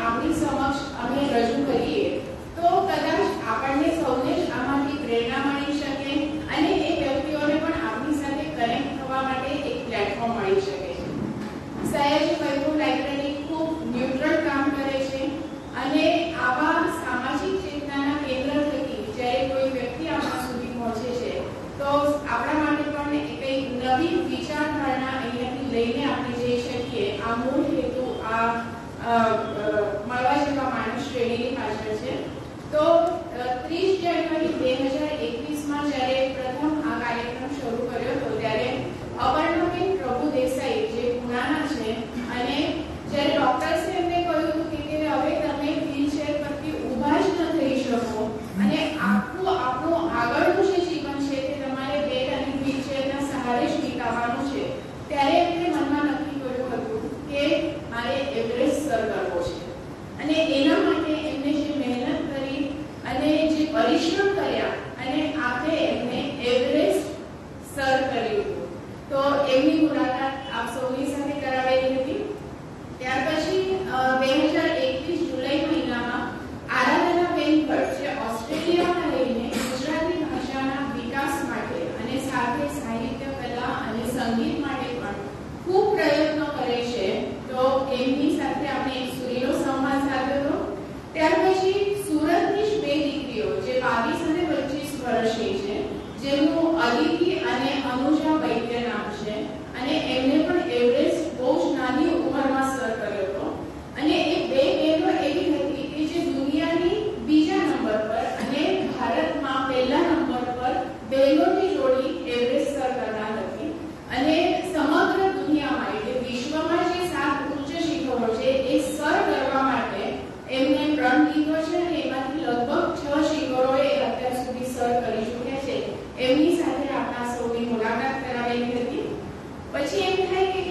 આપણી સમક્ષ અમે રજૂ કરીએ તો કદાચ આપણને સૌને જ આમાંથી પ્રેરણા મળી શકે અને એ વ્યક્તિઓને પણ આપણી સાથે કનેક્ટ થવા માટે એક પ્લેટફોર્મ મળી શકે છે. સયાજી વૈભવ લાઇબ્રેરી ખૂબ ન્યુટ્રલ કામ કરે છે અને આવા સામાજિક ચેતનાના કેન્દ્ર થકી જ્યારે કોઈ વ્યક્તિ આપણા સુધી પહોંચે છે તો આપણા માટે પણ કંઈક નવી વિચારધારણા અહીંયાથી લઈને આપણે જઈ શકીએ. આ મૂળ હેતુ આ મળવા જેવા માણસ શ્રેણીની પાછળ છે. તો 30 જાન્યુઆરી 2021માં જ્યારે પ્રથમ આ કાર્યક્રમ શરૂ કર્યો હતો ત્યારે અપર્ણાબેન પ્રભુ દેસાઈ જે પુણાના છે અને જ્યારે ડોક્ટર્સે એમને કહ્યું હતું કે હવે તમે વ્હીલચેર પરથી ઊભા જ ન થઈ શકો અને આખું આપણું આગળનું જે જીવન છે તે તમારે બેડ અને વ્હીલચેરના સહારે જ વિતાવવાનું છે, ત્યારે એમને મનમાં નક્કી કર્યું હતું કે મારે એવરેસ્ટ સર કરવો છે. અને એના માટે એમને જે મહેનત કરી અને જે પરિશ્રમ કર્યા અને આખરે એમને એવરેસ્ટ સર કર્યું. તો એમની મુલાકાત આપ સૌની સાથે કરાવેલી હતી. ત્યાર પછી 2021 જુલાઈ મહિનામાં આરાધનાબેન ભટ્ટ જે ઓસ્ટ્રેલિયામાં રહીને ગુજરાતી ભાષાના વિકાસ માટે અને સાથે સાહિત્ય, કલા અને સંગીત માટે પણ ખૂબ પ્રયત્નો કરે છે, તો એમની સાથે આપણે એક સુરીલો સંવાદ સાધ્યો હતો. ત્યાર પછી સુરતની જ બે દીકરીઓ જે 22 અને 25 વર્ષની છે, જેમનું અદિતિ અને અનુજા વૈદ્ય નામ છે અને એમને પણ એવરેસ્ટ બહુ જ નાની ઉંમરમાં સર કર્યો હતો. અને એ બે બહેનો એવી હતી કે જે દુનિયાની બીજા નંબર પર અને ભારતમાં પહેલા નંબર પર બહેનોની જોડી એવરેસ્ટ સર કરનાર હતી. અને સમગ્ર દુનિયામાં એટલે વિશ્વમાં જે 7 ઉચ્ચ શિખરો છે એ સર કરવા માટે એમને પ્રણ લીધો છે અને એમાંથી લગભગ 6 શિખરોએ અત્યાર સુધી સર કરી ચૂક્યા છે. એમની સાથે આપણા સૌની મુલાકાત કરાવેલી હતી. પછી એમ થાય કે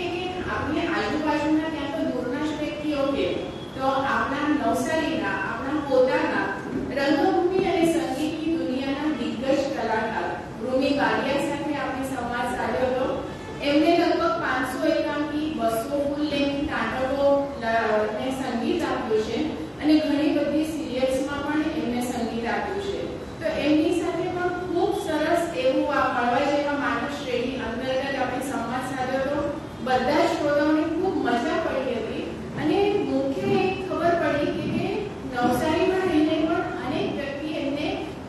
આપણે આજુબાજુના ત્યાં તો દૂરના જ વ્યક્તિઓ કે તો આપણા નવસારીના આપણા પોતાના રંગભૂમિ અને સંગીતની દુનિયાના દિગ્ગજ કલાકાર રૂમી કાલિયા સાથે આપણે સંવાદ સાધ્યો હતો. એમને લગભગ 500 એકાંકી, 200 ફૂલ લેન્થ નાટકો ને સંગીત આપ્યું છે અને ઘણી બધી સિરિયલ્સમાં પણ એમને સંગીત આપ્યું છે. તો એમની સાથે પણ ખૂબ સરસ એવું આ મળવા જેવા માણસ શ્રેણી અંતર્ગત આપણે સંવાદ સાધ્યો હતો. બધા જ શ્રોતાઓને ખૂબ મજા પડી હતી અને મુખ્ય એક ખબર પડી કે નવસારીમાં રહીને પણ અનેક વ્યક્તિ એમને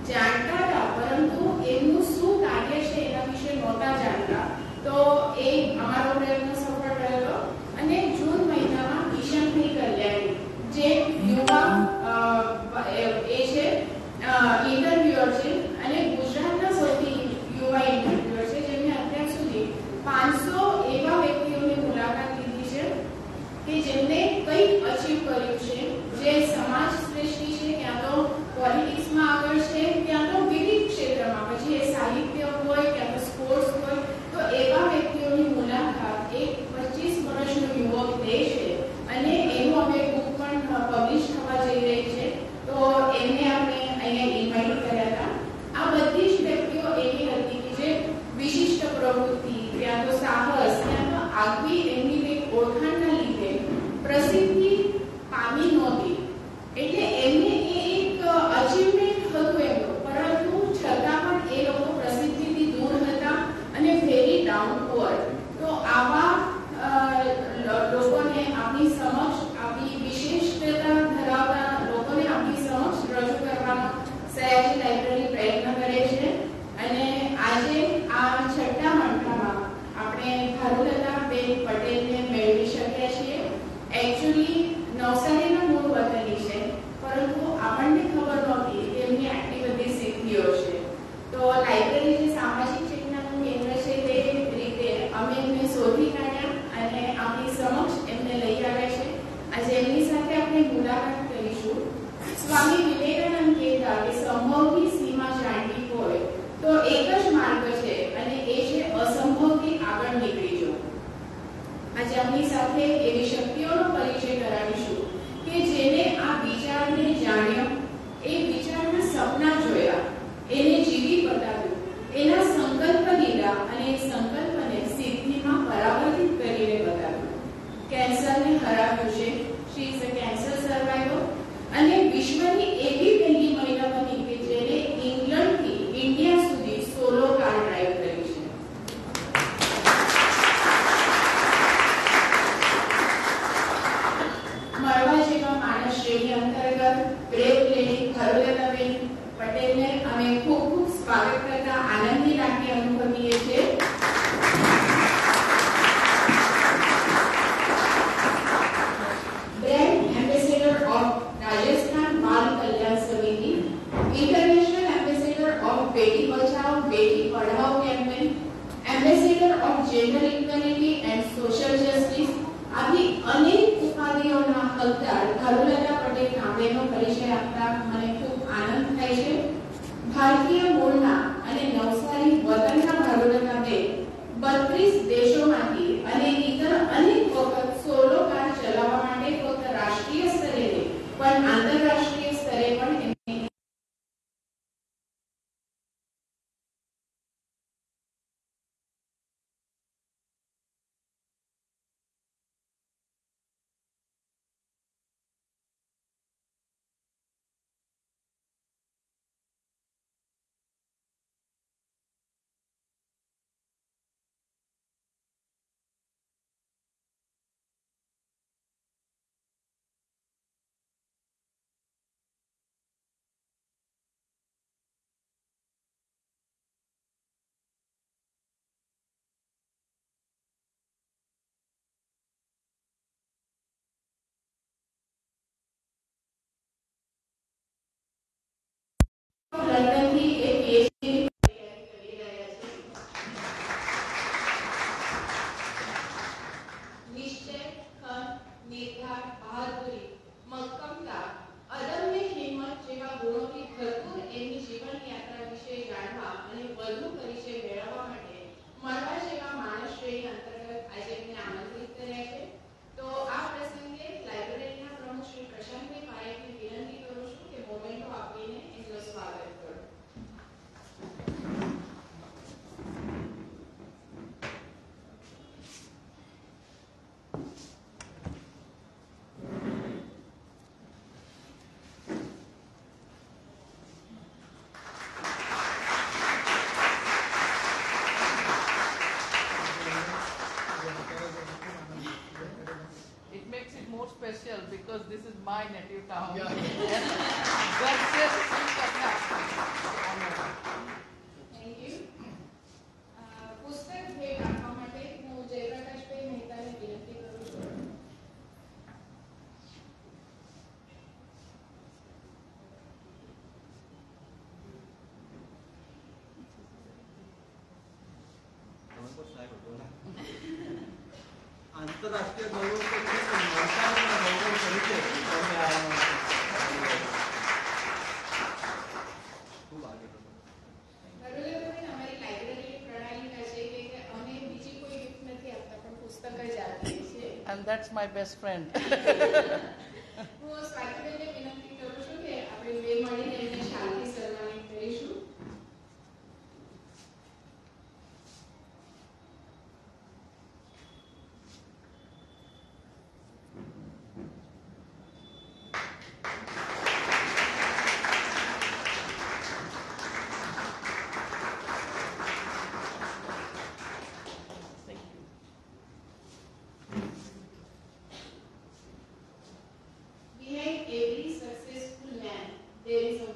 જાણતા હતા, પરંતુ એમનું શું કાર્ય છે એના વિશે નહોતા જાણતા. તો એ અમારો પ્રયત્ન સફળ રહ્યો અને જૂન મહિનામાં કિશનભાઈ કલ્યાણી જે યુવા એ છે ઇન્ટરવ્યુઅર છે અને ગુજરાતના સૌથી યુવા ઇન્ટરવ્યુઅર છે, જેમને અત્યાર સુધી 500 એવા વ્યક્તિઓની મુલાકાત લીધી છે કે જેમને કંઈક અચીવ કર્યું છે, જે સમાજ શ્રેષ્ઠી છે, ક્યાં તો પોલિટિક્સમાં આગળ છે, ક્યાં તો વિવિધ ક્ષેત્રમાં, પછી એ સાહિત્ય હોય ક્યાં તો સ્પોર્ટ્સ હોય. તો એવા વ્યક્તિઓની મુલાકાત એક 25 વર્ષનો યુવક લે છે અને એનું અમે બુક પણ પબ્લિશ થવા જઈ રહી છે. તો એમને આપણે અહીંયા ઇન્વાઇટ કર્યા હતા. આ બધી જ વ્યક્તિઓ એવી હતી કે જે વિશિષ્ટ પ્રવૃત્તિ, ત્યાં તો સાહસ, ત્યાં તો આગવી એમની એક ઓળખાણના લીધે પ્રસિદ્ધિ પામી નહોતી. એટલે એમને એક અચીવમેન્ટ હતું એમનું, પરંતુ છતાં પણ એ લોકો પ્રસિદ્ધિથી દૂર હતા અને વેરી ડાઉન ટુ અર્થ. તો આવા લોકોને આપણી સમક્ષ આપણી વિશિષ્ટતા ધરાવતા લોકોને આપણી સમક્ષ રજૂ કરવાનો સયાજી લાઇબ્રેરી પ્રયત્ન કરે છે. અને આજે આ છઠ્ઠા મંડળમાં આપણે ભારુલતાબેન પટેલને મેળવી શક્યા છીએ. એકચ્યુઅલી નવસારીના મૂળ વતની છે, પરંતુ આપણને ખબર નહોતી કે એમની આટલી બધી સિદ્ધિઓ છે. તો લાઇબ્રેરી જે સામાજિક ચેતનાનું કેન્દ્ર છે તે રીતે અમે એમને શોધી કાઢ્યા અને આપણી સમક્ષ એમને લઈ આવ્યા છે. આજે એમની સાથે આપણે મુલાકાત કરીશું. સ્વામી વિવેકાનંદ કહેતા કે સંભવની સીમા જાણવી હોય તો એક જ માર્ગ છે અને એ છે અસંભવથી આગળ નીકળી જવું. આજે આપણી સાથે એવી શક્તિઓનો પરિચય કરાવીશું કે જેને આ વિચારને જાણ્યો, એ વિચારના સપના જોયા, એને જીવી બતાવ્યું, એના સંકલ્પ લીધા અને એ સંકલ્પને સિદ્ધિમાં પરાવર્તિત કરીને બતાવ્યું. કેન્સરને હરાવ્યું છે. She is a cancer survivor અને વિશ્વની એવી પહેલી મહિલા બની કે જેને ઇંગ્લેન્ડથી ઇન્ડિયા સુધી સોલો કાર ડ્રાઈવ કરી છે. મળવા જેવા માણસ શ્રેણી અંતર્ગત બ્રેવ લેડી ખરોલતાબેન પટેલને અમે ખૂબ ખૂબ સ્વાગત કરતા આનંદની લાગણી અનુભવીએ છીએ. બ્રેન્ડ એમ્બેસેડર ઓફ રાજસ્થાન બાલ કલ્યાણ સમિતિ, international ambassador of Beti Bachao Beti Padhao campaign, ambassador of gender equality and social justice આવી અનેક ઉપાધિઓના હકદાર ખરોલતા પટેલ કામરેનો પરિચય આપતા મને ખૂબ આનંદ થાય છે. ભારતીય મૂળના અને નવસારી વતનના ખરોલતાબેન 32 દેશોમાંથી અને ઇતર અનેક વખત સોલો કાર ચલાવવા માટે ફક્ત રાષ્ટ્રીય સ્તરે પણ આંતરરાષ્ટ્રીય સ્તરે પણ લંડનથી એ પીએચડી તૈયારી કરી રહ્યા છે. નિશ્ચય, ખંત, નિર્ધાર, બહાદુરી, મક્કમતા, અદમ્ય હિંમત જેવા ગુણોથી ભરપૂર એમની જીવન યાત્રા વિશે જાણવા અને વધુ પરિચય મેળવવા માટે મળવા જેવા માણસ શ્રેણી અંતર્ગત આજે એમને આમંત્રિત કર્યા છે. તો આ પ્રસંગે લાઇબ્રેરીના પ્રમુખ શ્રી પ્રશાંતભાઈ પારેખને વિનંતી કરું છું કે મોમેન્ટો આપીને એમનું સ્વાગત કરો. It makes it more special because this is my native town. Yeah. Thank you. પુસ્તક ભેટ આપવા માટે હું જયપ્રકાશભાઈ મહેતાને વિનંતી કરું છું. आंतरराष्ट्रीय गौरव के लिए भारताचा गौरव परिचय विचारले आहे. खूप आगे ખરોલતાબેન અમારી લાઇબ્રેરીની પ્રણાલી છે કે અમે બીજી કોઈ ગિફ્ટ નથી આપતા પણ પુસ્તક જ આપીએ છીએ. And that's my best friend. હું સ્વાતિબેનને વિનંતી કરું છું કે આપણે બે મળીને એમને શાલથી સન્માનિત કરીશું. Thank you. Behind every successful man, there is a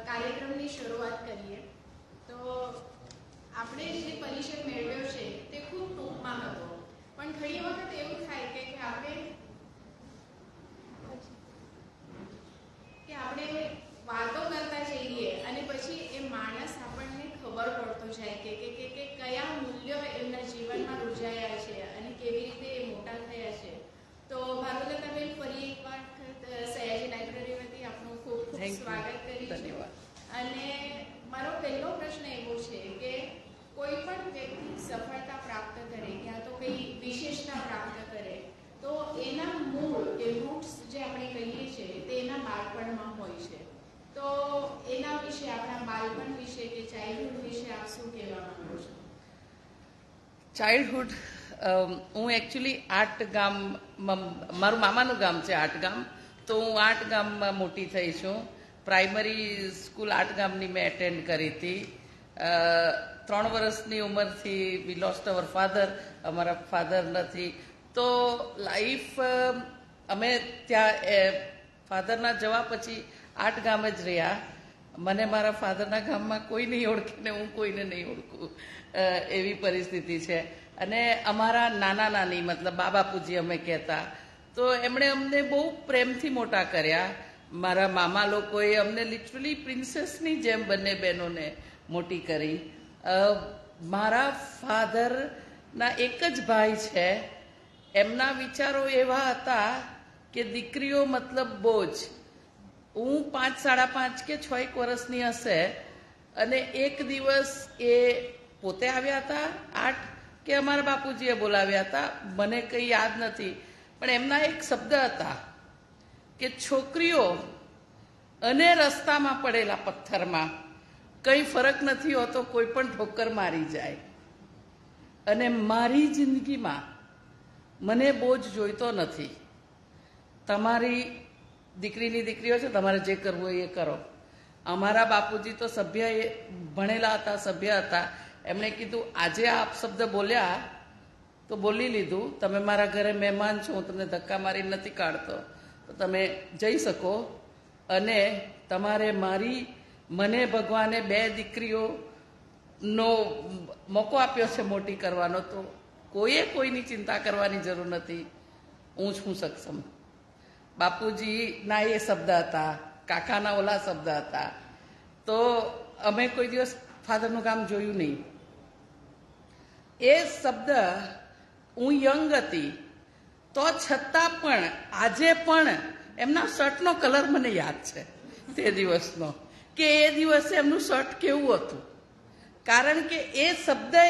કાર્યક્રમની શરૂઆત કરીએ તો આપણે જે પરિચય મેળવ્યો છે તે ખૂબ ટૂંકમાં હતો, પણ ઘણી વખત એવું થાય કે આપણે વાતો કરતા જઈએ અને પછી એ માણસ આપણને ખબર પડતો જાય કે કયા મૂલ્યો એમના જીવનમાં રૂજાયા છે અને કેવી રીતે એ મોટા થયા છે. તો ભાનુલતાબેન, ફરી એક વખત સયાજી લાઇબ્રેરી વતી આપનું ખૂબ ખૂબ સ્વાગત કરી છે. અને મારો પહેલો પ્રશ્ન એવો છે કે કોઈ પણ વ્યક્તિ સફળતા પ્રાપ્ત કરે યા તો કઈ વિશેષતા પ્રાપ્ત કરે તો એના મૂળ કે રૂટ્સ જે આપણે કહીએ છીએ તે એના બાળપણમાં હોય છે. તો એના વિશે, આપણા બાળપણ વિશે કે ચાઇલ્ડહુડ વિશે આપ શું કહેવા માંગો છો? ચાઇલ્ડહુડ, હું એકચ્યુઅલી આટ ગામ, મારું મામાનું ગામ છે આટ ગામ, તો હું આટ ગામમાં મોટી થઈ છું. પ્રાઇમરી સ્કૂલ આટ ગામની મેં એટેન્ડ કરી હતી. 3 વર્ષની ઉંમરથી વી લોસ્ટ અવર ફાધર, અમારા ફાધર નથી. તો લાઈફ અમે ત્યાં ફાધરના જવા પછી આટ ગામ જ રહ્યા. મને મારા ફાધરના ગામમાં કોઈ નહીં ઓળખે ને હું કોઈને નહીં ઓળખું, એવી પરિસ્થિતિ છે. અને અમારા નાના નાની, મતલબ બા બાપુજી અમે કહેતા, તો એમણે અમને બહુ પ્રેમથી મોટા કર્યા. મારા મામા લોકોએ અમને લિટરલી પ્રિન્સેસની જેમ બંને બહેનોને મોટી કરી. મારા ફાધરના એક જ ભાઈ છે. એમના વિચારો એવા હતા કે દીકરીઓ મતલબ બોજ. હું 5, 5.5 કે 6 વર્ષની હશે અને એક દિવસ એ પોતે આવ્યા હતા આઠ કે અમારા બાપુજીએ બોલાવ્યા હતા, મને કંઈ યાદ નથી, પણ એમના એક શબ્દ હતા કે છોકરીઓ અને રસ્તામાં પડેલા પથ્થરમાં કંઈ ફરક નથી હોતો, કોઈ પણ ઠોકર મારી જાય. અને મારી જિંદગીમાં મને બોજ જોઈતો નથી. તમારી દીકરીની દીકરીઓ છે, તમારે જે કરવું હોય એ કરો. અમારા બાપુજી તો સભ્ય, ભણેલા હતા, સભ્ય હતા. એમણે કીધું આજે આપ શબ્દ બોલ્યા તો બોલી લીધું, તમે મારા ઘરે મહેમાન છો, હું તમને ધક્કા મારી નથી કાઢતો, તો તમે જઈ શકો. અને તમારે મને ભગવાને 2 દીકરીઓનો મોકો આપ્યો છે મોટી કરવાનો, તો કોઈએ કોઈની ચિંતા કરવાની જરૂર નથી, હું છું સક્ષમ. બાપુજીના એ શબ્દ હતા, કાકાના ઓલા શબ્દ હતા. તો અમે કોઈ દિવસ ફાધરનું કામ જોયું નહીં. એ શબ્દ, હું યંગ હતી તો છતાં પણ આજે પણ એમના શર્ટનો કલર મને યાદ છે તે દિવસનો, કે એ દિવસે એમનું શર્ટ કેવું હતું. કારણ કે એ શબ્દએ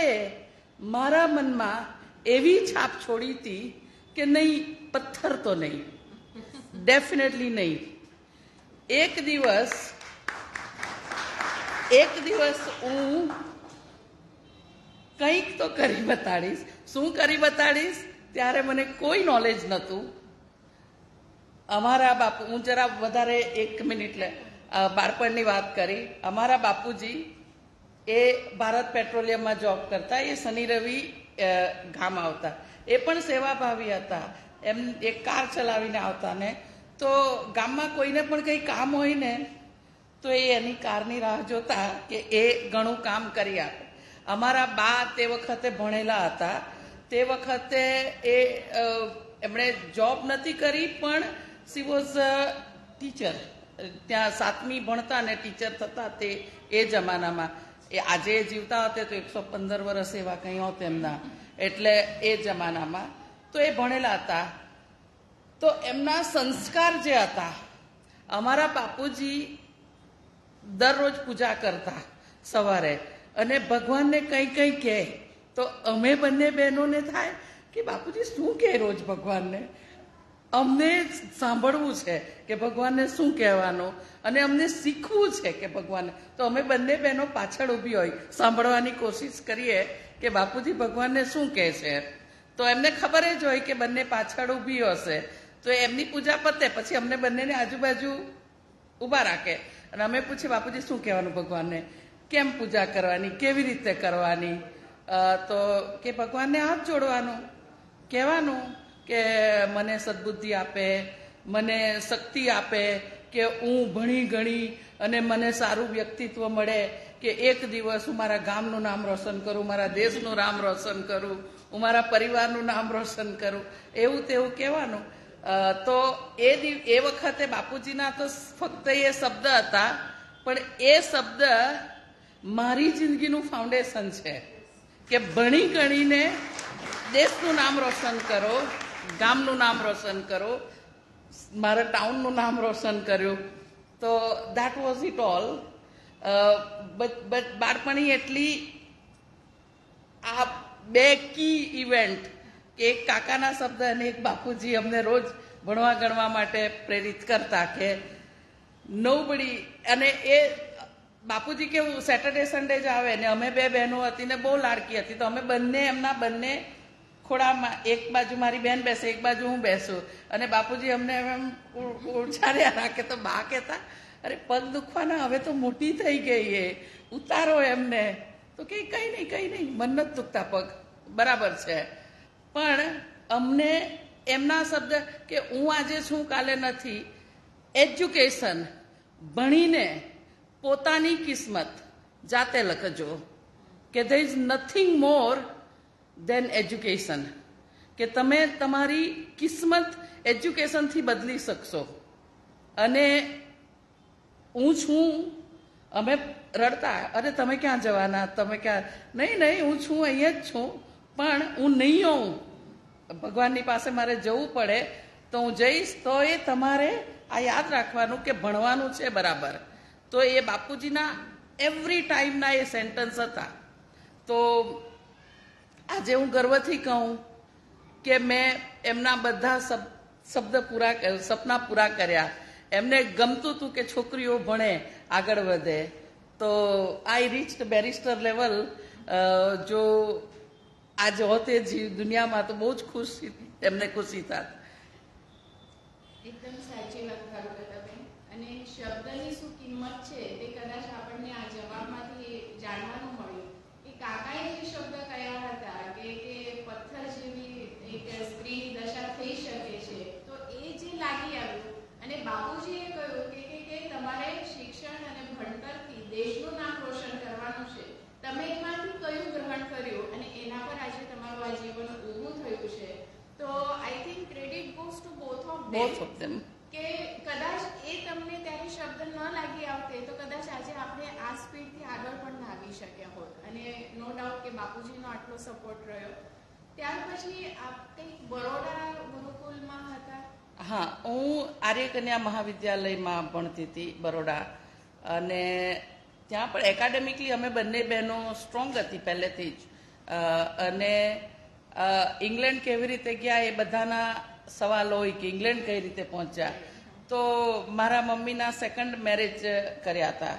મારા મનમાં એવી છાપ છોડી હતી કે નહીં, પથ્થર તો નહીં, ડેફિનેટલી નહીં. એક દિવસ હું કંઈક તો કરી બતાડીશ. શું કરી બતાડીશ ત્યારે મને કોઈ નોલેજ નહોતું. અમારા બાપુ, હું જરા વધારે 1 મિનિટ બાળપણની વાત કરી. અમારા બાપુજી એ ભારત પેટ્રોલિયમમાં જોબ કરતા, એ શનિ રવિ ગામ આવતા. એ પણ સેવાભાવી હતા. એમ એક કાર ચલાવીને આવતા ને, તો ગામમાં કોઈને પણ કંઈ કામ હોય ને તો એ એની કારની રાહ જોતા કે એ ઘણું કામ કરી આપે. અમારા બા તે વખતે ભણેલા હતા. તે વખતે એમણે જોબ નથી કરી, પણ સી વોઝ ટીચર. ત્યાં 7મી ભણતા ને ટીચર થતા તે એ જમાનામાં. એ આજે જીવતા હતા તો 115 વર્ષ એવા કંઈ હોત એમના, એટલે એ જમાનામાં. તો એ ભણેલા હતા. તો એમના સંસ્કાર જે હતા, અમારા બાપુજી દરરોજ પૂજા કરતા સવારે, અને ભગવાનને કંઈ કહે તો અમે બંને બહેનોને થાય કે બાપુજી શું કહે રોજ ભગવાનને, અમને સાંભળવું છે કે ભગવાનને શું કહેવાનું, અને અમને શીખવું છે કે ભગવાનને. તો અમે બંને બહેનો પાછળ ઊભી હોય, સાંભળવાની કોશિશ કરીએ કે બાપુજી ભગવાનને શું કહે છે. તો એમને ખબર જ હોય કે બંને પાછળ ઊભી હશે, તો એમની પૂજા પતે પછી અમને બંનેને આજુબાજુ ઊભા રાખે અને અમે પૂછીએ બાપુજી શું કહેવાનું ભગવાનને, કેમ પૂજા કરવાની, કેવી રીતે કરવાની. તો કે ભગવાનને હાથ જોડવાનું. કહેવાનું કે મને સદબુદ્ધિ આપે, મને શક્તિ આપે, કે હું ભણી ગણી અને મને સારું વ્યક્તિત્વ મળે, કે એક દિવસ હું મારા ગામનું નામ રોશન કરું, મારા દેશનું નામ રોશન કરું, હું મારા પરિવારનું નામ રોશન કરું, એવું તેવું કહેવાનું. તો એ વખતે બાપુજીના તો ફક્ત એ શબ્દ હતા, પણ એ શબ્દ મારી જિંદગીનું ફાઉન્ડેશન છે કે ભણી ગણીને દેશનું નામ રોશન કરો, ગામનું નામ રોશન કરો, મારા ટાઉનનું નામ રોશન કર્યું. તો દેટ વોઝ ઇટ ઓલ. બાળપણી એટલી આ બે કી ઇવેન્ટ, કે એક કાકાના શબ્દ અને એક બાપુજી અમને રોજ ભણવા ગણવા માટે પ્રેરિત કરતા કે નોબડી. અને એ બાપુજી કેવું, સેટરડે સન્ડે જ આવે ને અમે બે બહેનો હતી ને બહુ લાડકી હતી, તો અમે એમના બંને ખોળામાં, એક બાજુ મારી બેન બેસે, એક બાજુ હું બેસું, અને બાપુજી અમને એમ ઉછાળ્યા રાખે. તો બા કહેતા, અરે પગ દુખવાના, હવે તો મોટી થઈ ગઈ એ, ઉતારો એમને. તો કે કંઈ નહીં, મન નથી દુખતા પગ, બરાબર છે. પણ અમને એમના શબ્દ કે હું આજે છું કાલે નથી, એજ્યુકેશન, ભણીને પોતાની કિસ્મત જાતે લખજો, કે there is nothing more than education, કે તમે તમારી કિસ્મત એજ્યુકેશનથી બદલી શકશો. અને હું છું, અમે રડતા, અરે તમે ક્યાં જવાના, તમે ક્યાં, નહીં હું છું, અહીંયા જ છું, પણ હું નહીં હોઉં, ભગવાનની પાસે મારે જવું પડે તો હું જઈશ. તો એ તમારે આ યાદ રાખવાનું કે ભણવાનું છે બરાબર. તો એ બાપુજીના એવરી ટાઈમના એ સેન્ટન્સ હતા. તો આજે હું ગર્વથી કહું કે મેં એમના બધા સપના પૂરા કર્યા. એમને ગમતું હતું કે છોકરીઓ ભણે, આગળ વધે. તો આઈ રીચ્ડ બેરિસ્ટર લેવલ. જો आज होते जी दुनिया में तो बहुत खुशी एमने खुशी था. એકદમ સાચી વાત કરો બેન. અને શબ્દની શું કિંમત છે તે કદાચ આપણને આ જવાબમાંથી જાણવાનું મળ્યું કે કાકાએ જે શબ્દ કયા હતા કે પથ્થર જેવી એક સ્ત્રીની દશા થઈ શકે છે, તો એ જે લાગી આવ્યું. અને બાપુજીએ કહ્યું કે તમારે શિક્ષણ અને ભણતરથી દેશનું નામ રોશન કરવાનું છે. તમે એમાંથી કયું ગ્રહણ કર્યું અને એના પર આજે તમારું આ જીવન ઊભું થયું છે. તો I think credit goes to both of them. કે કદાચ એ તમને ત્યારે શબ્દ ન લાગી આવતે તો કદાચ આજે આપણે આ સ્પીડથી આગળ પણ ના આવી શક્યા હોત. અને નો ડાઉટ કે બાપુજીનો આટલો સપોર્ટ રહ્યો. ત્યાર પછી આપ કંઈક બરોડા ગુરુકુલમાં હતા. હા, હું આર્યકન્યા મહાવિદ્યાલયમાં ભણતી હતી બરોડા. અને ત્યાં પણ એકેડેમિકલી અમે બંને બહેનો સ્ટ્રોંગ હતી પહેલેથી જ. અને ઇંગ્લેન્ડ કેવી રીતે ગયા એ બધાના સવાલ હોય કે ઇંગ્લેન્ડ કઈ રીતે પહોંચ્યા. તો મારા મમ્મીના સેકન્ડ મેરેજ કર્યા હતા,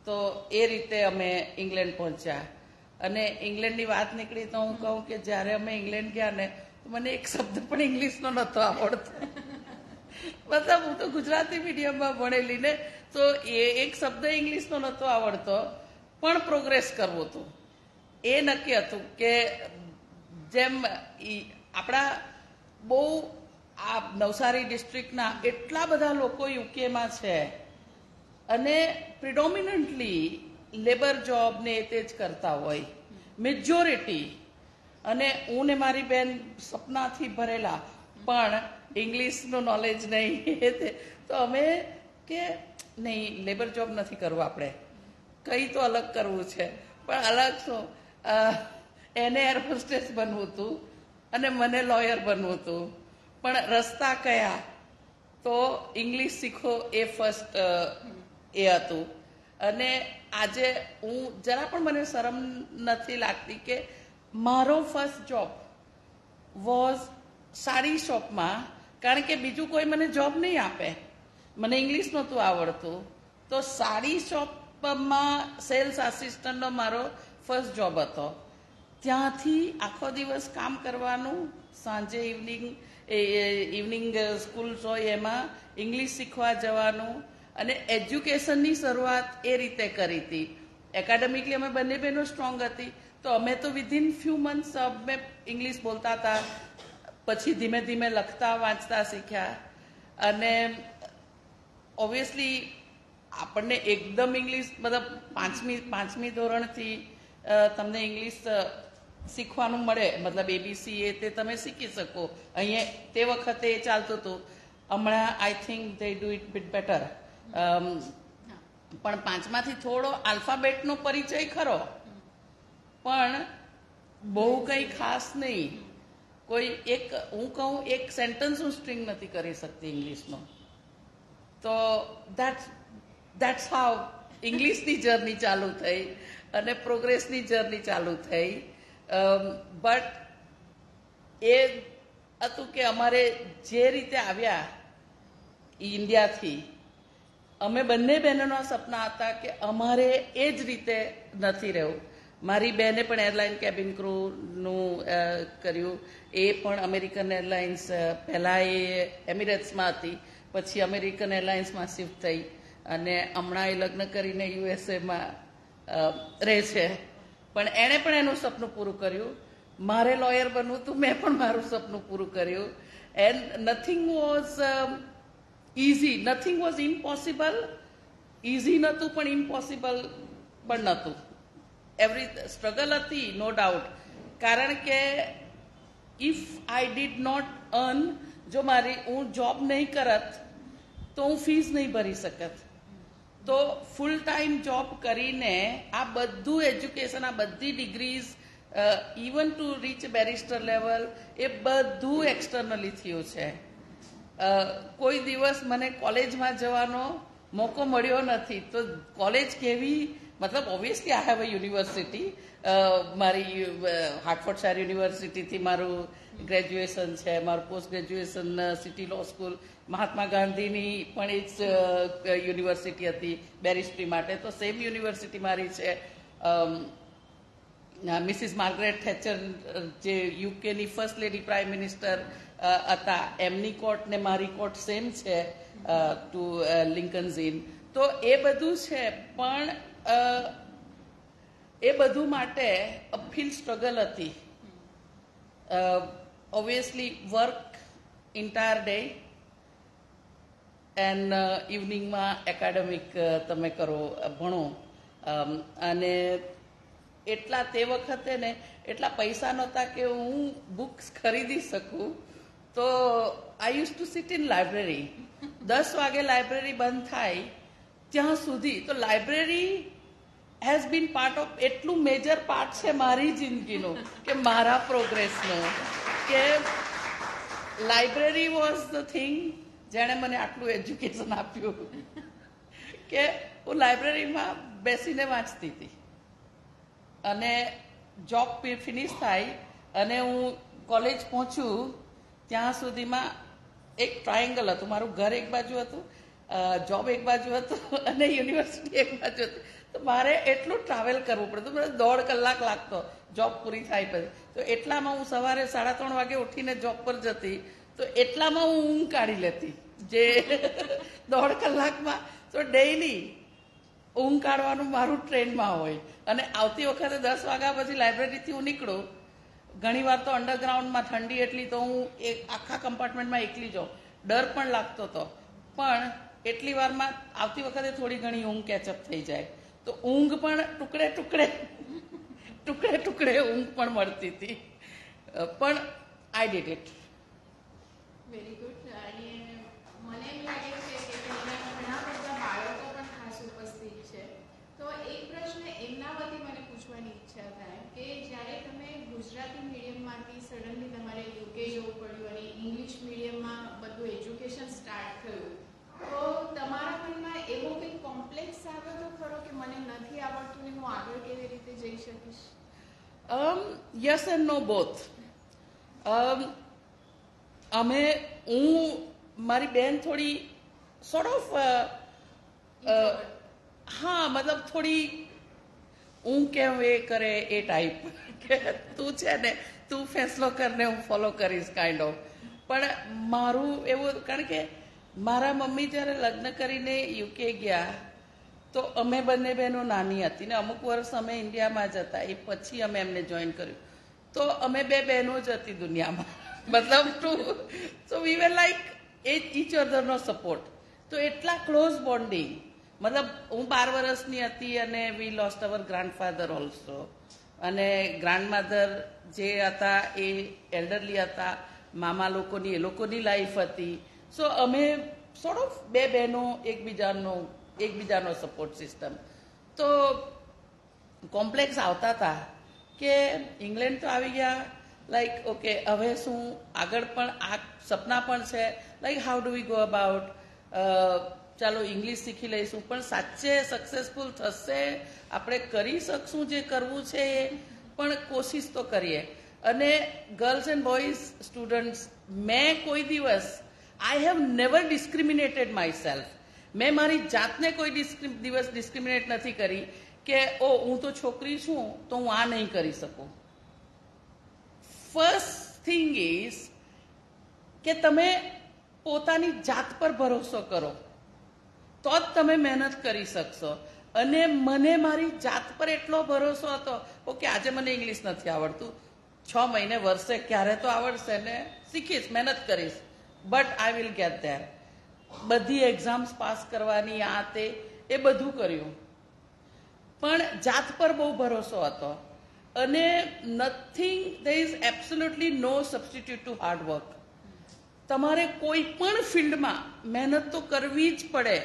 તો એ રીતે અમે ઇંગ્લેન્ડ પહોંચ્યા. અને ઇંગ્લેન્ડની વાત નીકળી તો હું કહું કે જ્યારે અમે ઇંગ્લેન્ડ ગયા ને તો મને એક શબ્દ પણ ઇંગ્લિશનો નહોતો આવડતો. મતલબ હું તો ગુજરાતી મીડિયમમાં ભણેલી ને, તો એ એક શબ્દ ઇંગ્લિશનો નહોતો આવડતો, પણ પ્રોગ્રેસ કરવું હતું. એ નક્કી હતું કે જેમ આપણા બહુ આ નવસારી ડિસ્ટ્રિક્ટના એટલા બધા લોકો યુકેમાં છે અને પ્રિડોમિનન્ટલી લેબર જોબ ને તે જ કરતા હોય મેજોરિટી. અને હું ને મારી બેન સપનાથી ભરેલા, પણ ઇંગ્લિશનું નોલેજ નહીં. તો અમે કે નહીં, લેબર જોબ નથી કરવું, આપણે કંઈ તો અલગ કરવું છે. પણ અલગ શું, એને એર હોસ્ટેસ બનવું હતું અને મને લોયર બનવું હતું. પણ રસ્તા કયા, તો ઇંગ્લિશ શીખો એ ફર્સ્ટ એ હતું. અને આજે હું જરા પણ મને શરમ નથી લાગતી કે મારો ફર્સ્ટ જોબ વોઝ સાડી શોપમાં. કારણ કે બીજું કોઈ મને જોબ નહીં આપે, મને ઇંગ્લિશ નહોતું આવડતું. તો સાડી શોપમાં સેલ્સ આસિસ્ટન્ટનો મારો ફર્સ્ટ જોબ હતો. ત્યાંથી આખો દિવસ કામ કરવાનું, સાંજે ઇવનિંગ સ્કૂલ્સ હોય એમાં ઇંગ્લિશ શીખવા જવાનું. અને એજ્યુકેશનની શરૂઆત એ રીતે કરી હતી. એકેડેમિકલી અમે બંને બહેનો સ્ટ્રોંગ હતી, તો અમે તો વિધિન ફ્યુ મંથ્સ અમે ઇંગ્લિશ બોલતા હતા. પછી ધીમે ધીમે લખતા વાંચતા શીખ્યા અને ઓબ્વિયસલી આપણને એકદમ ઇંગ્લિશ મતલબ પાંચમી ધોરણથી તમને ઇંગ્લિશ શીખવાનું મળે મતલબ એબીસી એ તે તમે શીખી શકો. અહીંયા તે વખતે એ ચાલતું હતું. હમણાં I think they do it bit better. પણ પાંચમાથી થોડો આલ્ફાબેટનો પરિચય ખરો, પણ બહુ કંઈ ખાસ નહીં. કોઈ એક હું કહું એક સેન્ટન્સ હું સ્ટ્રિંગ નથી કરી શકતી ઇંગ્લિશનો. તો દેટ્સ હાઉ ઇંગ્લિશની જર્ની ચાલુ થઈ અને પ્રોગ્રેસની જર્ની ચાલુ થઈ. બટ એ હતું કે અમારે જે રીતે આવ્યા ઇન્ડિયાથી, અમે બંને બહેનોના સપના હતા કે અમારે એ જ રીતે નથી રહેવું. મારી બહેને પણ એરલાઇન કેબિન ક્રૂનું કર્યું. એ પણ અમેરિકન એરલાઇન્સ, પહેલાં એ એમિરેટ્સમાં હતી, પછી અમેરિકન એરલાઇન્સમાં શિફ્ટ થઈ અને હમણાં એ લગ્ન કરીને યુએસએમાં રહે છે. પણ એણે પણ એનું સપનું પૂરું કર્યું. મારે લોયર બનવું હતું, મેં પણ મારું સપનું પૂરું કર્યું. And nothing was easy, nothing was impossible. Easy નહોતું પણ ઇમ્પોસિબલ પણ નહોતું. એવરી સ્ટ્રગલ હતી, નો ડાઉટ. કારણ કે if I did not earn, જો હું જોબ નહીં કરત તો હું ફીસ નહીં ભરી શકત. તો ફૂલ ટાઈમ જોબ કરીને આ બધું એજ્યુકેશન, આ બધી degrees, even to reach barrister level, એ બધું એક્સટર્નલી થયું છે. કોઈ દિવસ મને કોલેજમાં જવાનો મોકો મળ્યો નથી. તો કોલેજ કેવી, મતલબ obviously I have a university. મારી હાર્ટફોર્ડશાયર યુનિવર્સિટીથી મારું ગ્રેજ્યુએશન છે. મારું પોસ્ટ ગ્રેજ્યુએશન સિટી લો સ્કૂલ, મહાત્મા ગાંધીની પણ એ જ યુનિવર્સિટી હતી બેરિસ્ટ્રી માટે. તો સેમ યુનિવર્સિટી મારી છે. મિસિસ માર્ગરેટ થેચર જે યુકેની ફર્સ્ટ લેડી પ્રાઇમ મિનિસ્ટર હતા, એમની કોર્ટ ને મારી કોર્ટ સેમ છે ટુ લિંકન્સ ઇન. તો એ બધું છે. પણ એ બધું માટે અપહિલ સ્ટ્રગલ હતી. Obviously work entire day and ઇવનિંગમાં એકેડેમિક તમે કરો, ભણો. અને એટલા તે વખતે ને એટલા પૈસા નહોતા કે હું બુક્સ ખરીદી શકું. તો I use to seat in library. 10 વાગે લાઇબ્રેરી બંધ થાય ત્યાં સુધી. તો library has been part of, એટલું મેજર પાર્ટ છે મારી જિંદગીનું કે મારા પ્રોગ્રેસનું, કે લાઇબ્રેરી વોઝ ધ થિંગ જેણે મને આટલું એજ્યુકેશન આપ્યું. કે હું લાઇબ્રેરીમાં બેસીને વાંચતી હતી અને જોબ ફિનિશ થાય અને હું કોલેજ પહોંચું ત્યાં સુધીમાં એક ટ્રાયેંગલ હતું. મારું ઘર એક બાજુ હતું, જોબ એક બાજુ હતું અને યુનિવર્સિટી એક બાજુ હતી. તો મારે એટલું ટ્રાવેલ કરવું પડતું. મને 1.5 કલાક લાગતો જોબ પૂરી થાય પછી. તો એટલામાં હું સવારે 3:30 વાગે ઉઠીને જોબ પર જતી. તો એટલામાં હું ઊંઘ કાઢી લેતી, જે 1.5 કલાકમાં. તો ડેઈલી ઊંઘ કાઢવાનું મારું ટ્રેનમાં હોય. અને આવતી વખતે 10 વાગ્યા પછી લાઇબ્રેરીથી હું નીકળું. ઘણી વાર તો અંડરગ્રાઉન્ડમાં ઠંડી એટલી, તો હું એક આખા કમ્પાર્ટમેન્ટમાં એકલી જાઉં. ડર પણ લાગતો હતો, પણ એટલી વારમાં આવતી વખતે થોડી ઘણી ઊંઘ કેચઅપ થઈ જાય. તો ઊંઘ પણ ટુકડે ટુકડે ઊંઘ પણ મળતી હતી. પણ I did it. Very good. અને મને એમ લાગે છે કે ઘણા બધા બાળકો પણ ખાસ ઉપસ્થિત છે. તો એક પ્રશ્ન એમના વતી મને પૂછવાની ઈચ્છા થાય કે જ્યારે તમે ગુજરાતી મીડિયમમાંથી સડનલી તમારે યુકે જવું પડ્યું અને ઇંગ્લિશ મીડિયમમાં બધું એજ્યુકેશન સ્ટાર્ટ થયું, તો તમારા મનમાં એવો કંઈક કોમ્પ્લેક્સ આવ્યો તો ખરો કે મને નથી આવડતું ને હું આગળ કેવી રીતે જઈ શકીશ? Yes and no both. મારી બેન થોડી સોર્ટ ઓફ, હા, મતલબ થોડી હું કેમ એ કરે એ ટાઈપ, કે તું છે ને તું ફેસલો કરને હું ફોલો કરીશ કાઇન્ડ ઓફ. પણ મારું એવું, કારણ કે મારા મમ્મી જ્યારે લગ્ન કરીને યુકે ગયા તો અમે બંને બહેનો નાની હતી ને અમુક વર્ષ અમે ઇન્ડિયામાં જ હતા. એ પછી અમે એમને જોઈન કર્યું. તો અમે 2 બહેનો જ હતી દુનિયામાં. મતલબ ટુ સો વી વેર લાઈક each other નો સપોર્ટ. તો એટલા ક્લોઝ બોન્ડિંગ. મતલબ હું 12 વર્ષની હતી અને વી લોસ્ટ અવર ગ્રાન્ડફાધર ઓલ્સો. અને ગ્રાન્ડમધર જે હતા એ એલ્ડરલી હતા, મામા લોકોની એ લોકોની લાઈફ હતી. સો અમે સોર્ટ ઓફ બે બહેનો એકબીજાનો સપોર્ટ સિસ્ટમ. તો કોમ્પ્લેક્સ આવતા હતા કે ઇંગ્લેન્ડ તો આવી ગયા, લાઈક ઓકે હવે શું આગળ પણ આ સપના પણ છે, like how do we go about, ચાલો ઇંગ્લિશ શીખી લઈશું, પણ સાચે સક્સેસફુલ થશે, આપણે કરી શકશું જે કરવું છે એ, પણ કોશિશ તો કરીએ. અને ગર્લ્સ એન્ડ બોયઝ સ્ટુડન્ટ્સ, મેં કોઈ દિવસ I have never discriminated myself. મેં મારી જાતને કોઈ દિવસ ડિસ્ક્રિમિનેટ નથી કરી કે ઓ હું તો છોકરી છું તો હું આ નહીં કરી શકું. ફર્સ્ટ થિંગ ઇઝ કે તમે પોતાની જાત પર ભરોસો કરો તો જ તમે મહેનત કરી શકશો. અને મને મારી જાત પર એટલો ભરોસો હતો, ઓકે આજે મને ઇંગ્લિશ નથી આવડતું, 6 મહિને વર્ષે ક્યારે તો આવડશે ને, શીખીશ, મહેનત કરીશ, but I will get there. બધી એક્ઝામ્સ પાસ કરવાની, આ તે એ બધું કર્યું, પણ જાત પર બહુ ભરોસો હતો. અને nothing, there is absolutely no substitute to hard work. તમારે કોઈ પણ ફિલ્ડમાં મહેનત તો કરવી જ પડે.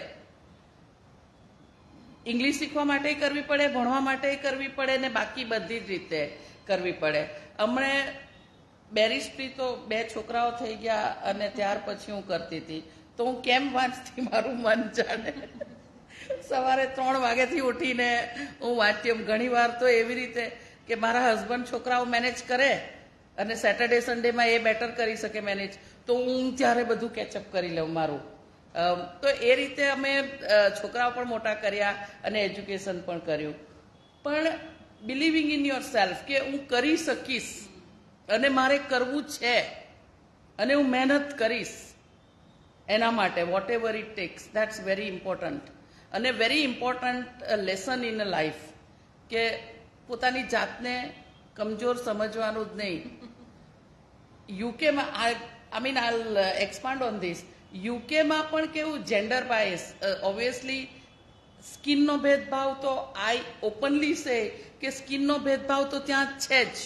ઇંગ્લિશ શીખવા માટે કરવી પડે, ભણવા માટે કરવી પડે, ને બાકી બધી જ રીતે કરવી પડે. હમણે બેરિસ્ટ્રી તો 2 છોકરાઓ થઈ ગયા અને ત્યાર પછી હું કરતી હતી, તો હું કેમ વાંચતી મારું મન જાણે. સવારે 3 વાગ્યાથી ઉઠીને હું વાંચતી. ઘણી વાર તો એવી રીતે કે મારા હસબન્ડ છોકરાઓ મેનેજ કરે અને સેટરડે સન્ડેમાં એ બેટર કરી શકે મેનેજ, તો હું ત્યારે બધું કેચઅપ કરી લઉં મારું. તો એ રીતે અમે છોકરાઓ પણ મોટા કર્યા અને એજ્યુકેશન પણ કર્યું. પણ બિલીવિંગ ઇન યોર સેલ્ફ કે હું કરી શકીશ અને મારે કરવું છે અને હું મહેનત કરીશ એના માટે, whatever it takes, that's very important. અને very important lesson in a life કે પોતાની જાતને કમજોર સમજવાનું જ નહીં. યુકેમાં I mean I'll expand on this. યુકેમાં પણ કેવું જેન્ડર બાયસ, ઓબ્વિયસલી સ્કિનનો ભેદભાવ તો આઈ ઓપનલી સે કે સ્કિનનો ભેદભાવ તો ત્યાં છે જ.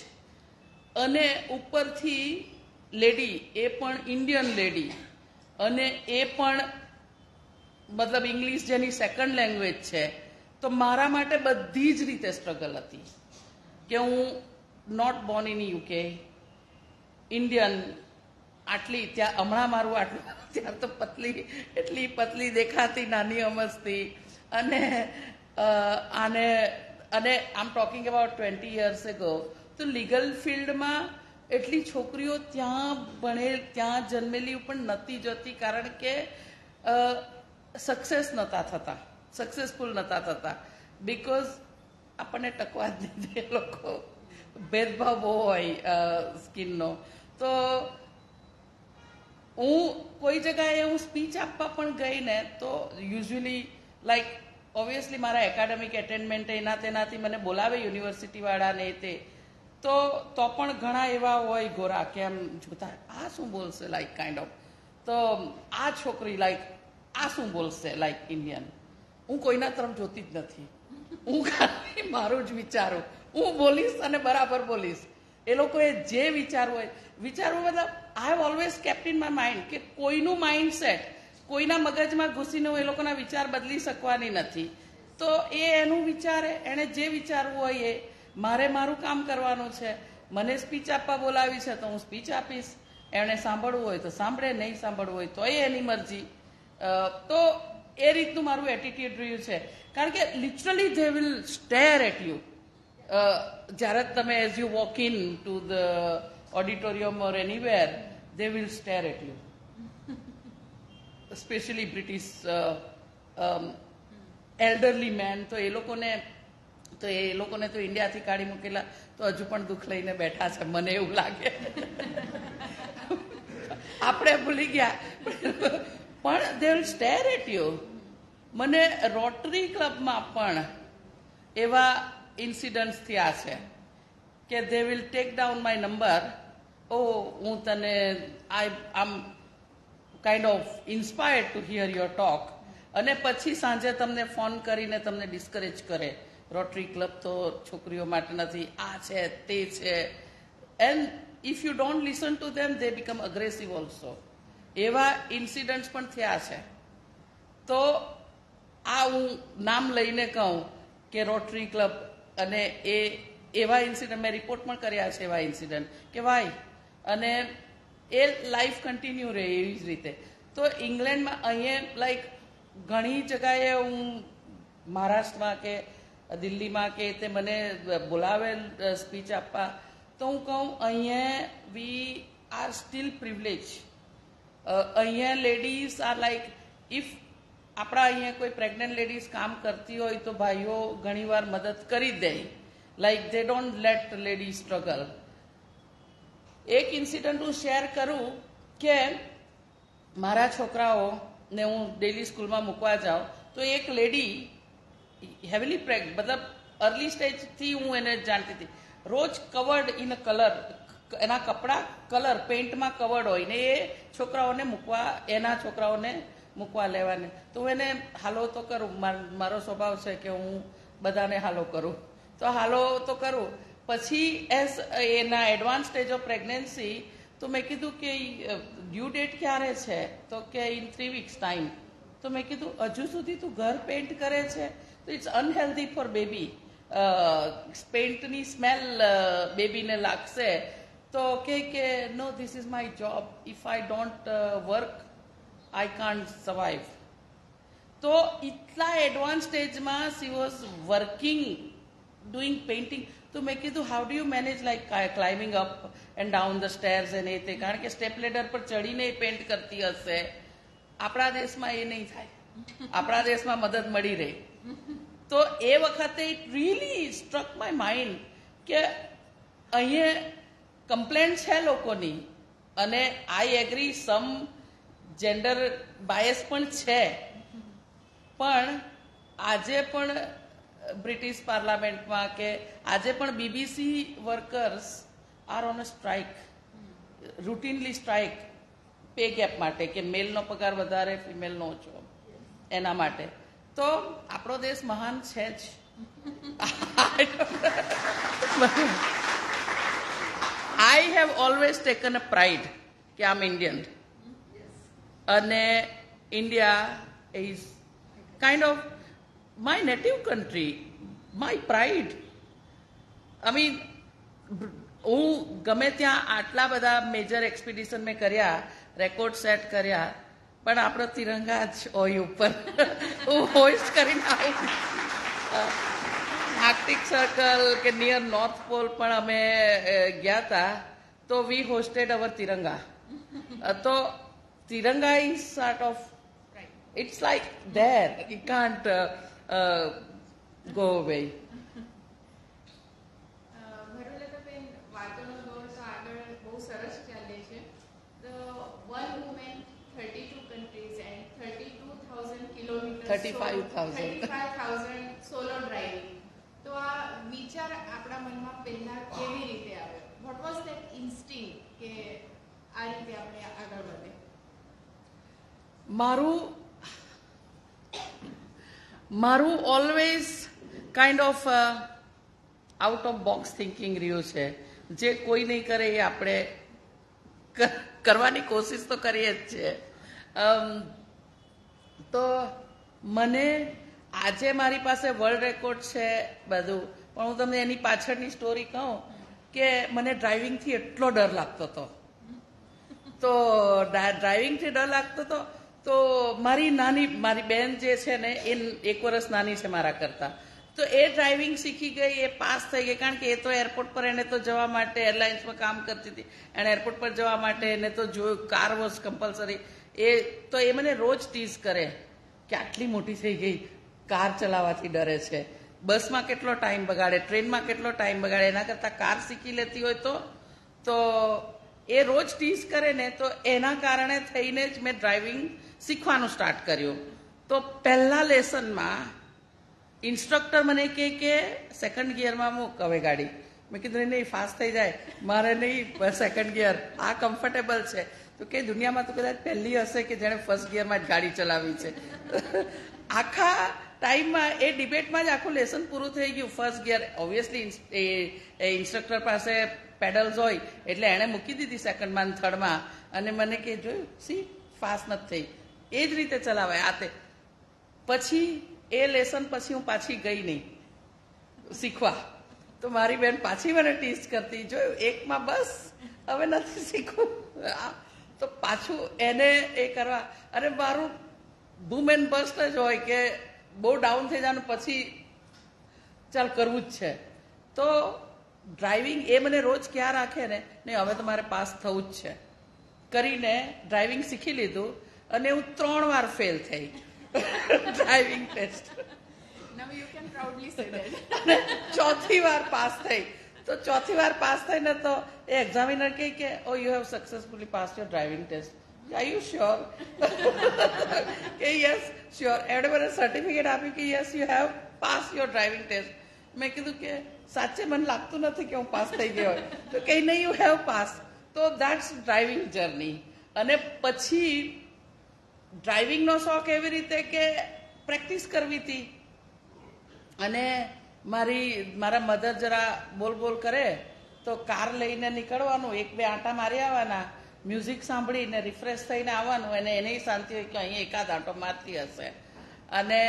અને ઉપરથી લેડી, એ પણ ઇન્ડિયન લેડી, અને એ પણ મતલબ ઇંગ્લિશ જેની સેકન્ડ લેંગ્વેજ છે. તો મારા માટે બધી જ રીતે સ્ટ્રગલ હતી કે હું not born in UK, Indian, આટલી ત્યાં હમણાં મારું આટલું, ત્યાં તો એટલી પતલી દેખાતી, નાની અમસ્તી. અને આમ ટોકિંગ અબાઉટ 20 years ago, તો લીગલ ફિલ્ડમાં એટલી છોકરીઓ ત્યાં ત્યાં જન્મેલી પણ નથી જતી, કારણ કે સક્સેસફુલ નહોતા થતા, બિકોઝ આપણને ટકવા જ નહીં દે લોકો, ભેદભાવ બહુ હોય સ્કિનનો. તો હું કોઈ જગ્યાએ હું સ્પીચ આપવા પણ ગઈ ને, તો યુઝ્યુઅલી લાઈક ઓબ્વિયસલી મારા એકેડેમિક એટેન્ડમેન્ટ એના તેનાથી મને બોલાવે યુનિવર્સિટીવાળા ને તે, તો પણ ઘણા એવા હોય ગોરા કે એમ જોતા આ શું બોલશે, લાઈક કાઇન્ડ ઓફ. તો આ છોકરી લાઈક આ શું બોલશે, લાઈક ઇન્ડિયન. હું કોઈના તરફ જોતી જ નથી, હું ખાલી મારું જ વિચારું, હું બોલીશ અને બરાબર બોલીશ. એ લોકોએ જે વિચારવું મતલબ આઈ have always kept in my mind કે કોઈનું માઇન્ડસેટ, કોઈના મગજમાં ઘૂસીને હું એ લોકોના વિચાર બદલી શકવાની નથી. તો એ એનું વિચારે, એણે જે વિચારવું હોય એ, મારે મારું કામ કરવાનું છે. મને સ્પીચ આપવા બોલાવી છે તો હું સ્પીચ આપીશ, એણે સાંભળવું હોય તો સાંભળે, નહીં સાંભળવું હોય તો એની મરજી. તો એ રીતનું મારું એટીટ્યુડ રહ્યું છે. કારણ કે literally they will stare at you. જ્યારે તમે as you walk into the auditorium or anywhere, they will stare at you. Especially British elderly men, તો એ લોકોને તો ઇન્ડિયાથી કાઢી મૂકેલા તો હજુ પણ દુઃખ લઈને બેઠા છે, મને એવું લાગે. આપણે ભૂલી ગયા, પણ they will stare at you. મને રોટરી ક્લબમાં પણ એવા ઇન્સિડન્ટ્સ થયા છે કે they will take down my number ઓ હું તને I am kind of inspired to hear your talk, અને પછી સાંજે તમને ફોન કરીને તમને ડિસ્કરેજ કરે, રોટરી ક્લબ તો છોકરીઓ માટે નથી, આ છે તે છે, and if you don't listen to them they become aggressive also. એવા ઇન્સિડન્ટ્સ પણ થયા છે. તો આ હું નામ લઈને કહું કે રોટરી ક્લબ, અને એ એવા ઇન્સિડન્ટ મેં રિપોર્ટ પણ કર્યા છે, એવા ઇન્સિડન્ટ કે ભાઈ, અને એ લાઈફ કન્ટિન્યુ રહે એવી જ રીતે. તો ઇંગ્લેન્ડમાં અહીંયા લાઈક ઘણી જગાએ હું મહારાષ્ટ્રમાં કે દિલ્હીમાં કે તે મને બોલાવે સ્પીચ આપવા, તો હું કહું અહીંયા વી આર સ્ટીલ પ્રિવિલેજ. અહીંયા લેડીઝ આર લાઈક, ઇફ આપણા અહીંયા કોઈ પ્રેગ્નન્ટ લેડીઝ કામ કરતી હોય તો ભાઈઓ ઘણીવાર મદદ કરી દે, like they don't let ladies struggle. એક ઇન્સિડન્ટ હું શેર કરું કે મારા છોકરાઓને હું ડેલી સ્કૂલમાં મૂકવા જાઉં તો એક લેડી હેવીલી મતલબ અર્લી સ્ટેજથી હું એને જાણતી હતી, રોજ કવર્ડ ઇન અ કલર, એના કપડાં કલર પેઇન્ટમાં કવર્ડ હોય ને એ છોકરાઓને મૂકવા, એના છોકરાઓને મૂકવા લેવાને. તો હું એને હાલો તો કરું, મારો સ્વભાવ છે કે હું બધાને હાલો કરું, તો હાલો તો કરું. પછી એઝ એના એડવાન્સ સ્ટેજ ઓફ પ્રેગ્નન્સી તો મેં કીધું કે ડ્યુ ડેટ ક્યારે છે, તો કે ઇન 3 weeks ટાઈમ. તો મેં કીધું હજુ સુધી તું ઘર પેઇન્ટ કરે છે, તો ઇટ્સ અનહેલ્ધી ફોર બેબી, પેઇન્ટની સ્મેલ બેબીને લાગશે. તો કે no, this is my job, if I don't work I can't survive. તો એટલા એડવાન્સ સ્ટેજમાં she was working, doing painting. તો મેં કીધું how do you manage like climbing up and down the stairs and એ તે, કારણ કે સ્ટેપ લેડર પર ચડીને પેઇન્ટ કરતી હશે. આપણા દેશમાં એ નહીં થાય, આપણા દેશમાં મદદ મળી રહે. તો એ વખતે it really struck my mind કે અહીંયા કમ્પ્લેન્ટ છે લોકોની, અને I agree some gender bias પણ છે, પણ આજે પણ બ્રિટિશ પાર્લામેન્ટમાં કે આજે પણ BBC workers are on a strike, routinely strike, pay gap માટે, કે મેલનો પગાર વધારે ફિમેલનો ઓછો, એના માટે. તો આપણો દેશ મહાન છે જ. આઈ have always taken a pride કે આમ ઇન્ડિયન, અને India is kind of my native country, my pride. I mean હું ગમે ત્યાં આટલા બધા મેજર એક્સપિડિશન મેં કર્યા, રેકોર્ડ સેટ કર્યા, પણ આપણો તિરંગા જ હોય ઉપર. હું હોઇસ્ટ કરીને આવું. આર્કટિક સર્કલ કે નિયર નોર્થ પોલ પણ અમે ગયા હતા, તો વી હોસ્ટેડ અવર તિરંગા. તો તિરંગા is sort of, it's like there, you can't go away. ભરુલતાબેન, વાતોનો દોર તો આગળ બહુ સરસ ચાલે છે. The one woman, 32 countries and 32,000 kilometers, 35,000 solo driving. તો આ વિચાર આપણા મનમાં પહેલા કેવી રીતે આવ્યો? What was that instinct કે આ રીતે આપણે આગળ વધે? મારું always kind of out of box thinking રહ્યું છે. જે કોઈ નહીં કરે એ આપણે કરવાની કોશિશ તો કરીએ જ છીએ. તો મને આજે મારી પાસે વર્લ્ડ રેકોર્ડ છે બધું, પણ હું તમને એની પાછળની સ્ટોરી કહું કે મને ડ્રાઇવિંગથી એટલો ડર લાગતો હતો. તો ડ્રાઇવિંગથી ડર લાગતો હતો. તો મારી બેન જે છે ને એ 1 વર્ષ નાની છે મારા કરતાં, તો એ ડ્રાઇવિંગ શીખી ગઈ, એ પાસ થઈ ગઈ, કારણ કે એ તો એરપોર્ટ પર એને તો જવા માટે એરલાઇન્સમાં કામ કરતી હતી, એને એરપોર્ટ પર જવા માટે એને તો જોયું, કાર વોઝ કમ્પલસરી. તો એ મને રોજ ટીઝ કરે કે આટલી મોટી થઈ ગઈ, કાર ચલાવવાથી ડરે છે, બસમાં કેટલો ટાઈમ બગાડે, ટ્રેનમાં કેટલો ટાઈમ બગાડે, એના કરતાં કાર શીખી લેતી હોય તો એ રોજ ટીઝ કરે ને. તો એના કારણે થઈને જ મેં ડ્રાઇવિંગ શીખવાનું સ્ટાર્ટ કર્યું. તો પહેલા લેસનમાં ઇન્સ્ટ્રક્ટર મને કહે કે સેકન્ડ ગિયરમાં મૂક હવે ગાડી. મેં કીધું નહીં ફાસ્ટ થઈ જાય, મારે નહીં સેકન્ડ ગિયર, આ કમ્ફર્ટેબલ છે. તો કે દુનિયામાં તો કદાચ પહેલી હશે કે જેણે ફર્સ્ટ ગિયરમાં જ ગાડી ચલાવી છે. આખા ટાઈમમાં એ ડિબેટમાં જ આખું લેસન પૂરું થઈ ગયું. ફર્સ્ટ ગિયર ઓબ્વિયસલી ઇન્સ્ટ્રક્ટર પાસે પેડલ્સ હોય એટલે એણે મૂકી દીધી સેકન્ડમાં થર્ડમાં, અને મને કે જોયું સી ફાસ્ટ નથી થઈ. એ જ રીતે ચલાવાય આ તે. પછી એ લેસન પછી હું પાછી ગઈ નહીં શીખવા. તો મારી બેન પાછી મને ટીચ કરતી, જોયું એકમાં બસ હવે નથી શીખવું. તો પાછું એને એ કરવા, અને મારું બૂમ એન્ડ બસ્ટ જ હોય કે બહુ ડાઉન થઈ જવાનું પછી ચાલ કરવું જ છે. તો ડ્રાઇવિંગ એ મને રોજ ક્યાં રાખે ને, નહીં હવે તો મારે પાસ થવું જ છે કરીને ડ્રાઇવિંગ શીખી લીધું, અને હું 3 વાર ફેલ થઈ driving test. Now you can proudly say that. અને 4થી વાર પાસ થઈ. તો 4થી વાર પાસ થઈને તો એ એક્ઝામિનર કહે કે oh you have successfully pass your driving test. Are you sure? કે યસ શ્યોર. એમણે મને સર્ટિફિકેટ આપ્યું કે yes you have pass your driving test. મેં કીધું કે સાચે મને લાગતું નથી કે હું પાસ થઈ ગયો હોય. તો કે નહીં યુ હેવ પાસ. તો દેટ્સ ડ્રાઇવિંગ જર્ની. અને પછી ડ્રાઇવિંગનો શોખ એવી રીતે કે પ્રેક્ટિસ કરવી હતી. અને મારા મધર જરા બોલ કરે તો કાર લઈને નીકળવાનું, 1-2 આંટા મારી આવવાના, મ્યુઝિક સાંભળીને રિફ્રેશ થઈને આવવાનું, અને એને શાંતિ હોય કે અહીં એકાદ આંટો મારતી હશે. અને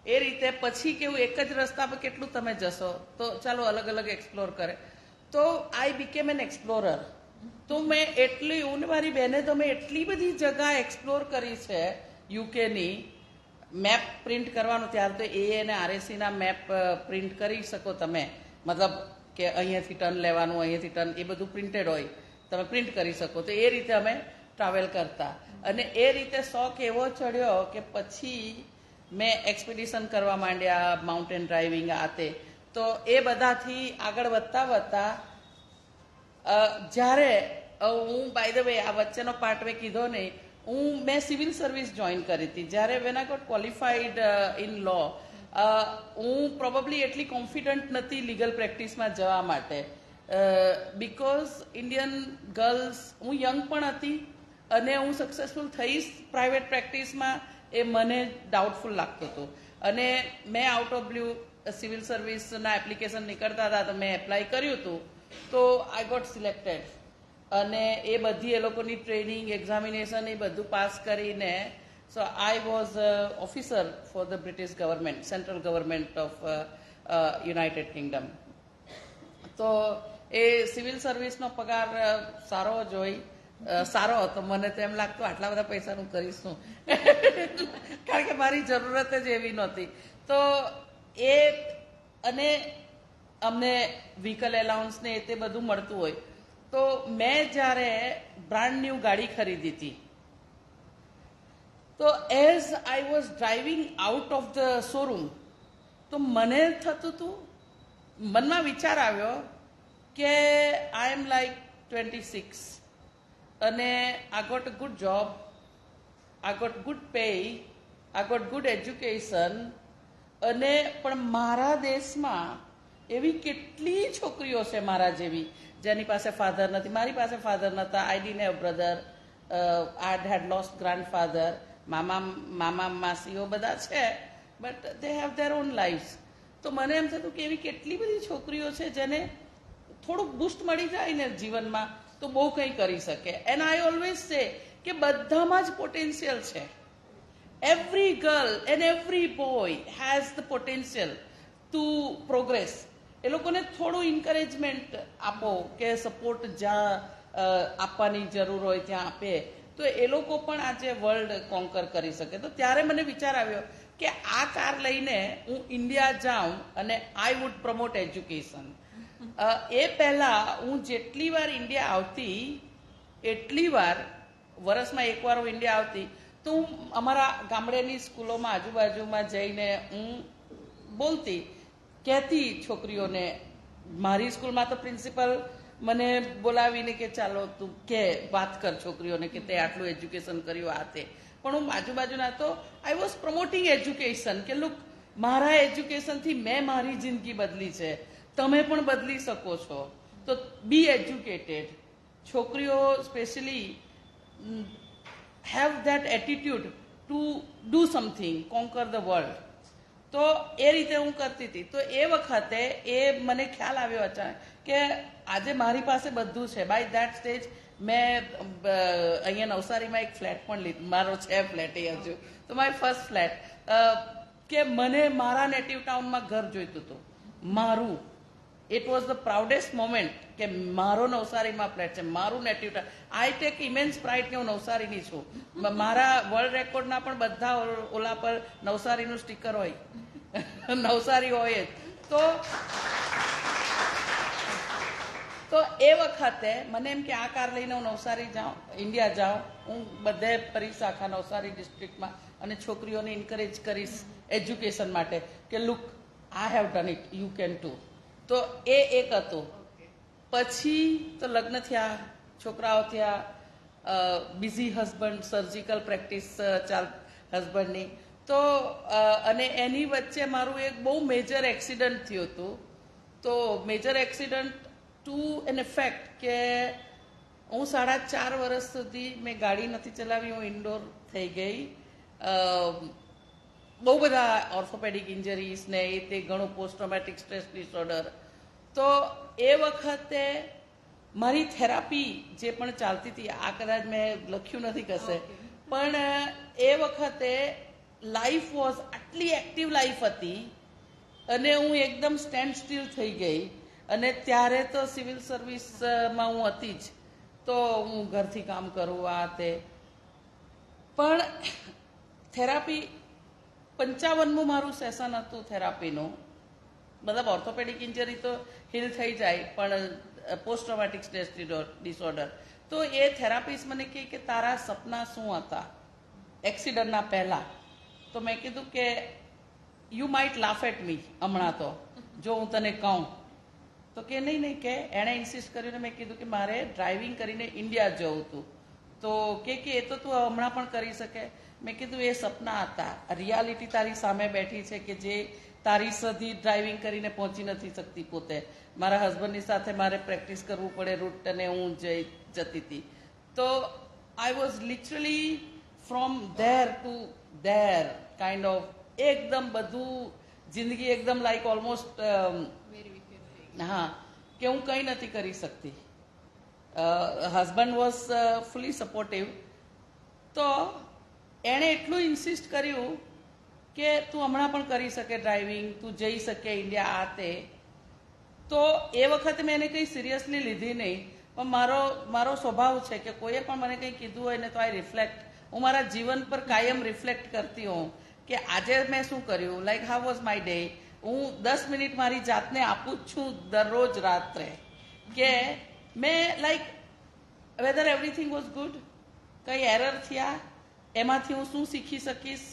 એ રીતે પછી કેવું એક જ રસ્તા પર કેટલું તમે જશો, તો ચાલો અલગ અલગ એક્સપ્લોર કરે. તો આઈ બીકેમ એન એક્સપ્લોરર. તો મેં હું ને મારી બહેને તો મેં એટલી બધી જગા એક્સપ્લોર કરી છે યુકેની. મેપ પ્રિન્ટ કરવાનું, ત્યારે તો એ અને આરએસીના મેપ પ્રિન્ટ કરી શકો તમે, મતલબ કે અહીંયાથી ટર્ન લેવાનું, અહીંયાથી ટર્ન, એ બધું પ્રિન્ટેડ હોય, તમે પ્રિન્ટ કરી શકો. તો એ રીતે અમે ટ્રાવેલ કરતા, અને એ રીતે શોખ એવો ચડ્યો કે પછી મેં એક્સપિડિશન કરવા માંડ્યા, માઉન્ટેન ડ્રાઇવિંગ આ તે. તો એ બધાથી આગળ વધતા જ્યારે હું બાય ધ વે આ વચ્ચેનો પાર્ટ મેં કીધો નહીં, મેં સિવિલ સર્વિસ જોઈન કરી હતી. જ્યારે when I got qualified in law, હું પ્રોબેબલી એટલી કોન્ફિડન્ટ નથી લીગલ પ્રેક્ટિસમાં જવા માટે, બિકોઝ ઇન્ડિયન ગર્લ્સ, હું યંગ પણ હતી અને હું સક્સેસફુલ થઈશ પ્રાઇવેટ પ્રેક્ટિસમાં એ મને ડાઉટફુલ લાગતું હતું. અને મેં આઉટ ઓફ બ્લુ સિવિલ સર્વિસના એપ્લિકેશન નીકળતા હતા, તો મેં એપ્લાય કર્યું હતું. તો આઈ ગોટ સિલેક્ટેડ, અને એ બધી એ લોકોની ટ્રેનિંગ, એક્ઝામિનેશન એ બધું પાસ કરીને so I was officer for the British government, central government of United Kingdom. તો એ સિવિલ સર્વિસનો પગાર સારો જ હોય, સારો હતો. મને તો એમ લાગતું આટલા બધા પૈસાનું કરીશું, કારણ કે મારી જરૂરત જ એવી નહોતી. તો એ, અને અમને વ્હીકલ એલાઉન્સ ને તે બધું મળતું હોય. તો મેં જ્યારે બ્રાન્ડ ન્યૂ ગાડી ખરીદી હતી, તો as I was driving out of the showroom, તો મને થતું હતું, મનમાં વિચાર આવ્યો કે આઈ એમ લાઈક 26 અને I got a good job, I got good pay, I got good education, અને પણ મારા દેશમાં એવી કેટલી છોકરીઓ છે મારા જેવી જેની પાસે ફાધર નથી. મારી પાસે ફાધર નહોતા, I didn't have brother, I had lost grandfather, મામા માસીઓ બધા છે, but they have their own life. તો મને એમ થતું કે એવી કેટલી બધી છોકરીઓ છે જેને થોડુંક બુસ્ટ મળી જાય ને જીવનમાં તો બહુ કંઈ કરી શકે. એન્ડ આઈ ઓલવેઝ સે કે બધામાં જ પોટેન્શિયલ છે. Every girl and every boy has the potential to progress. એ લોકોને થોડું એન્કરેજમેન્ટ આપો કે સપોર્ટ જ્યાં આપવાની જરૂર હોય ત્યાં આપે, તો એ લોકો પણ આજે વર્લ્ડ કોન્કર કરી શકે. તો ત્યારે મને વિચાર આવ્યો કે આ કાર લઈને હું ઇન્ડિયા જાઉં અને આઈ વુડ પ્રમોટ એજ્યુકેશન. એ પહેલાં હું જેટલી વાર ઇન્ડિયા આવતી એટલી વાર, વર્ષમાં એકવાર હું ઇન્ડિયા આવતી, તો હું અમારા ગામડેની સ્કૂલોમાં આજુબાજુમાં જઈને હું બોલતી, કહેતી છોકરીઓને. મારી સ્કૂલમાં તો પ્રિન્સિપલ મને બોલાવીને કે ચાલો તું કે વાત કર છોકરીઓને કે તે આટલું એજ્યુકેશન કર્યું આ તે. પણ હું બાજુબાજુના, તો આઈ વોઝ પ્રમોટિંગ એજ્યુકેશન કે લુક, મારા એજ્યુકેશનથી મેં મારી જિંદગી બદલી છે. તમે પણ બદલી શકો છો. તો બી એજ્યુકેટેડ. છોકરીઓ specially have that attitude to do something, conquer the world. તો એ રીતે હું કરતી હતી. તો એ વખતે એ મને ખ્યાલ આવ્યો અચાનક કે આજે મારી પાસે બધું છે. બાય ધેટ સ્ટેજ મેં અહીંયા નવસારીમાં એક ફ્લેટ પણ લીધો. મારો છે ફ્લેટ એ હજુ. તો મારી ફર્સ્ટ ફ્લેટ કે મને મારા નેટિવ ટાઉનમાં ઘર જોઈતું હતું મારું. It was the proudest moment કે મારો નવસારીમાં ફ્લેટ છે, મારું native town. I take ઇમેન્સ pride કે હું નવસારીની છું. મારા વર્લ્ડ રેકોર્ડના પણ બધા ઓલા પર નવસારીનું સ્ટીકર હોય, નવસારી હોય જ. તો એ વખતે મને એમ કે આ કાર લઈને હું નવસારી જાઉં, ઇન્ડિયા જાઉં, હું બધે ફરીશ આખા નવસારી ડિસ્ટ્રિક્ટમાં અને છોકરીઓને ઇન્કરેજ કરીશ એજ્યુકેશન માટે કે look I have done it, you can too. તો એ એક હતું. પછી તો લગ્ન થયા, છોકરાઓ થયા, બિઝી હસબન્ડ, સર્જિકલ પ્રેક્ટિસ ચાલ હસબન્ડની. તો અને એની વચ્ચે મારું એક બહુ મેજર એક્સિડન્ટ થયું હતું. તો major accident to an effect કે હું 4.5 વર્ષ સુધી મેં ગાડી નથી ચલાવી, હું ઇન્ડોર થઈ ગઈ. બહુ બધા ઓર્થોપેડિક ઇન્જરીઝ ને એ તે ઘણું પોસ્ટ ટ્રોમેટિક સ્ટ્રેસ ડિસઓર્ડર. તો એ વખતે મારી થેરાપી જે પણ ચાલતી હતી, આ કદાચ મેં લખ્યું નથી કશે, પણ એ વખતે લાઈફ વોઝ આટલી એક્ટિવ લાઈફ હતી અને હું એકદમ સ્ટેન્ડ સ્ટીલ થઈ ગઈ. અને ત્યારે તો સિવિલ સર્વિસમાં હું હતી જ, તો હું ઘરથી કામ કરું આ તે. પણ થેરાપી 55મું મારું સેશન હતું થેરાપીનું. મતલબ ઓર્થોપેડિક ઇન્જરી તો હીલ થઈ જાય, પણ પોસ્ટ ટ્રોમેટિક સ્ટ્રેસ ડિસઓર્ડર. તો એ થેરાપિસ્ટ મને કહે કે તારા સપના શું હતા એક્સિડન્ટના પહેલા. તો મેં કીધું કે you might laugh at me હમણાં તો જો હું તને કહું. તો કે નહીં કે એણે ઇન્સિસ્ટ કર્યું ને મેં કીધું કે મારે ડ્રાઇવિંગ કરીને ઇન્ડિયા જવું હતું. તો કે એ તો તું હમણાં પણ કરી શકે. મેં કીધું એ સપના હતા, રિયાલિટી તારી સામે બેઠી છે કે જે તારી સુધી ડ્રાઇવિંગ કરીને પહોંચી નથી શકતી પોતે. મારા હસબન્ડની સાથે મારે પ્રેક્ટિસ કરવું પડે રૂટ, અને હું જતી હતી. તો I was literally from there two there kind of એકદમ બધું જિંદગી એકદમ લાઈક ઓલમોસ્ટ હા કે હું કંઈ નથી કરી શકતી. Husband was fully supportive. તો એણે એટલું ઇન્સિસ્ટ કર્યું કે તું હમણાં પણ કરી શકે ડ્રાઇવિંગ, તું જઈ શકે ઇન્ડિયા આ તે. તો એ વખતે મેં એને કંઈ સિરિયસલી લીધી નહીં. પણ મારો સ્વભાવ છે કે કોઈએ પણ મને કંઈ કીધું હોય ને તો આઈ રિફ્લેક્ટ. હું મારા જીવન પર કાયમ રિફ્લેક્ટ કરતી હોઉં કે આજે મેં શું કર્યું, like how was my day. હું 10 મિનિટ મારી જાતને આપું જ છું દરરોજ રાત્રે કે મેં like whether everything was good, કંઈ એરર થયા, એમાંથી હું શું શીખી શકીશ.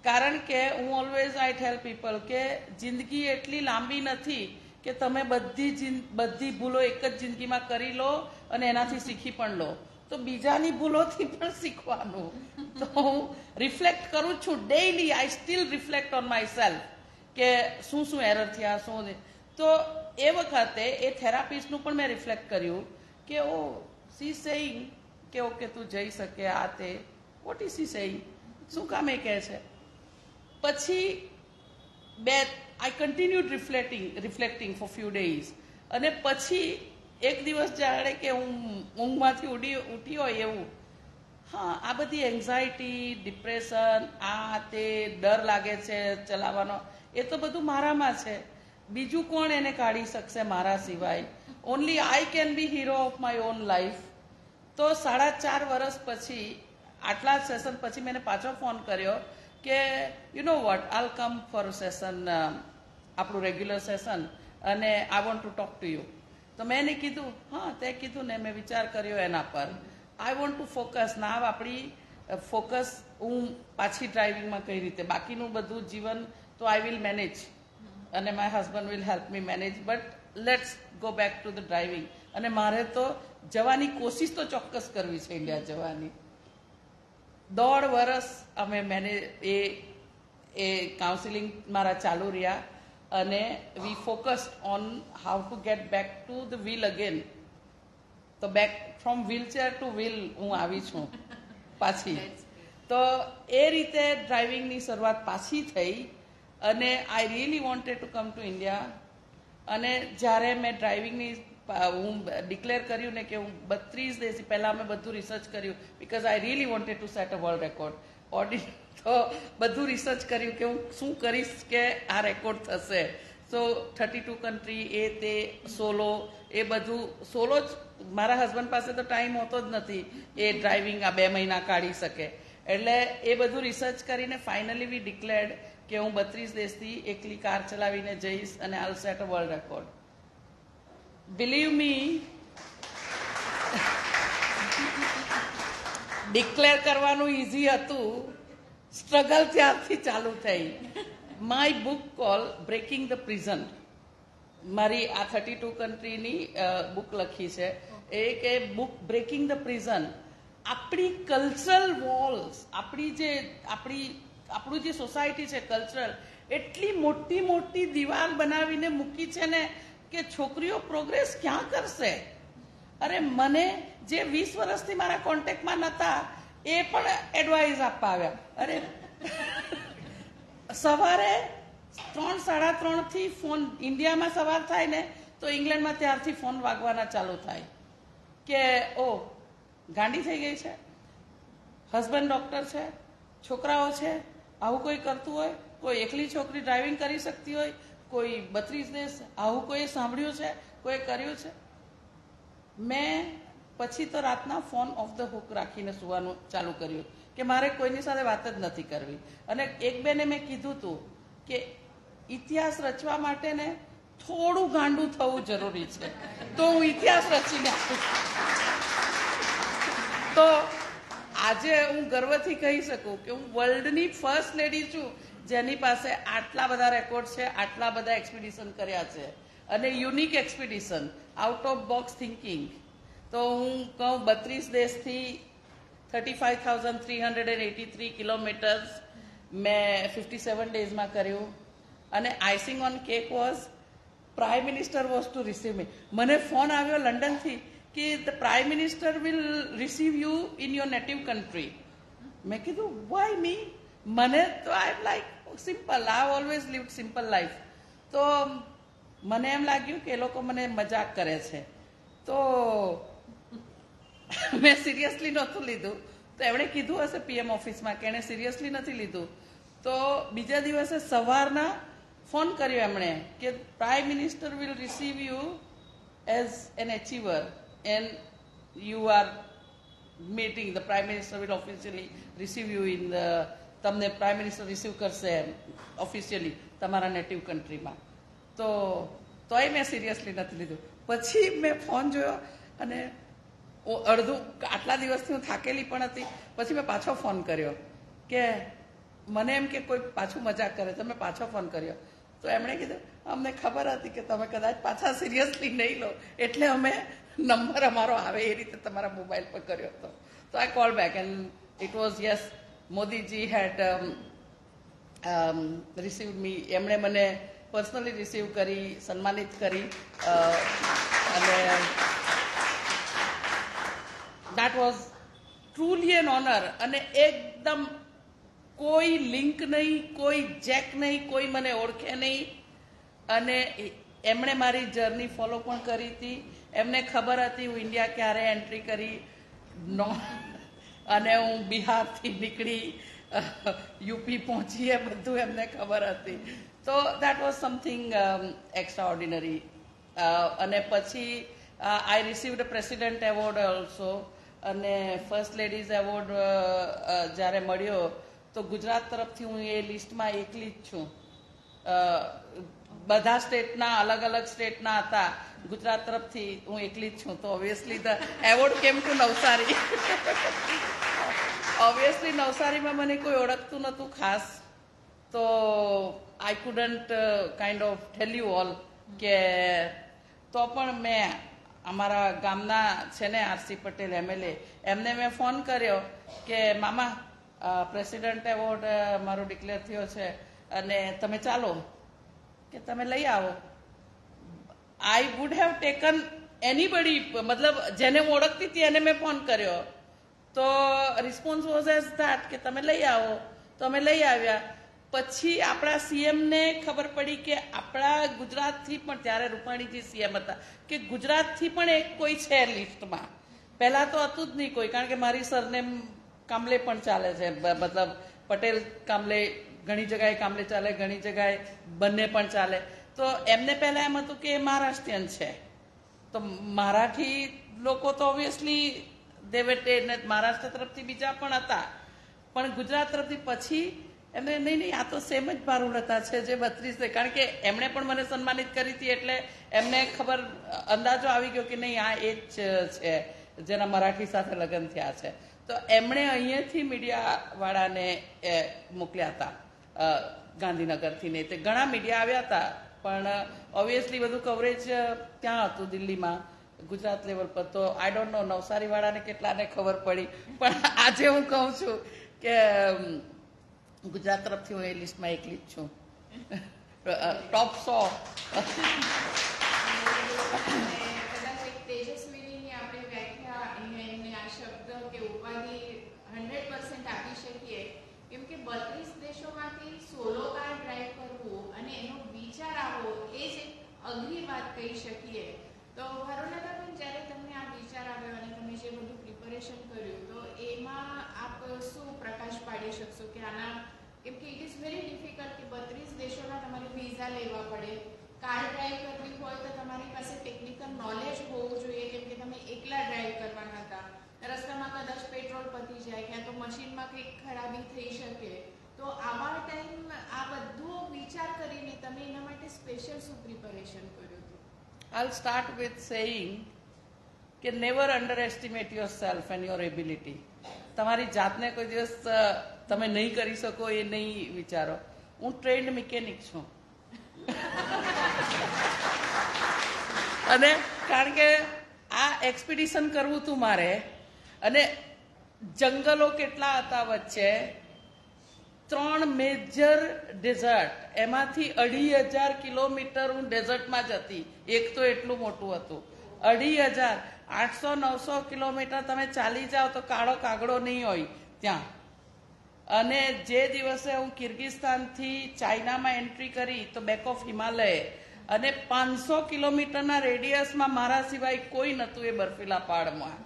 કારણ કે હું ઓલવેઝ આઈ ટેલ પીપલ કે જિંદગી એટલી લાંબી નથી કે તમે બધી ભૂલો એક જ જિંદગીમાં કરી લો અને એનાથી શીખી પણ લો. તો બીજાની ભૂલોથી પણ શીખવાનું. તો હું રિફ્લેક્ટ કરું છું daily. I still reflect on my self કે શું એરર થયા, શું. તો એ વખતે એ થેરાપિસ્ટનું પણ મેં રિફ્લેક્ટ કર્યું કે ઓ સી સેઇંગ કે ઓકે તું જઈ શકે આ તે. વોટ ઇઝ સી સેઇંગ, શું કામ એ કહે છે. પછી I continued reflecting for few days. અને પછી એક દિવસ જાણે કે હું ઊંઘમાંથી ઉઠી હોય એવું, હા આ બધી એન્ઝાયટી, ડિપ્રેશન, આ તે ડર લાગે છે ચલાવવાનો, એ તો બધું મારામાં છે. બીજું કોણ એને કાઢી શકશે મારા સિવાય. Only I can B hero of my own life. તો 4.5 વર્ષ પછી, આટલા સેશન પછી મેં પાછો ફોન કર્યો કે યુ નો વોટ, આલ કમ ફોર સેશન, આપણું રેગ્યુલર સેશન, અને I want to talk to you. તો મેં એને કીધું હા તે કીધું ને મેં વિચાર કર્યો એના પર. I want to focus. ના આપણી ફોકસ હું પાછી ડ્રાઇવિંગમાં કઈ રીતે, બાકીનું બધું જીવન તો આઈ વિલ મેનેજ અને my husband will help me manage, but let's go back to the driving. અને મારે તો જવાની કોશિશ તો ચોક્કસ કરવી છે ઇન્ડિયા જવાની. 1.5 વર્ષ અમે એ કાઉન્સિલિંગ મારા ચાલુ રહ્યા. અને we focused on how to get back to the wheel again. તો back from wheelchair to wheel હું આવી છું પાછી. તો એ રીતે ડ્રાઇવિંગની શરૂઆત પાછી થઈ અને I really wanted to come to India. અને જ્યારે મેં ડ્રાઇવિંગની હું ડિક્લેર કર્યું ને કે હું 32 દિવસ પહેલાં અમે બધું રિસર્ચ કર્યું because I really wanted two set a world record. તો બધું રિસર્ચ કર્યું કે હું શું કરીશ કે આ રેકોર્ડ થશે. સો 32 કન્ટ્રી એ તે સોલો એ બધું સોલો જ. મારા હસબન્ડ પાસે તો ટાઈમ હોતો જ નથી એ ડ્રાઇવિંગ આ 2 મહિના કાઢી શકે. એટલે એ બધું રિસર્ચ કરીને ફાઇનલી વી ડિક્લેર્ડ કે હું 32 દેશથી એકલી કાર ચલાવીને જઈશ અને I will set a world record. Believe me, declare કરવાનું ઇઝી હતું, સ્ટ્રગલ ત્યારથી ચાલુ થઈ. My book call breaking the prison. મારી આ 32 કન્ટ્રીની બુક લખી છે. એ કે બુક બ્રેકિંગ ધ પ્રિઝન. આપણી કલ્ચરલ વોલ્સ, આપણું જે સોસાયટી છે કલ્ચરલ, એટલી મોટી મોટી દિવાલ બનાવીને મૂકી છે ને કે છોકરીઓ પ્રોગ્રેસ ક્યાં કરશે. અરે મને જે 20 વર્ષથી મારા કોન્ટેક્ટમાં નહોતા એ પણ એડવાઇસ આપવા આવ્યા. અરે સવારે 3-3:30 થી ફોન, ઇન્ડિયામાં સવાર થાય ને તો ઇંગ્લેન્ડમાં ત્યારથી ફોન વાગવાના ચાલુ થાય કે ઓ ગાંડી થઈ ગઈ છે, હસબન્ડ ડૉક્ટર છે, છોકરાઓ છે, આવું કોઈ કરતું હોય, કોઈ એકલી છોકરી ડ્રાઇવિંગ કરી શકતી હોય, કોઈ 32 દેશ, આવું કોઈ સાંભળ્યું છે, કોઈ કર્યું છે. મેં પછી તો રાતના ફોન ઓફ ધ હુક રાખીને સુવાનું ચાલુ કર્યું કે મારે કોઈની સાથે વાત જ નથી કરવી. અને એક બેને મેં કીધું હતું કે ઇતિહાસ રચવા માટે ને થોડું ગાંડું થવું જરૂરી છે, તો હું ઇતિહાસ રચીને આપીશ. તો આજે હું ગર્વથી કહી શકું કે હું વર્લ્ડની ફર્સ્ટ લેડી છું જેની પાસે આટલા બધા રેકોર્ડ છે, આટલા બધા એક્સપિડિશન કર્યા છે અને unique expedition, out of box thinking. તો હું કહું 32 દેશથી 35,383 કિલોમીટર્સ મેં 57 ડેઝમાં કર્યું. અને icing on cake was prime minister was to receive me. મને ફોન આવ્યો લંડનથી કે the prime minister will receive you in your native country. મેં કીધું વાય મી? મને તો I am like simple, I always lived simple life. તો મને એમ લાગ્યું કે એ લોકો મને મજાક કરે છે. તો મેં સિરિયસલી નહોતું લીધું. તો એમણે કીધું હશે પીએમ ઓફિસમાં કે એણે સિરિયસલી નથી લીધું. તો બીજા દિવસે સવારના ફોન કર્યો એમણે કે prime minister will receive you as an achiever and you are meeting. The prime minister will officially receive you in the, તમને પ્રાઇમ મિનિસ્ટર રિસીવ કરશે ઓફિશિયલી તમારા નેટિવ કન્ટ્રીમાં. તોય મેં સિરિયસલી નથી લીધું. પછી મેં ફોન જોયો અને અડધું, આટલા દિવસથી હું થાકેલી પણ હતી. પછી મેં પાછો ફોન કર્યો કે મને એમ કે કોઈ પાછું મજાક કરે, તો મેં પાછો ફોન કર્યો. તો એમણે કીધું અમને ખબર હતી કે તમે કદાચ પાછા સિરિયસલી નહીં લો એટલે અમે નંબર અમારો આવે એ રીતે તમારા મોબાઈલ પર કર્યો હતો. તો I call back and it was yes, Modiji had received me. એમણે મને પર્સનલી રિસીવ કરી, સન્માનિત કરી અને that was truly an honour. અને એકદમ કોઈ લિંક નહીં, કોઈ જેક નહીં, કોઈ મને ઓળખે નહીં. અને એમણે મારી જર્ની ફોલો પણ કરી હતી. એમને ખબર હતી હું ઇન્ડિયા ક્યારે એન્ટ્રી કરી અને હું બિહારથી નીકળી યુપી પહોંચી, એ બધું એમને ખબર હતી. તો that was something extra ordinary. અને પછી આઈ રિસીવડ પ્રેસિડેન્ટ એવોર્ડ ઓલ્સો. અને ફર્સ્ટ લેડીઝ એવોર્ડ જ્યારે મળ્યો તો ગુજરાત તરફથી હું એ લિસ્ટમાં એકલી જ છું. બધા સ્ટેટના, અલગ અલગ સ્ટેટના હતા, ગુજરાત તરફથી હું એકલી જ છું. તો obviously the award came to Navsari. Obviously નવસારીમાં મને કોઈ ઓળખતું નહોતું ખાસ. તો આઈ couldn't kind of tell you all કે તો પણ મેં અમારા ગામના છે ને આરસી પટેલ એમએલએ, એમને મેં ફોન કર્યો કે મામા પ્રેસિડેન્ટ એવોર્ડ મારો ડિક્લેર થયો છે અને તમે ચાલો. કે તમે લઈ આવો. I would have taken anybody, મતલબ જેને હું ઓળખતી હતી એને મેં ફોન કર્યો તો રિસ્પોન્સ વોઝ એઝ ધેટ કે તમે લઈ આવો. તો અમે લઈ આવ્યા. પછી આપણા સીએમને ખબર પડી કે આપણા ગુજરાતથી પણ, ત્યારે રૂપાણીજી સીએમ હતા, કે ગુજરાતથી પણ એક કોઈ છે લિસ્ટમાં. પહેલા તો હતું જ નહીં કોઈ, કારણ કે મારી સરનેમ કામલે પણ ચાલે છે, મતલબ પટેલ કામલે, ઘણી જગ્યાએ કામલે ચાલે, ઘણી જગ્યાએ બંને પણ ચાલે. તો એમને પહેલા એમ હતું કે એ મહારાષ્ટ્રીયન છે, તો મરાઠી લોકો તો ઓબ્વિયસલી દેવેટે, મહારાષ્ટ્ર તરફથી બીજા પણ હતા, પણ ગુજરાત તરફથી પછી એમને નહીં, આ તો સેમ જ ભારુલતા છે જે 32, કારણ કે એમણે પણ મને સન્માનિત કરી હતી, એટલે એમને ખબર, અંદાજો આવી ગયો કે નહીં આ એ જ છે જેના મરાઠી સાથે લગ્ન થયા છે. તો એમણે અહીંયાથી મીડિયાવાળાને મોકલ્યા હતા ગાંધીનગરથી. ને તે ઘણા મીડિયા આવ્યા હતા, પણ ઓબ્વિયસલી બધું કવરેજ ત્યાં હતું દિલ્હીમાં, ગુજરાત લેવલ પર. તો આઈ ડોન્ટ નો નવસારીવાળાને કેટલાને ખબર પડી, પણ આજે હું કહું છું કે ગુજરાત તરફથી હું એ લિસ્ટમાં એકલી જ છું, ટોપ 100. તેજસ્વીની આપણે વ્યાખ્યા અહીંયા એમને આ શબ્દ કે ઉપાધિ 100% આપી શકીએ, કેમ કે 32 દેશોમાંથી સોલો કાર ડ્રાઈવ કરવું અને એનો વિચાર આવવો એ જ એક અઘરી વાત કહી શકીએ. તો ભારુલતાબેન, જ્યારે તમને આ વિચાર આવ્યો અને તમે જે બધું પ્રિપેરેશન કર્યું, તો એમાં આપ શું પ્રકાશ પાડી શકશો કે આના, કેમ કે ઇટ ઇઝ વેરી ડિફિકલ્ટ કે 32 દેશોના તમારે વિઝા લેવા પડે, કાર ડ્રાઈવ કરવી હોય તો તમારી પાસે ટેકનિકલ નોલેજ હોવું જોઈએ, કેમ કે તમે એકલા ડ્રાઈવ કરવાના હતા, રસ્તામાં કદાચ પેટ્રોલ પતી જાય, ક્યાં તો મશીનમાં કંઈક ખરાબી થઈ શકે. તો આવા ટાઈમ આ બધું વિચાર કરીને તમે એના માટે સ્પેશિયલ શું પ્રિપેરેશન કર્યું હતું? I'll start with saying કે never underestimate yourself and your ability. તમારી જાતને કોઈ દિવસ તમે નહીં કરી શકો એ નહીં વિચારો. હું ટ્રેન્ડ મિકેનિક છું અને કારણ કે આ એક્સપિડિશન કરવું હતું મારે, અને જંગલો કેટલા હતા વચ્ચે, 3 મેજર ડેઝર્ટ, એમાંથી 2500 કિલોમીટર હું ડેઝર્ટમાં જ હતી. એક તો એટલું મોટું હતું, 2500, 800-900 કિલોમીટર તમે ચાલી જાઓ તો કાળો કાગડો નહીં હોય ત્યાં. અને જે દિવસે હું કિર્ગિસ્તાનથી ચાઇનામાં એન્ટ્રી કરી તો બેક ઓફ હિમાલય, અને 500 કિલોમીટરના રેડિયસમાં મારા સિવાય કોઈ નહોતું એ બર્ફીલા પહાડમાં.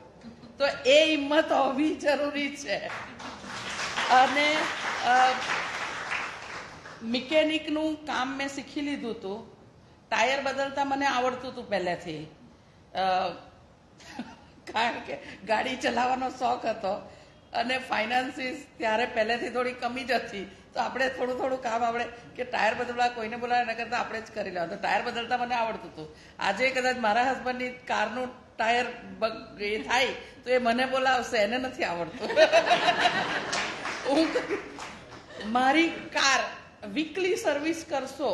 તો એ હિંમત હોવી જરૂરી છે. અને મિકેનિકનું કામ મેં શીખી લીધું હતું. ટાયર બદલતા મને આવડતું હતું પહેલેથી, કારણ કે ગાડી ચલાવવાનો શોખ હતો, અને ફાઇનાન્સીસ ત્યારે પહેલેથી થોડી કમી જ હતી, તો આપણે થોડું કામ આપણે કે ટાયર બદલવા કોઈને બોલાવે એના કરતાં આપણે જ કરી લેવા. તો ટાયર બદલતા મને આવડતું હતું. આજે કદાચ મારા હસબન્ડની કારનું ટાયર એ થાય તો એ મને બોલાવશે, એને નથી આવડતું. મારી કાર વીકલી સર્વિસ કરશો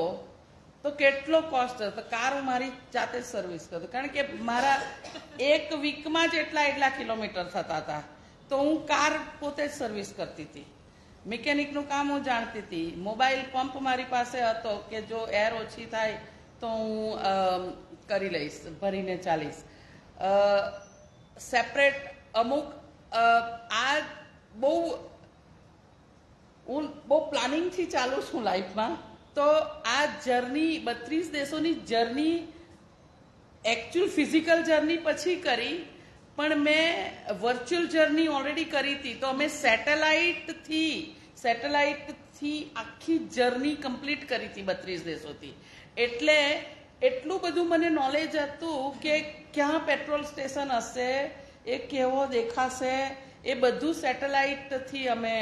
તો કેટલો કોસ્ટ હતો? કાર હું મારી જાતે જ સર્વિસ કરતો, કારણ કે મારા એક વીકમાં જ એટલા કિલોમીટર થતા હતા, તો હું કાર પોતે જ સર્વિસ કરતી હતી. મિકેનિકનું કામ હું જાણતી હતી. મોબાઈલ પંપ મારી પાસે હતો કે જો એર ઓછી થાય તો હું કરી લઈશ, ભરીને ચાલીશ. સેપરેટ અમુક આ હું બહુ પ્લાનિંગથી ચાલુ છું લાઈફમાં. તો આ જર્ની, 32 દેશોની જર્ની એકચ્યુઅલ ફિઝિકલ જર્ની પછી કરી, પણ મેં વર્ચ્યુઅલ જર્ની ઓલરેડી કરી હતી. તો અમે સેટેલાઇટથી આખી જર્ની કમ્પ્લીટ કરી હતી 32 દેશોથી. એટલે એટલું બધું મને નોલેજ હતું કે ક્યાં પેટ્રોલ સ્ટેશન હશે, એ કેવો દેખાશે, એ બધું સેટેલાઇટથી અમે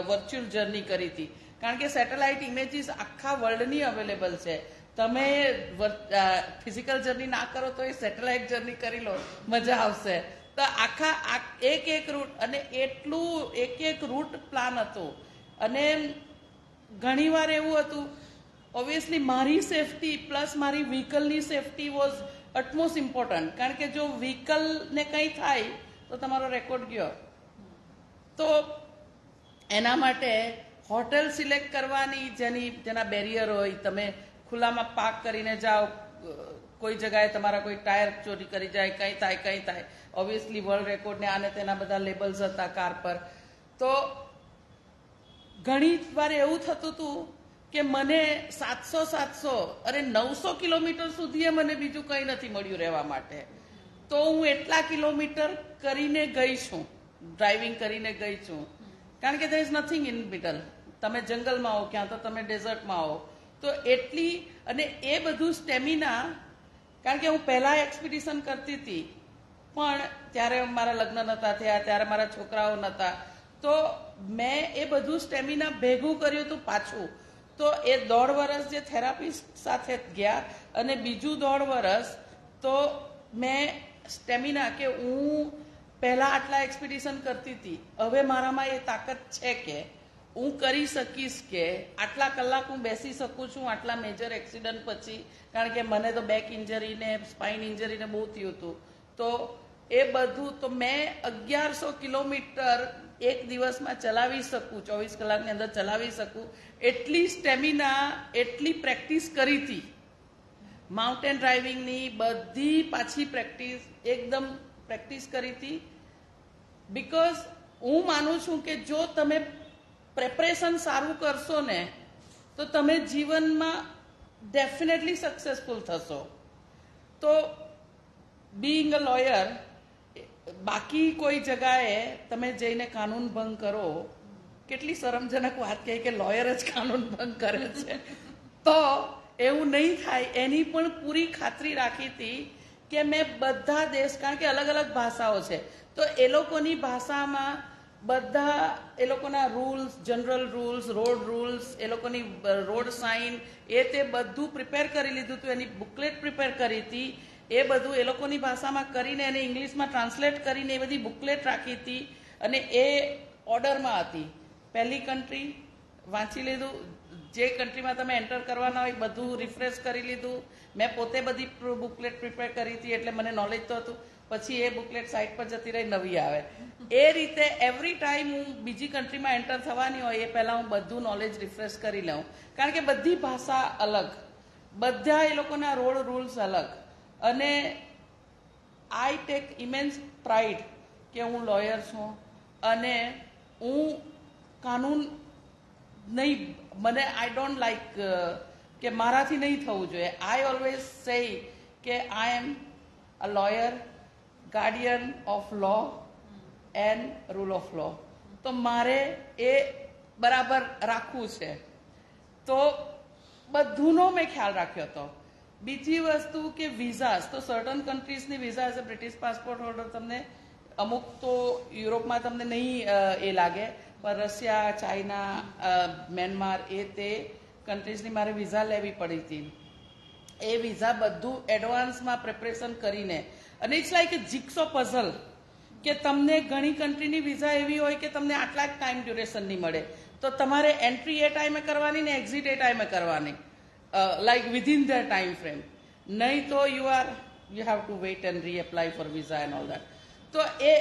વર્ચ્યુઅલ જર્ની કરી હતી. કારણ કે સેટેલાઇટ ઇમેજીસ આખા વર્લ્ડની અવેલેબલ છે. તમે ફિઝિકલ જર્ની ના કરો તો એ સેટેલાઇટ જર્ની કરી લો, મજા આવશે. તો આખા એક રૂટ, અને એટલું એક રૂટ પ્લાન હતું. અને ઘણીવાર એવું હતું, ઓબ્વિયસલી મારી સેફટી પ્લસ મારી વ્હીકલની સેફટી વોઝ અટમોસ્ટ ઇમ્પોર્ટન્ટ. કારણ કે જો વ્હીકલને કંઈ થાય તો તમારો રેકોર્ડ ગયો. તો એના માટે હોટેલ સિલેક્ટ કરવાની, જેના બેરિયર હોય, તમે ખુલ્લામાં પાર્ક કરીને જાઓ, કોઈ જગાએ તમારા કોઈ ટાયર ચોરી કરી જાય, કંઈ થાય. ઓબ્વિયસલી વર્લ્ડ રેકોર્ડને આને તેના બધા લેબલ્સ હતા કાર પર. તો ઘણી વાર એવું થતું હતું કે મને 700 અરે 900 કિલોમીટર સુધી મને બીજું કંઈ નથી મળ્યું રહેવા માટે. તો હું એટલા કિલોમીટર કરીને ગઈ છું, ડ્રાઇવિંગ કરીને ગઈ છું. કારણ કે there is nothing in middle. તમે જંગલમાં હો, ક્યાં તો તમે ડેઝર્ટમાં હો. તો એટલી, અને એ બધું સ્ટેમિના, કારણ કે હું પહેલા એક્સપિડિશન કરતી હતી પણ ત્યારે મારા લગ્ન નહોતા થયા, ત્યારે મારા છોકરાઓ નહોતા. તો મેં એ બધું સ્ટેમિના ભેગું કર્યું હતું પાછું. તો એ 1.5 વર્ષ જે થેરાપિસ્ટ સાથે ગયા અને બીજું 1.5 વર્ષ તો મેં સ્ટેમિના, કે હું પહેલા આટલા એક્સપિડિશન કરતી હતી, હવે મારામાં એ તાકાત છે કે હું કરી શકીશ, કે આટલા કલાક હું બેસી શકું છું આટલા મેજર એક્સિડન્ટ પછી. કારણ કે મને તો બેક ઇન્જરી ને સ્પાઇન ઇન્જરીને બહુ થયું હતું. તો એ બધું તો મેં 1100 કિલોમીટર એક દિવસમાં ચલાવી શકું, 24 કલાકની અંદર ચલાવી શકું એટલી સ્ટેમિના, એટલી પ્રેક્ટિસ કરી હતી. માઉન્ટેન ડ્રાઇવિંગની બધી પાછી પ્રેક્ટિસ, એકદમ પ્રેક્ટિસ કરી હતી. બિકોઝ હું માનું છું કે જો તમે પ્રેપરેશન સારું કરશો ને તો તમે જીવનમાં ડેફિનેટલી સક્સેસફુલ થશો. તો બીઇંગ અ લોયર, બાકી કોઈ જગાએ તમે જઈને કાનૂન ભંગ કરો, કેટલી શરમજનક વાત કહે કે લોયર જ કાનૂન ભંગ કરે છે. તો એવું નહીં થાય એની પણ પૂરી ખાતરી રાખી હતી કે મેં બધા દેશ, કારણ કે અલગ અલગ ભાષાઓ છે, તો એ લોકોની ભાષામાં બધા એ લોકોના rules, general rules, road rules, એ લોકોની રોડ સાઇન, એ તે બધું પ્રિપેર કરી લીધું હતું. એની બુકલેટ પ્રિપેર કરી હતી. એ બધું એ લોકોની ભાષામાં કરીને એને ઇંગ્લિશમાં ટ્રાન્સલેટ કરીને એ બધી બુકલેટ રાખી હતી અને એ ઓર્ડરમાં હતી. પહેલી કન્ટ્રી વાંચી લીધું, જે કન્ટ્રીમાં તમે એન્ટર કરવાના હોય બધું રિફ્રેશ કરી લીધું. મેં પોતે બધી બુકલેટ પ્રિપેર કરી હતી એટલે મને નોલેજ તો હતું. પછી એ બુકલેટ સાઇટ પર જતી રહી, નવી આવે. એ રીતે એવરી ટાઈમ હું બીજી કન્ટ્રીમાં એન્ટર થવાની હોય એ પહેલાં હું બધું નોલેજ રિફ્રેશ કરી લઉં. કારણ કે બધી ભાષા અલગ, બધા એ લોકોના રોડ રૂલ્સ અલગ. અને આઈ ટેક ઇમેન્સ પ્રાઇડ કે હું લોયર છું અને હું કાનૂન નહીં, મને આઈ ડોન્ટ લાઈક કે મારાથી નહીં થવું જોઈએ. આઈ ઓલવેઝ સે કે I am a lawyer, guardian of law and rule of law. તો મારે એ બરાબર રાખવું છે. તો બધુંનો મેં ખ્યાલ રાખ્યો હતો. બીજી વસ્તુ કે વિઝાસ, તો સર્ટન કન્ટ્રીઝની visa as a British passport holder તમને અમુક તો યુરોપમાં તમને નહીં એ લાગે, પણ રશિયા, ચાઇના, મ્યાનમાર, એ તે કન્ટ્રીઝની મારે વિઝા લેવી પડી હતી. એ વિઝા બધું એડવાન્સમાં પ્રિપરેશન કરીને, અને it's like a jigsaw puzzle કે તમને ઘણી કન્ટ્રીની વિઝા એવી હોય કે તમને આટલા જ ટાઈમ ડ્યુરેશનની મળે, તો તમારે એન્ટ્રી એ ટાઈમે કરવાની ને એક્ઝિટ એ ટાઈમે કરવાની, like within their time frame. નહીં તો you have to wait and reapply for visa and all that. તો એ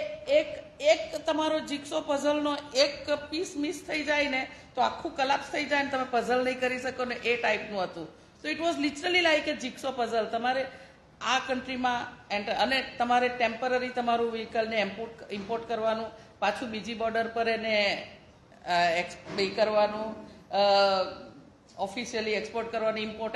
એક તમારો જીક્સો પઝલનો એક પીસ મિસ થઈ જાય ને તો આખું કલાપ્સ થઈ જાય ને તમે પઝલ નહીં કરી શકો ને, એ ટાઈપનું હતું. તો it was literally like a jigsaw puzzle. તમારે આ કન્ટ્રીમાં એન્ટર, અને તમારે ટેમ્પરરી તમારું વ્હીકલને ઇમ્પોર્ટ કરવાનું, પાછું બીજી બોર્ડર પર એને કરવાનું, ઓફિશિયલી એક્સપોર્ટ કરવાની, ઇમ્પોર્ટ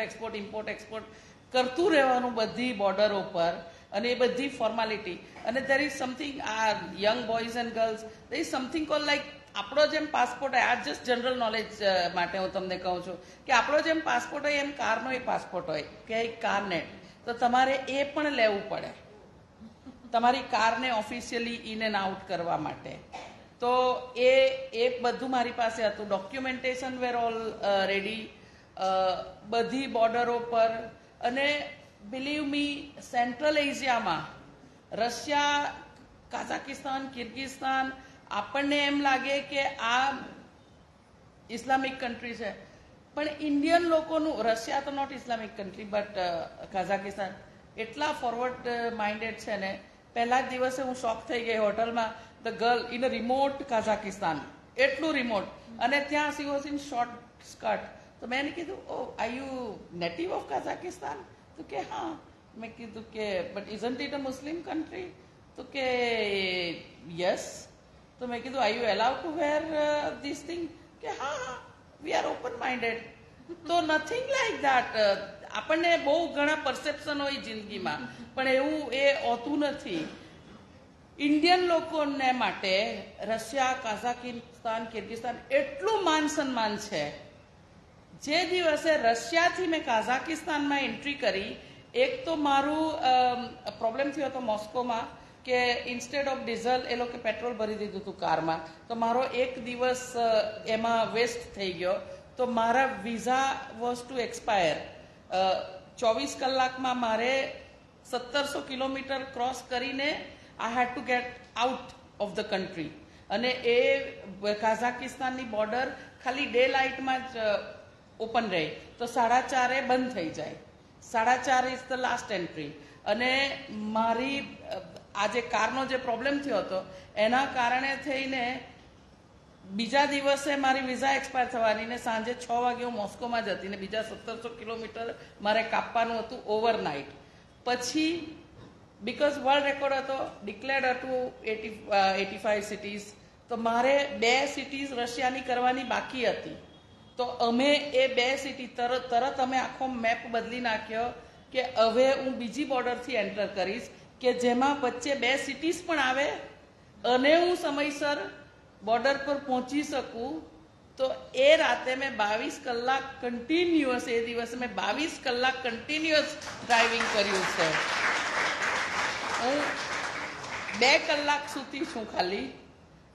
એક્સપોર્ટ કરતું રહેવાનું બધી બોર્ડરો પર, અને એ બધી ફોર્માલિટી. અને દેર ઇઝ સમથિંગ, આ young boys and girls, there is something call like આપણો જેમ પાસપોર્ટ હોય, આ જસ્ટ જનરલ નોલેજ માટે હું તમને કહું છું કે આપણો જેમ પાસપોર્ટ હોય એમ કારનો એ પાસપોર્ટ હોય કે કાર નેટ. તો તમારે એ પણ લેવું પડે તમારી કારને ઓફિશિયલી ઇન એન્ડ આઉટ કરવા માટે. તો એ બધું મારી પાસે હતું. ડોક્યુમેન્ટેશન વેર ઓલ રેડી બધી બોર્ડરો પર. અને બિલીવ મી, સેન્ટ્રલ એશિયામાં રશિયા, કાઝાકિસ્તાન, કિર્ગિસ્તાન, આપણને એમ લાગે કે આ ઇસ્લામિક કન્ટ્રી છે, પણ ઇન્ડિયન લોકોનું, રશિયા તો નોટ ઇસ્લામિક કન્ટ્રી બટ કાઝાકિસ્તાન એટલા ફોરવર્ડ માઇન્ડેડ છે ને. પહેલા જ દિવસે હું શોક થઈ ગઈ હોટલમાં, the girl in a remote Kazakhstan, એટલું રિમોટ, અને ત્યાં she was in short skirt. તો મેં એને કીધું oh are you native of Kazakhstan? તો કે હા. મેં કીધું કે but isn't it a Muslim country? તો કે યસ. તો મેં કીધું are you allowed to wear this thing? કે હા વી આર ઓપન માઇન્ડેડ. તો નથિંગ લાઈક દેટ. આપણને બહુ ઘણા પરસેપ્શન હોય જિંદગીમાં, પણ એવું એ હોતું નથી. ઇન્ડિયન લોકોને માટે રશિયા, કાઝાકિસ્તાન, કિર્ગિસ્તાન એટલું માન સન્માન છે. જે દિવસે રશિયાથી મેં કાઝાકિસ્તાનમાં એન્ટ્રી કરી, એક તો મારું પ્રોબ્લેમ થયો હતો મોસ્કોમાં કે ઇન્સ્ટેડ ઓફ ડીઝલ એ લોકો પેટ્રોલ ભરી દીધું હતું કારમાં, તો મારો એક દિવસ એમાં વેસ્ટ થઈ ગયો. તો મારા વિઝા વોઝ ટુ એક્સપાયર. 24 કલાકમાં મારે 1700 કિલોમીટર ક્રોસ કરીને I had to get out of the country. અને એ કાઝાકિસ્તાનની બોર્ડર ખાલી ડે લાઇટમાં જ ઓપન રહી, તો 4:30 બંધ થઈ જાય. 4:30 ઇઝ ધ લાસ્ટ એન્ટ્રી. અને મારી આજે કારનો જે પ્રોબ્લેમ થયો હતો એના કારણે થઈને બીજા દિવસે મારી વિઝા એક્સપાયર થવાની ને સાંજે 6 વાગે હું મોસ્કોમાં જ હતી ને બીજા 1700 કિલોમીટર મારે કાપવાનું હતું ઓવરનાઇટ. પછી બિકોઝ વર્લ્ડ રેકોર્ડ હતો, ડિક્લેર્ડ હતું 85 સિટીઝ, તો મારે 2 સિટીઝ રશિયાની કરવાની બાકી હતી. તો અમે એ 2 સિટી તરત અમે આખો મેપ બદલી નાખ્યો કે હવે હું બીજી બોર્ડરથી એન્ટર કરીશ કે જેમાં વચ્ચે 2 સિટીઝ પણ આવે અને હું સમયસર બોર્ડર પર પહોંચી શકું. તો એ રાતે મેં 22 કલાક કન્ટિન્યુઅસ, એ દિવસે મેં 22 કલાક કન્ટિન્યુઅસ ડ્રાઇવિંગ કર્યું છે. હું 2 કલાક સૂતી છું ખાલી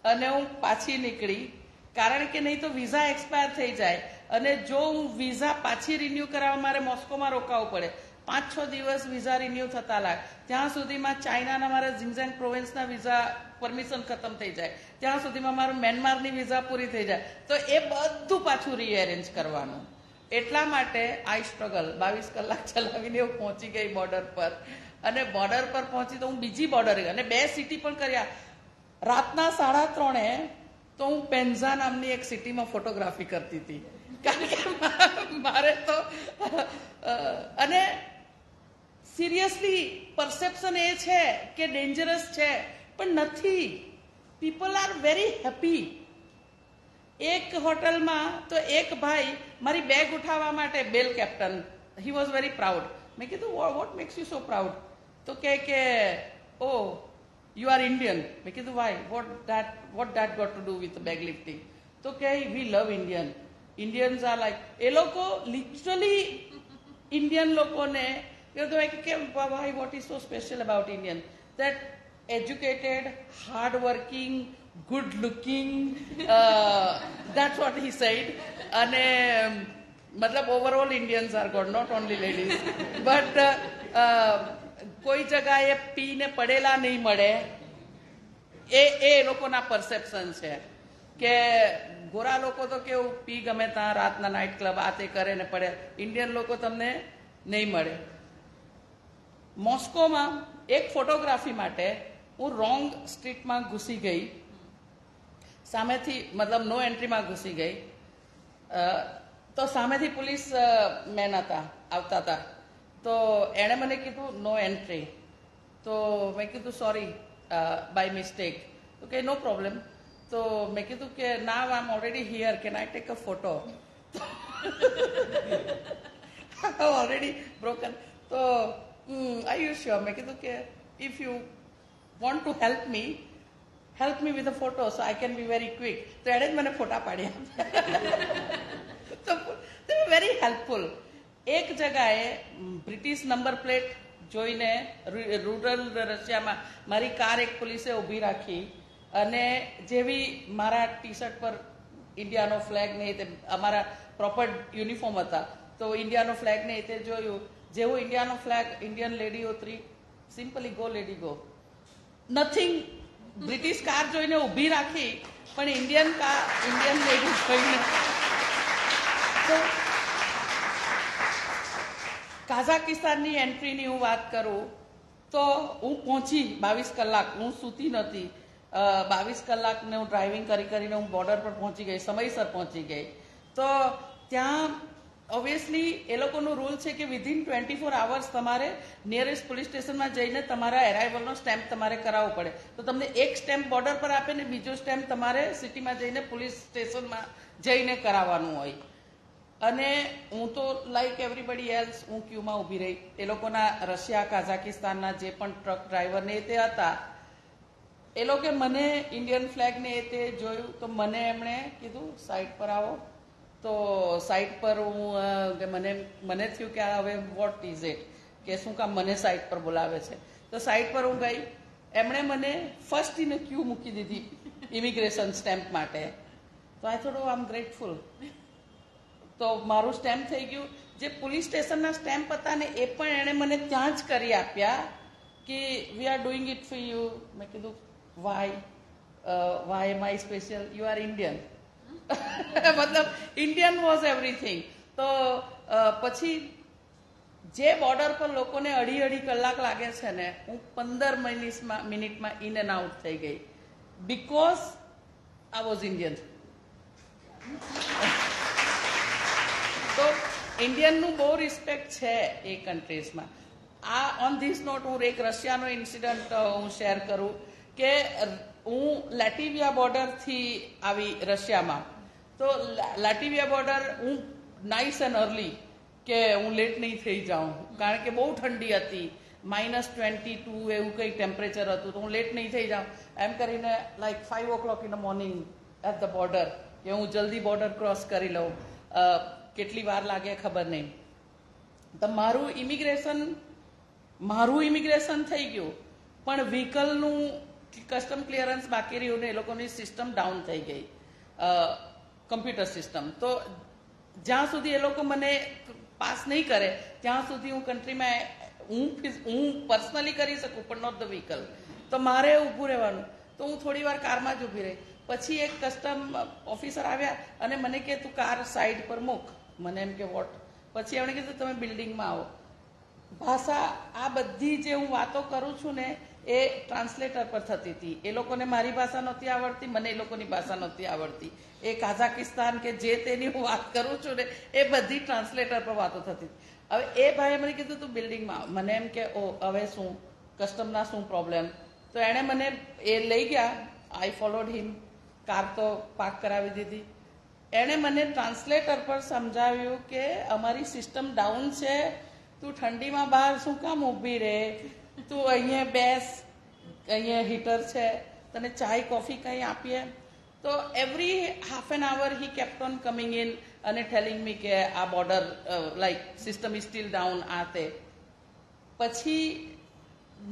અને હું પાછી નીકળી, કારણ કે નહીં તો વિઝા એક્સપાયર થઈ જાય. અને જો હું વિઝા પાછી રિન્યૂ કરાવવા મારે મોસ્કોમાં રોકાવું પડે. 5-6 દિવસ વિઝા રિન્યૂ થતા લાગે. ત્યાં સુધીમાં ચાઇનાના મારા ઝિંગઝાંગ પ્રોવિન્સના વિઝા પરમિશન ખતમ થઈ જાય. ત્યાં સુધીમાં મારું મ્યાનમારની વિઝા પૂરી થઈ જાય. તો એ બધું પાછું રીએરેન્જ કરવાનું. એટલા માટે આઈ સ્ટ્રગલ. 22 કલાક ચલાવીને હું પહોંચી ગઈ બોર્ડર પર. અને બોર્ડર પર પહોંચી તો હું બીજી બોર્ડર ગઈ અને 2 સિટી પણ કર્યા. રાતના 3:30 તો હું પેન્ઝા નામની એક સિટીમાં ફોટોગ્રાફી કરતી હતી, કારણ કે મારે તો અને સિરિયસલી પરસેપ્શન એ છે કે ડેન્જરસ છે, પણ નથી. People are very happy. એક હોટલમાં તો એક ભાઈ મારી બેગ ઉઠાવવા માટે, bell captain, he was very proud. મેં કીધું what makes you so proud? તો કે ઓ you are Indian. મેં કીધું why? What that got to do with bag lifting? તો કે we love Indian. Indians are like, એ લોકો literally Indian લોકોને કે why, what is so special about Indian? That educated, hard working, good looking, that's what he said. અને મતલબ overall Indians are good, not only ladies. But કોઈ જગાએ પીને પડેલા નહીં મળે, એ લોકોના પરસેપ્શન છે. કે ગોરા લોકો તો કેવું પી ગમે ત્યાં રાતના નાઇટ ક્લબ આ તે કરે ને પડે. ઇન્ડિયન લોકો તમને નહીં મળે. મોસ્કોમાં એક ફોટોગ્રાફી માટે હું રોંગ સ્ટ્રીટમાં ઘૂસી ગઈ, સામેથી મતલબ નો એન્ટ્રીમાં ઘૂસી ગઈ. તો સામેથી પોલીસ મેન આવતા હતા. તો એણે મને કીધું નો એન્ટ્રી. તો મેં કીધું સોરી બાય મિસ્ટેક. તો કે નો પ્રોબ્લેમ. તો મેં કીધું કે now I am already here, can I take a photo? Already broken. તો આર યુ શ્યોર? મેં કીધું કે if you want to help me with a photo so I can be very quick. તો એણે જ મને ફોટા પાડ્યા. તો વેરી હેલ્પફુલ. એક જગાએ બ્રિટિશ નંબર પ્લેટ જોઈને રૂરલ રશિયામાં મારી કાર એક પોલીસે ઊભી રાખી અને જેવી મારા ટી શર્ટ પર ઇન્ડિયાનો ફ્લેગ નહીં, તે અમારા પ્રોપર યુનિફોર્મ હતા, તો ઇન્ડિયાનો ફ્લેગ નહીં તે જોયું. જેવું ઇન્ડિયાનો ફ્લેગ, ઇન્ડિયન લેડી ઉતરી, simply go lady go, nothing. British car જોઈને ઊભી રાખી, પણ ઇન્ડિયન લેડી જોઈને. તો કાઝાકિસ્તાનની એન્ટ્રીની હું વાત કરું તો હું પહોંચી 22 કલાક, હું સૂતી નહોતી. 22 કલાકને હું ડ્રાઇવિંગ કરીને હું બોર્ડર પર પહોંચી ગઈ, સમયસર પહોંચી ગઈ. તો ત્યાં ઓબ્વિયસલી એ લોકોનો રૂલ છે કે વિધિન 24 hours તમારે નિયરેસ્ટ પોલીસ સ્ટેશનમાં જઈને તમારા એરાઇવલનો સ્ટેમ્પ તમારે કરાવવો પડે. તો તમને એક સ્ટેમ્પ બોર્ડર પર આપે ને બીજો સ્ટેમ્પ તમારે સિટીમાં જઈને પોલીસ સ્ટેશનમાં જઈને કરાવવાનું હોય. અને હું તો લાઈક એવરીબડી એલ્સ હું ક્યુમાં ઊભી રહી. એ લોકોના રશિયા કાઝાકિસ્તાનના જે પણ ટ્રક ડ્રાઈવરને તે હતા એ લોકો મને ઇન્ડિયન ફ્લેગને એ તે જોયું તો મને એમણે કીધું સાઈડ પર આવો. તો સાઈડ પર હું મને થયું કે હવે વોટ ઇઝ ઇટ, કે શું કામ મને સાઈડ પર બોલાવે છે. તો સાઈડ પર હું ગઈ, એમણે મને ફર્સ્ટ ઇન ક્યુ મૂકી દીધી ઇમિગ્રેશન સ્ટેમ્પ માટે. તો I thought I M grateful. તો મારું સ્ટેમ્પ થઈ ગયું. જે પોલીસ સ્ટેશનના સ્ટેમ્પ હતા ને એ પણ એણે મને ત્યાં જ કરી આપ્યા કે we are doing it for you. મેં કીધું why am I special, you are Indian. મતલબ ઇન્ડિયન વોઝ એવરીથિંગ. તો પછી જે બોર્ડર પર લોકોને અઢી કલાક લાગે છે ને, હું 15 મિનિટમાં ઇન એન્ડ આઉટ થઈ ગઈ બીકોઝ આઈ વોઝ ઇન્ડિયન. તો ઇન્ડિયનનું બહુ રિસ્પેક્ટ છે એ કન્ટ્રીઝમાં. આ ઓન ધીસ નોટ હું એક રશિયાનો ઇન્સિડન્ટ હું શેર કરું કે હું લેટિવિયા બોર્ડરથી આવી રશિયામાં. તો લેટિવિયા બોર્ડર હું નાઇસ એન્ડ અર્લી કે હું લેટ નહીં થઈ જાઉં, કારણ કે બહુ ઠંડી હતી, -22 એવું કંઈ ટેમ્પરેચર હતું. તો હું લેટ નહીં થઈ જાઉં એમ કરીને like 5 o'clock in the morning at the border, કે હું જલ્દી બોર્ડર ક્રોસ કરી લઉં. કેટલી વાર લાગે ખબર નહીં. તો મારું ઇમિગ્રેશન થઈ ગયું, પણ વ્હીકલનું કસ્ટમ ક્લિયરન્સ બાકી રહ્યું ને એ લોકોની સિસ્ટમ ડાઉન થઈ ગઈ, કમ્પ્યુટર સિસ્ટમ. તો જ્યાં સુધી એ લોકો મને પાસ નહીં કરે ત્યાં સુધી હું કન્ટ્રીમાં હું પર્સનલી કરી શકું, પણ નોટ ધ વ્હીકલ. તો મારે ઊભું રહેવાનું. તો હું થોડી વાર કારમાં જ ઊભી રહી. પછી એક કસ્ટમ ઓફિસર આવ્યા અને મને કે તું કાર સાઈડ પર મૂક. મને એમ કે વોટ. પછી એમણે કીધું તમે બિલ્ડિંગમાં આવો. ભાષા આ બધી જે હું વાતો કરું છું ને એ ટ્રાન્સલેટર પર થતી હતી. એ લોકોને મારી ભાષા નહોતી આવડતી, મને એ લોકોની ભાષા નહોતી આવડતી. એ કાઝાકિસ્તાન કે જે તેની હું વાત કરું છું ને એ બધી ટ્રાન્સલેટર પર વાતો થતી. હવે એ ભાઈએ મને કીધું તું બિલ્ડિંગમાં. મને એમ કે ઓ હવે શું કસ્ટમના શું પ્રોબ્લેમ. તો એણે મને એ લઈ ગયા. આઈ ફોલોડ હિમ. કાર તો પાર્ક કરાવી દીધી. એણે મને ટ્રાન્સલેટર પર સમજાવ્યું કે અમારી સિસ્ટમ ડાઉન છે, તું ઠંડીમાં બહાર શું કામ ઊભી રહે, તું અહીંયા બેસ, અહીંયા હીટર છે, તને ચાય કોફી કંઈ આપીએ. તો every half an આવર he kept on coming in અને ટેલિંગ મી કે આ border like system is still down આ તે. પછી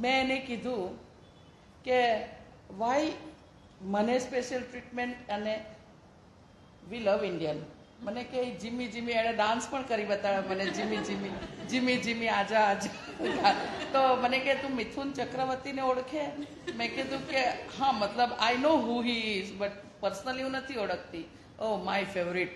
મેં એને કીધું કે વાય મને સ્પેશિયલ ટ્રીટમેન્ટ અને વી લવ ઇન્ડિયન. મને કે જીમી જીમી, એણે ડાન્સ પણ કરી બતાવ્યો મને, જીમી જીમી જીમી જીમી આજા આજા. તો મને કે તું મિથુન ચક્રવર્તીને ઓળખે. મેં કીધું કે હા, મતલબ આઈ નો હુ હી ઇઝ, બટ પર્સનલી હું નથી ઓળખતી. Oh my favourite.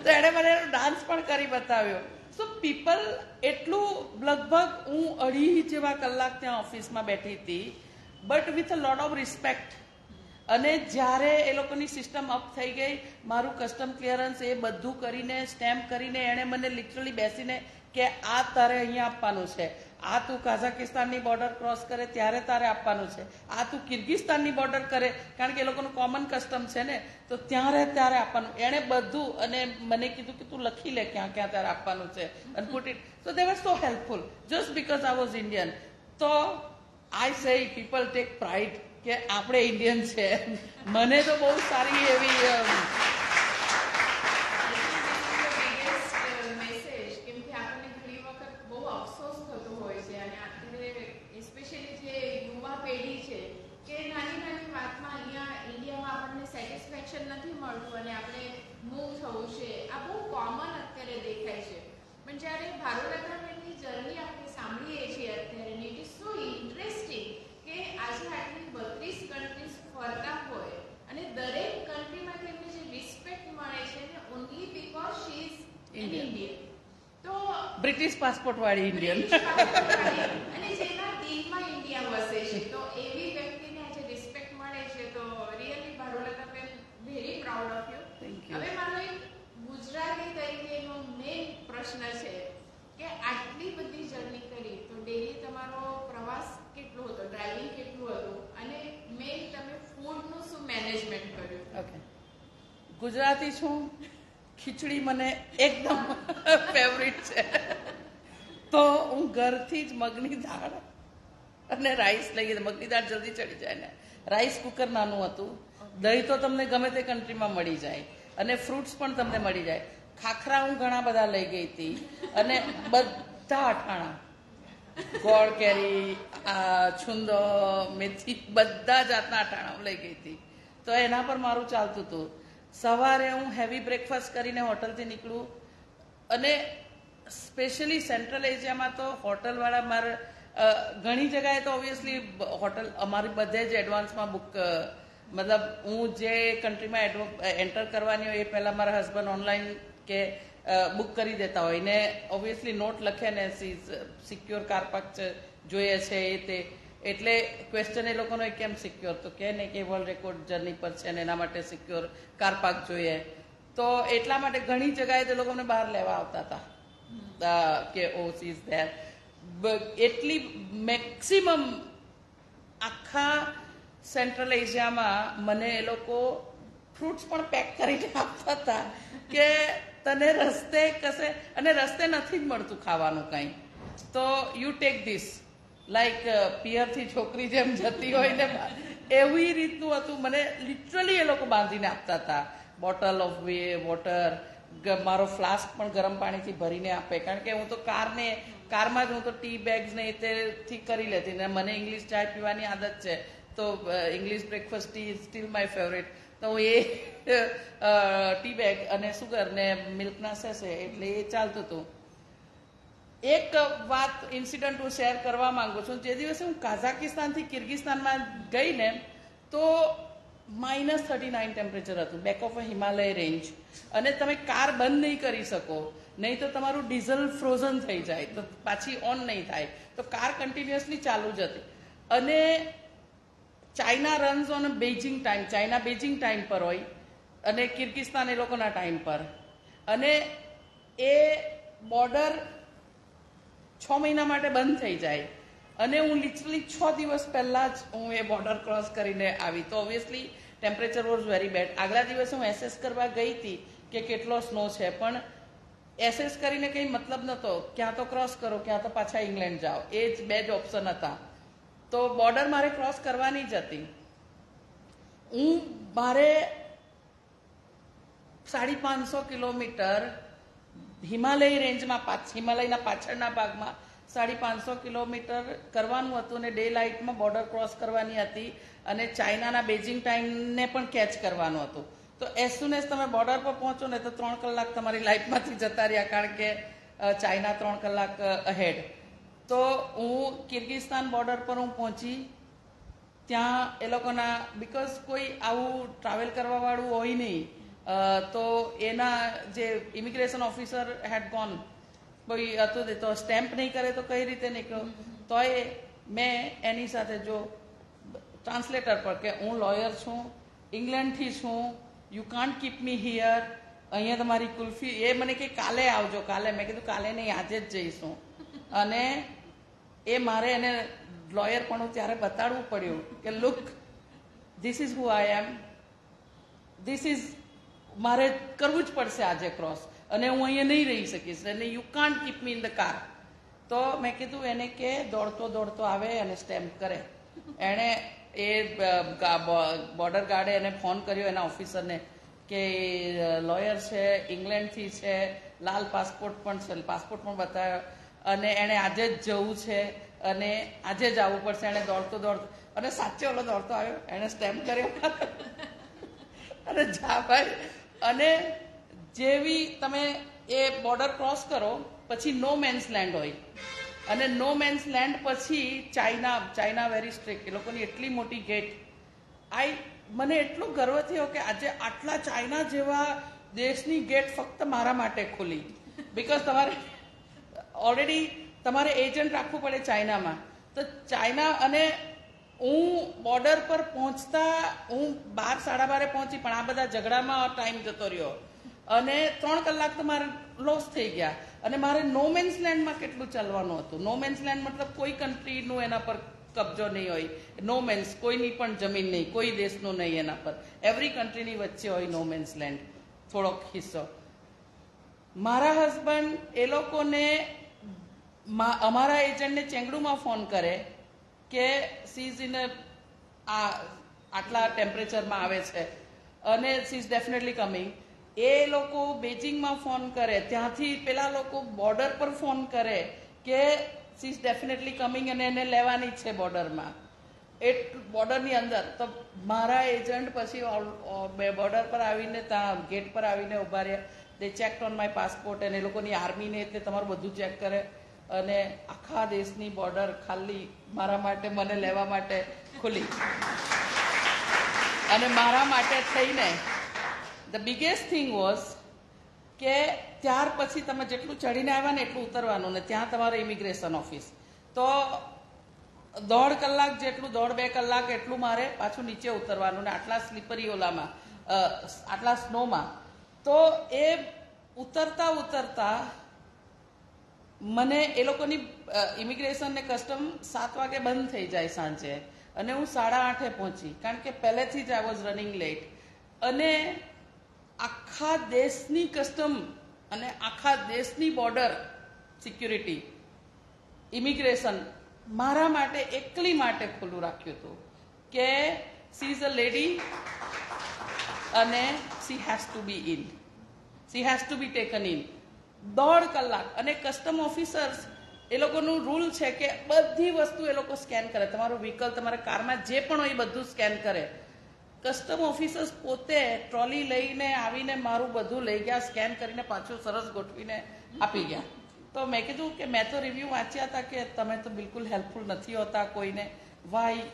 તો એણે મને ડાન્સ પણ કરી બતાવ્યો. સો પીપલ એટલું, લગભગ હું 2.5 જેવા કલાક ત્યાં ઓફિસમાં બેઠી હતી, but with a lot of respect. અને જ્યારે એ લોકોની સિસ્ટમ અપ થઈ ગઈ, મારું કસ્ટમ ક્લિયરન્સ એ બધું કરીને સ્ટેમ્પ કરીને એણે મને લિટરલી બેસીને કે આ તારે અહીંયા આપવાનું છે, આ તું કાઝાકિસ્તાનની બોર્ડર ક્રોસ કરે ત્યારે તારે આપવાનું છે, આ તું કિર્ગિસ્તાનની બોર્ડર કરે કારણ કે એ લોકોનું કોમન કસ્ટમ છે ને, તો ત્યારે આપવાનું. એણે બધું અને મને કીધું કે તું લખી લે ક્યાં ક્યાં તારે આપવાનું છે અને put it. So they were so helpful just because I was Indian. તો આઈ સે પીપલ ટેક પ્રાઇડ કે આપણે ઇન્ડિયન છે. મને તો બહુ સારી એવી નથી મળતું અને આપણે મૂવ થવું છે, આ બહુ કોમન અત્યારે દેખાય છે. પણ જ્યારે ભારુલતાબેનની જર્ની આપણે સાંભળીએ છીએ અત્યારે, ઇટ ઇઝ સો ઇન્ટરેસ્ટિંગ કે આજે આટલી 32 કન્ટ્રીઝ ફરતા હોય અને દરેક કન્ટ્રીમાં તેમને જે રિસ્પેક્ટ મળે છે ને only because she is Indian. તો બ્રિટિશ પાસપોર્ટ વાળી ઇન્ડિયન અને જેના દિલમાં ઇન્ડિયા વસે છે, તો એવી વ્યક્તિને આજે રિસ્પેક્ટ મળે છે. તો really Bharulataben very proud of you. હવે મારો એક ગુજરાત ગુજરાતી છું, ખીચડી મને એકદમ ફેવરિટ છે. તો હું ઘરથી જ મગની દાળ અને રાઈસ લઈ ગઈ. મગની દાળ જલ્દી ચડી જાય ને. રાઈસ કુકર નાનું હતું. દહીં તો તમને ગમે તે કન્ટ્રીમાં મળી જાય અને ફ્રૂટ્સ પણ તમને મળી જાય. ખાખરા હું ઘણા બધા લઈ ગઈ હતી અને બધા અઠાણા, ગોળ કેરી, છુંદો, મેથી, બધા જાતના અઠાણા હું લઈ ગઈ હતી. તો એના પર મારું ચાલતું હતું. સવારે હું હેવી બ્રેકફાસ્ટ કરીને હોટલથી નીકળું અને સ્પેશિયલી સેન્ટ્રલ એશિયામાં તો હોટલવાળા મારે ઘણી જગાએ તો ઓબ્વિયસલી હોટલ અમારી બધે જ એડવાન્સમાં બુક, મતલબ હું જે કન્ટ્રીમાં એન્ટર કરવાની હોય એ પહેલાં મારા હસબન્ડ ઓનલાઈન કે બુક કરી દેતા હોય ને ઓબ્વિયસલી નોટ લખે ને સિક્યોર કાર પાર્ક જોઈએ છે એ તે. એટલે ક્વેશ્ચન એ લોકોનો કેમ સિક્યોર, તો કે ને કે વર્લ્ડ રેકોર્ડ જર્ની પર છે ને એના માટે સિક્યોર કાર પાર્ક જોઈએ. તો એટલા માટે ઘણી જગાએ તે લોકોને બહાર લેવા આવતા હતા કે ઓ સી ઇઝ ધેર. એટલી મેક્સિમમ આખા સેન્ટ્રલ એશિયામાં મને એ લોકો ફ્રૂટ્સ પણ પેક કરીને આપતા હતા કે તને રસ્તે કશે, અને રસ્તે નથી જ મળતું ખાવાનું કંઈ, તો યુ ટેક ધીસ. લાઈક પિયરથી છોકરી જેમ જતી હોય ને એવી રીતનું હતું. મને લિટરલી એ લોકો બાંધીને આપતા હતા. બોટલ ઓફ વોટર, મારો ફ્લાસ્ક પણ ગરમ પાણીથી ભરીને આપે, કારણ કે હું તો કારમાં જ હું તો ટી બેગ્સ ને તેથી કરી લેતી ને મને ઇંગ્લિશ ચાય પીવાની આદત છે. તો English breakfast T steel my favourite. તો હું એ ટી બેગ અને સુગર ને મિલ્કના સેસે એટલે એ ચાલતું હતું. એક વાત ઇન્સિડન્ટ હું શેર કરવા માંગુ છું. જે દિવસે હું કાઝાકિસ્તાનથી કિર્ગિસ્તાનમાં ગઈ ને તો -39 ટેમ્પરેચર હતું, back of a Himalaya range, અને તમે કાર બંધ નહીં કરી શકો, નહીં તો તમારું ડીઝલ ફ્રોઝન થઈ જાય, તો પાછી ઓન નહીં થાય, તો કાર કન્ટિન્યુઅસલી ચાલુ જ હતી. અને China runs on Beijing time, China Beijing time પર હોય અને કિર્ગિસ્તાન એ લોકોના ટાઈમ પર, અને એ બોર્ડર 6 મહિના માટે બંધ થઈ જાય. અને હું લિટરલી 6 દિવસ પહેલાં જ હું એ બોર્ડર ક્રોસ કરીને આવી. તો obviously temperature was very bad. આગલા દિવસે હું એસેસ કરવા ગઈ હતી કે કેટલો સ્નો છે, પણ એસેસ કરીને કંઈ મતલબ નહોતો. ક્યાં તો ક્રોસ કરો, ક્યાં તો પાછા ઇંગ્લેન્ડ જાઓ, એ જ બે જ ઓપ્શન હતા. તો બોર્ડર મારે ક્રોસ કરવાની જ હતી. મારે 550 કિલોમીટર હિમાલય રેન્જમાં, હિમાલયના પાછળના ભાગમાં 550 કિલોમીટર કરવાનું હતું ને ડે લાઇટમાં બોર્ડર ક્રોસ કરવાની હતી અને ચાઇનાના બેઇજિંગ ટાઈમને પણ કેચ કરવાનું હતું. તો એઝ સુન એઝ તમે બોર્ડર પર પહોંચો ને તો 3 કલાક તમારી લાઈફમાંથી જતા રહ્યા, કારણ કે ચાઇના 3 કલાક અહેડ. તો હું કિર્ગિસ્તાન બોર્ડર પર હું પહોંચી. ત્યાં એ લોકોના, બિકોઝ કોઈ આવું ટ્રાવેલ કરવાવાળું હોય નહીં, તો એના જે ઇમિગ્રેશન ઓફિસર હેડ ગોન, કોઈ હતું તો સ્ટેમ્પ નહીં કરે તો કઈ રીતે નીકળો. તોય મેં એની સાથે જો ટ્રાન્સલેટર પર કે હું લોયર છું, ઇંગ્લેન્ડથી છું, you can't keep me here, અહીંયા તમારી કુલ્ફી, એ મને કે કાલે આવજો. કાલે મેં કીધું કાલે નહીં, આજે જ જઈશું. અને એ મારે એને લોયર પણ ત્યારે બતાડવું પડ્યું કે look, this is who I am, this is, મારે કરવું જ પડશે આજે ક્રોસ, અને હું અહીંયા નહીં રહી શકીશ, અને you can't keep me in the car. તો મેં કીધું એને કે દોડતો આવે અને સ્ટેમ્પ કરે. એણે એ બોર્ડર ગાર્ડે એને ફોન કર્યો એના ઓફિસરને કે લોયર છે, ઇંગ્લેન્ડથી છે, લાલ પાસપોર્ટ પણ છે, પાસપોર્ટ પણ બતાવ્યો, અને એણે આજે જ જવું છે અને આજે જ આવવું પડશે. એણે દોડતો અને સાચે ઓલો દોડતો આવ્યો, એણે સ્ટેમ્પ કર્યો અને જા ભાઈ. અને જેવી તમે એ બોર્ડર ક્રોસ કરો પછી નો મેન્સ લેન્ડ હોય, અને નો મેન્સ લેન્ડ પછી ચાઇના વેરી સ્ટ્રિક્ટ, એ લોકોની એટલી મોટી ગેટ. મને એટલો ગર્વ થયો કે આજે આટલા ચાઇના જેવા દેશની ગેટ ફક્ત મારા માટે ખુલી. બિકોઝ તમારે ઓલરેડી તમારે એજન્ટ રાખવું પડે ચાઇનામાં. તો ચાઇના, અને હું બોર્ડર પર પહોંચતા હું 12-12:30 પહોંચી, પણ આ બધા ઝઘડામાં ટાઈમ જતો રહ્યો અને 3 કલાક તો મારે લોસ થઈ ગયા. અને મારે નો મેન્સ લેન્ડમાં કેટલું ચાલવાનું હતું. નો મેન્સ લેન્ડ મતલબ કોઈ કન્ટ્રીનું એના પર કબજો નહીં હોય, નો મેન્સ, કોઈની પણ જમીન નહીં, કોઈ દેશનું નહીં એના પર, એવરી કન્ટ્રીની વચ્ચે હોય નો મેન્સ લેન્ડ, થોડોક હિસ્સો. મારા હસબન્ડ એ લોકોને અમારા એજન્ટને ચેંગડુમાં ફોન કરે કે સીઝ ઇન આટલા ટેમ્પરેચરમાં આવે છે અને સી ઇઝ ડેફિનેટલી કમિંગ. એ લોકો બેઇજિંગમાં ફોન કરે, ત્યાંથી પેલા લોકો બોર્ડર પર ફોન કરે કે સી ઇઝ ડેફિનેટલી કમિંગ અને એને લેવાની છે બોર્ડરમાં, બોર્ડરની અંદર. તો મારા એજન્ટ પછી બોર્ડર પર આવીને ત્યાં ગેટ પર આવીને ઉભા રહ્યા. દે ચેકડ ઓન માય પાસપોર્ટ અને એ લોકોની આર્મીને એટલે તમારું બધું ચેક કરે અને આખા દેશની બોર્ડર ખાલી મારા માટે, મને લેવા માટે ખુલી. અને મારા માટે થઈને ધ બિગેસ્ટ થિંગ વોઝ કે ત્યાર પછી તમે જેટલું ચડીને આવ્યા ને એટલું ઉતરવાનું ને ત્યાં તમારે ઇમિગ્રેશન ઓફિસ. તો 1.5 કલાક જેટલું, 1.5-2 કલાક એટલું મારે પાછું નીચે ઉતરવાનું ને આટલા સ્લીપરી ઓલામાં, આટલા સ્નોમાં. તો એ ઉતરતા ઉતરતા મને એ લોકોની ઇમિગ્રેશન ને કસ્ટમ 7 વાગે બંધ થઈ જાય સાંજે અને હું 8:30 પહોંચી, કારણ કે પહેલેથી જ આઈ વોઝ રનિંગ લેટ. અને આખા દેશની કસ્ટમ અને આખા દેશની બોર્ડર સિક્યુરિટી, ઇમિગ્રેશન મારા માટે એકલી માટે ખુલ્લું રાખ્યું હતું કે સી ઇઝ અ લેડી અને she has to be in, she has to be taken in. 1.5 કલાક. અને કસ્ટમ ઓફિસર્સ એ લોકોનું રૂલ છે કે બધી વસ્તુ એ લોકો સ્કેન કરે, તમારું વ્હીકલ, તમારા કારમાં જે પણ હોય એ બધું સ્કેન કરે. કસ્ટમ ઓફિસર્સ પોતે ટ્રોલી લઈને આવીને મારું બધું લઈ ગયા, સ્કેન કરીને પાછું સરસ ગોઠવીને આપી ગયા. તો મેં કીધું કે મેં તો રિવ્યૂ વાંચ્યા હતા કે તમે તો બિલકુલ હેલ્પફુલ નથી હોતા કોઈને, વાય,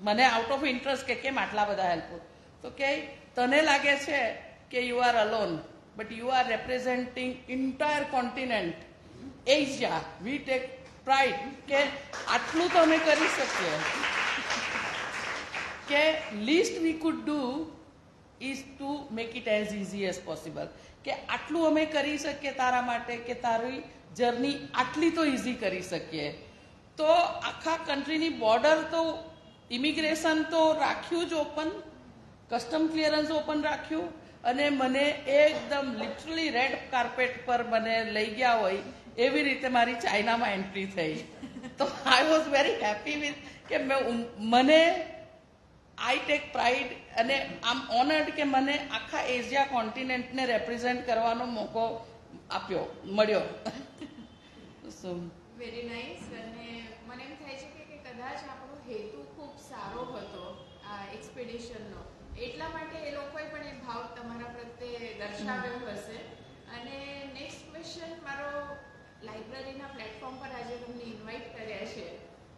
મને આઉટ ઓફ ઇન્ટરેસ્ટ કે કેમ આટલા બધા હેલ્પફુલ. તો કે તને લાગે છે કે you are alone, but you are representing entire continent Asia. We take pride કે આટલું તો અમે કરી શકીએ, કે least we could do is to make it as easy as possible. કે આટલું અમે કરી શકીએ તારા માટે કે તારી જર્ની આટલી તો ઇઝી કરી શકીએ. તો આખા કન્ટ્રીની બોર્ડર તો, ઇમિગ્રેશન તો રાખ્યું જ ઓપન, કસ્ટમ ક્લિયરન્સ ઓપન રાખ્યું અને મને એકદમ લિટરલી રેડ કાર્પેટ પર મને લઈ ગયા હોય એવી રીતે મારી ચાઇનામાં એન્ટ્રી થઈ. તો I was very happy with કે મને આઈ ટેક પ્રાઇડ અને આમ ઓનર્ડ કે મને આખા એશિયા કોન્ટિનેન્ટને રેપ્રેઝેન્ટ કરવાનો મોકો મળ્યો. Very nice. અને મને એમ થાય છે કે કદાચ આપણો હેતુ ખૂબ સારો હતો આ એક્સપેડિશનનો, એટલા માટે એ લોકોએ પણ એ ભાવ તમારા પ્રત્યે દર્શાવ્યો હશે. અને નેક્સ્ટ ક્વેશ્ચન મારો, લાઇબ્રેરીના પ્લેટફોર્મ પર આજે તમને ઇન્વાઇટ કર્યા છે,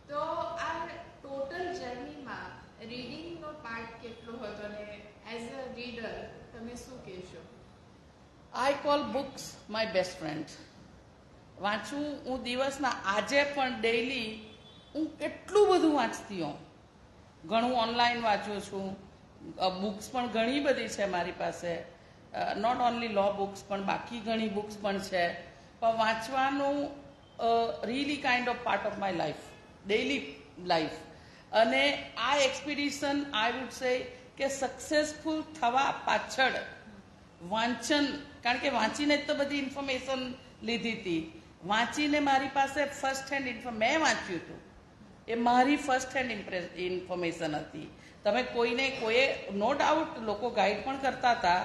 તો આ ટોટલ જર્નીમાં રીડિંગનો પાર્ટ કેટલો હતો અને એઝ અ રીડર તમે શું કહેશો? I call books my best friend. વાંચવું હું દિવસના, આજે પણ ડેઈલી હું કેટલું બધું વાંચતી હોઉં. ઘણું ઓનલાઈન વાંચું છું, બુક્સ પણ ઘણી બધી છે મારી પાસે, નોટ ઓનલી લો બુક્સ પણ બાકી ઘણી બુક્સ પણ છે. પણ વાંચવાનું really kind of part of my life, daily life. અને આ એક્સપિડિશન આઈ વુડ સે કે સક્સેસફુલ થવા પાછળ વાંચન, કારણ કે વાંચીને જ તો બધી ઇન્ફોર્મેશન લીધી હતી. વાંચીને મારી પાસે ફર્સ્ટ હેન્ડ મેં વાંચ્યું હતું, એ મારી ફર્સ્ટ હેન્ડ ઇન્ફોર્મેશન હતી. તમે કોઈએ નો ડાઉટ લોકો ગાઈડ પણ કરતા હતા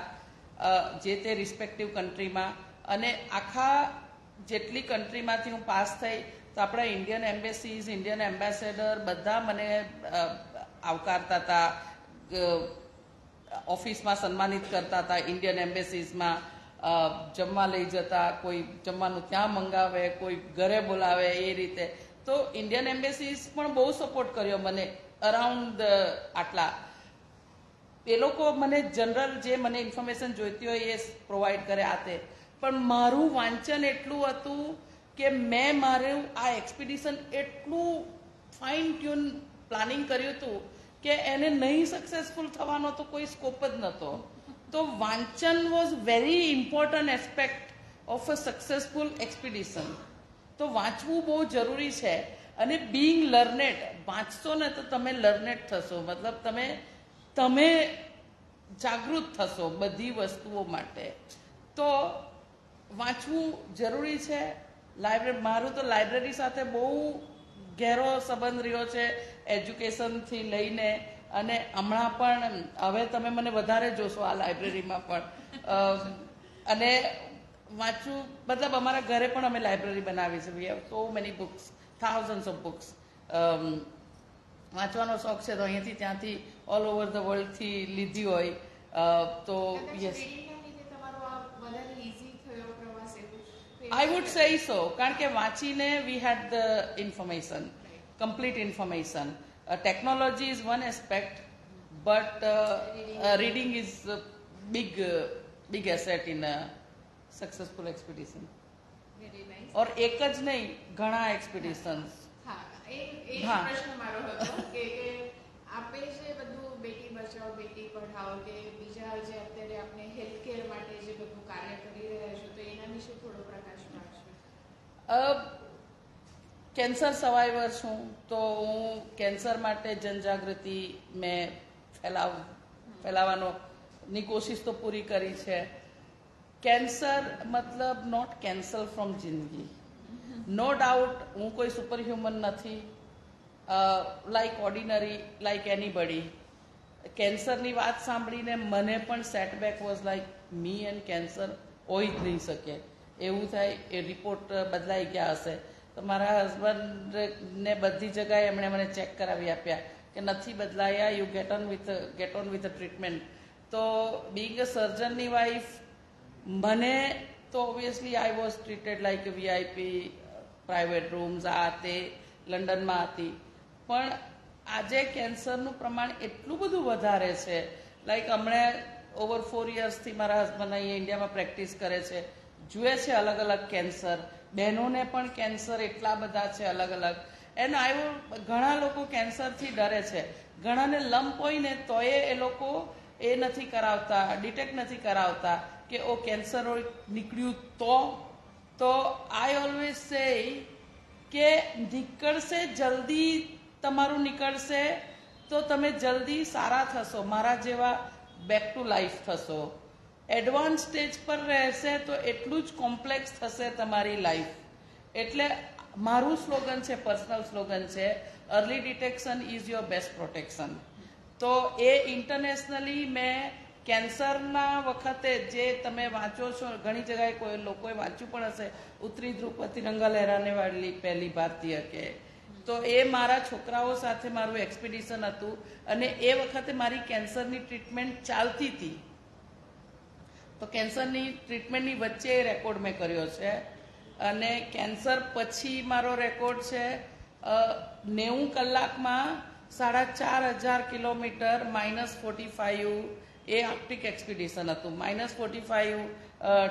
જે તે રિસ્પેક્ટિવ કન્ટ્રીમાં. અને આખા જેટલી કન્ટ્રીમાંથી હું પાસ થઈ તો આપણા ઇન્ડિયન એમ્બેસીઝ, ઇન્ડિયન એમ્બેસેડર બધા મને આવકારતા હતા, ઓફિસમાં સન્માનિત કરતા હતા, ઇન્ડિયન એમ્બેસીઝમાં જમવા લઈ જતા, કોઈ જમવાનું ત્યાં મંગાવે, કોઈ ઘરે બોલાવે, એ રીતે. તો ઇન્ડિયન એમ્બેસીઝ પણ બહુ સપોર્ટ કર્યો મને અરાઉન્ડ આટલા. એ લોકો મને જનરલ જે મને ઇન્ફોર્મેશન જોઈતી હોય એ પ્રોવાઈડ કરે આ તે. પણ મારું વાંચન એટલું હતું કે મેં મારું આ એક્સપિડિશન એટલું ફાઇન ટ્યુન પ્લાનિંગ કર્યું હતું કે એને નહીં સક્સેસફુલ થવાનો તો કોઈ સ્કોપ જ નહોતો. તો વાંચન was very important aspect of a successful expedition. તો વાંચવું બહુ જરૂરી છે. અને બીઈંગ લર્નેડ, વાંચશો ને તો તમે લર્નેડ થશો, મતલબ તમે જાગૃત થશો બધી વસ્તુઓ માટે. તો વાંચવું જરૂરી છે. મારું તો લાઇબ્રેરી સાથે બહુ ગહેરો સંબંધ રહ્યો છે, એજ્યુકેશનથી લઈને. અને હમણાં પણ હવે તમે મને વધારે જોશો આ લાઇબ્રેરીમાં પણ. અને વાંચવું મતલબ અમારા ઘરે પણ અમે લાઇબ્રેરી બનાવી છે. We have so many books, thousands of books. વાંચવાનો શોખ છે તો અહીંયાથી ત્યાંથી ઓલ ઓવર ધ વર્લ્ડથી લીધી હોય તો યસ, આઈ વુડ સે સો. કારણ કે વાંચીને we had the information, complete information. Technology is one aspect, but reading is a big asset in a successful expedition. Very nice. और एक જ નહીં, ઘણા expeditions. હા, એ હા. પ્રશ્ન મારો હતો કે આપે જે બધું બેટી બચાવો બેટી પઢાઓ કે બીજા જે અત્યારે આપણે હેલ્થ કેર માટે જે બધું કાર્ય કરી રહ્યા છો તો એના વિશે થોડો પ્રકાશ પાડશો. કેન્સર સર્વાઈવર છું તો હું કેન્સર માટે જનજાગૃતિ મેં ફેલાવવાની કોશિશ તો પૂરી કરી છે. કેન્સર મતલબ નોટ કેન્સલ ફ્રોમ જિંદગી. નો ડાઉટ હું કોઈ સુપર હ્યુમન નથી, લાઈક ઓર્ડિનરી, લાઈક એનીબડી. કેન્સરની વાત સાંભળીને મને પણ setback was like me and cancer હોઈ જ નહીં શકે એવું થાય. એ રિપોર્ટ બદલાઈ ગયા હશે તો મારા હસબન્ડને બધી જગાએ એમણે મને ચેક કરાવી આપ્યા કે નથી બદલાયા, you get on with a treatment. તો બિંગ અ સર્જનની વાઇફ મને તો obviously I was treated like a VIP, private rooms, આ તે લંડનમાં હતી. પણ આજે કેન્સરનું પ્રમાણ એટલું બધું વધારે છે. લાઈક હમણાં ઓવર 4 યર્સથી મારા હસબન્ડ અહીંયા ઇન્ડિયામાં પ્રેક્ટિસ કરે છે, જુએ છે અલગ અલગ કેન્સર. બહેનોને પણ કેન્સર એટલા બધા છે અલગ અલગ. એન્ડ ઘણા લોકો કેન્સરથી ડરે છે. ઘણાને લંપ હોય ને તોય એ લોકો એ નથી કરાવતા, ડિટેક્ટ નથી કરાવતા કે ઓ કેન્સર નીકળ્યું તો આઈ ઓલવેઝ સે કે નીકળશે જલ્દી, તમારું નીકળશે તો તમે જલ્દી સારા થશો, મારા જેવા બેક ટુ લાઈફ થશો. એડવાન્સ સ્ટેજ પર રહેશે તો એટલું જ કોમ્પ્લેક્સ થશે તમારી લાઈફ. એટલે મારું સ્લોગન છે, પર્સનલ સ્લોગન છે, early detection is your best protection. તો એ ઇન્ટરનેશનલી મેં કેન્સરના વખતે જે તમે વાંચો છો, ઘણી જગ્યાએ કોઈ લોકોએ વાંચ્યું પણ હશે, ઉત્તરી ધ્રુવ પર તિરંગા લહેરાને વાળી પહેલી ભારતીય કે. તો એ મારા છોકરાઓ સાથે મારું એક્સપિડિશન હતું અને એ વખતે મારી કેન્સરની ટ્રીટમેન્ટ ચાલતી હતી. તો કેન્સરની ટ્રીટમેન્ટની વચ્ચે એ રેકોર્ડ મેં કર્યો છે. અને કેન્સર પછી મારો રેકોર્ડ છે 90 કલાકમાં 4,500 કિલોમીટર -45. એ આર્કટિક એક્સપિડિશન હતું. -45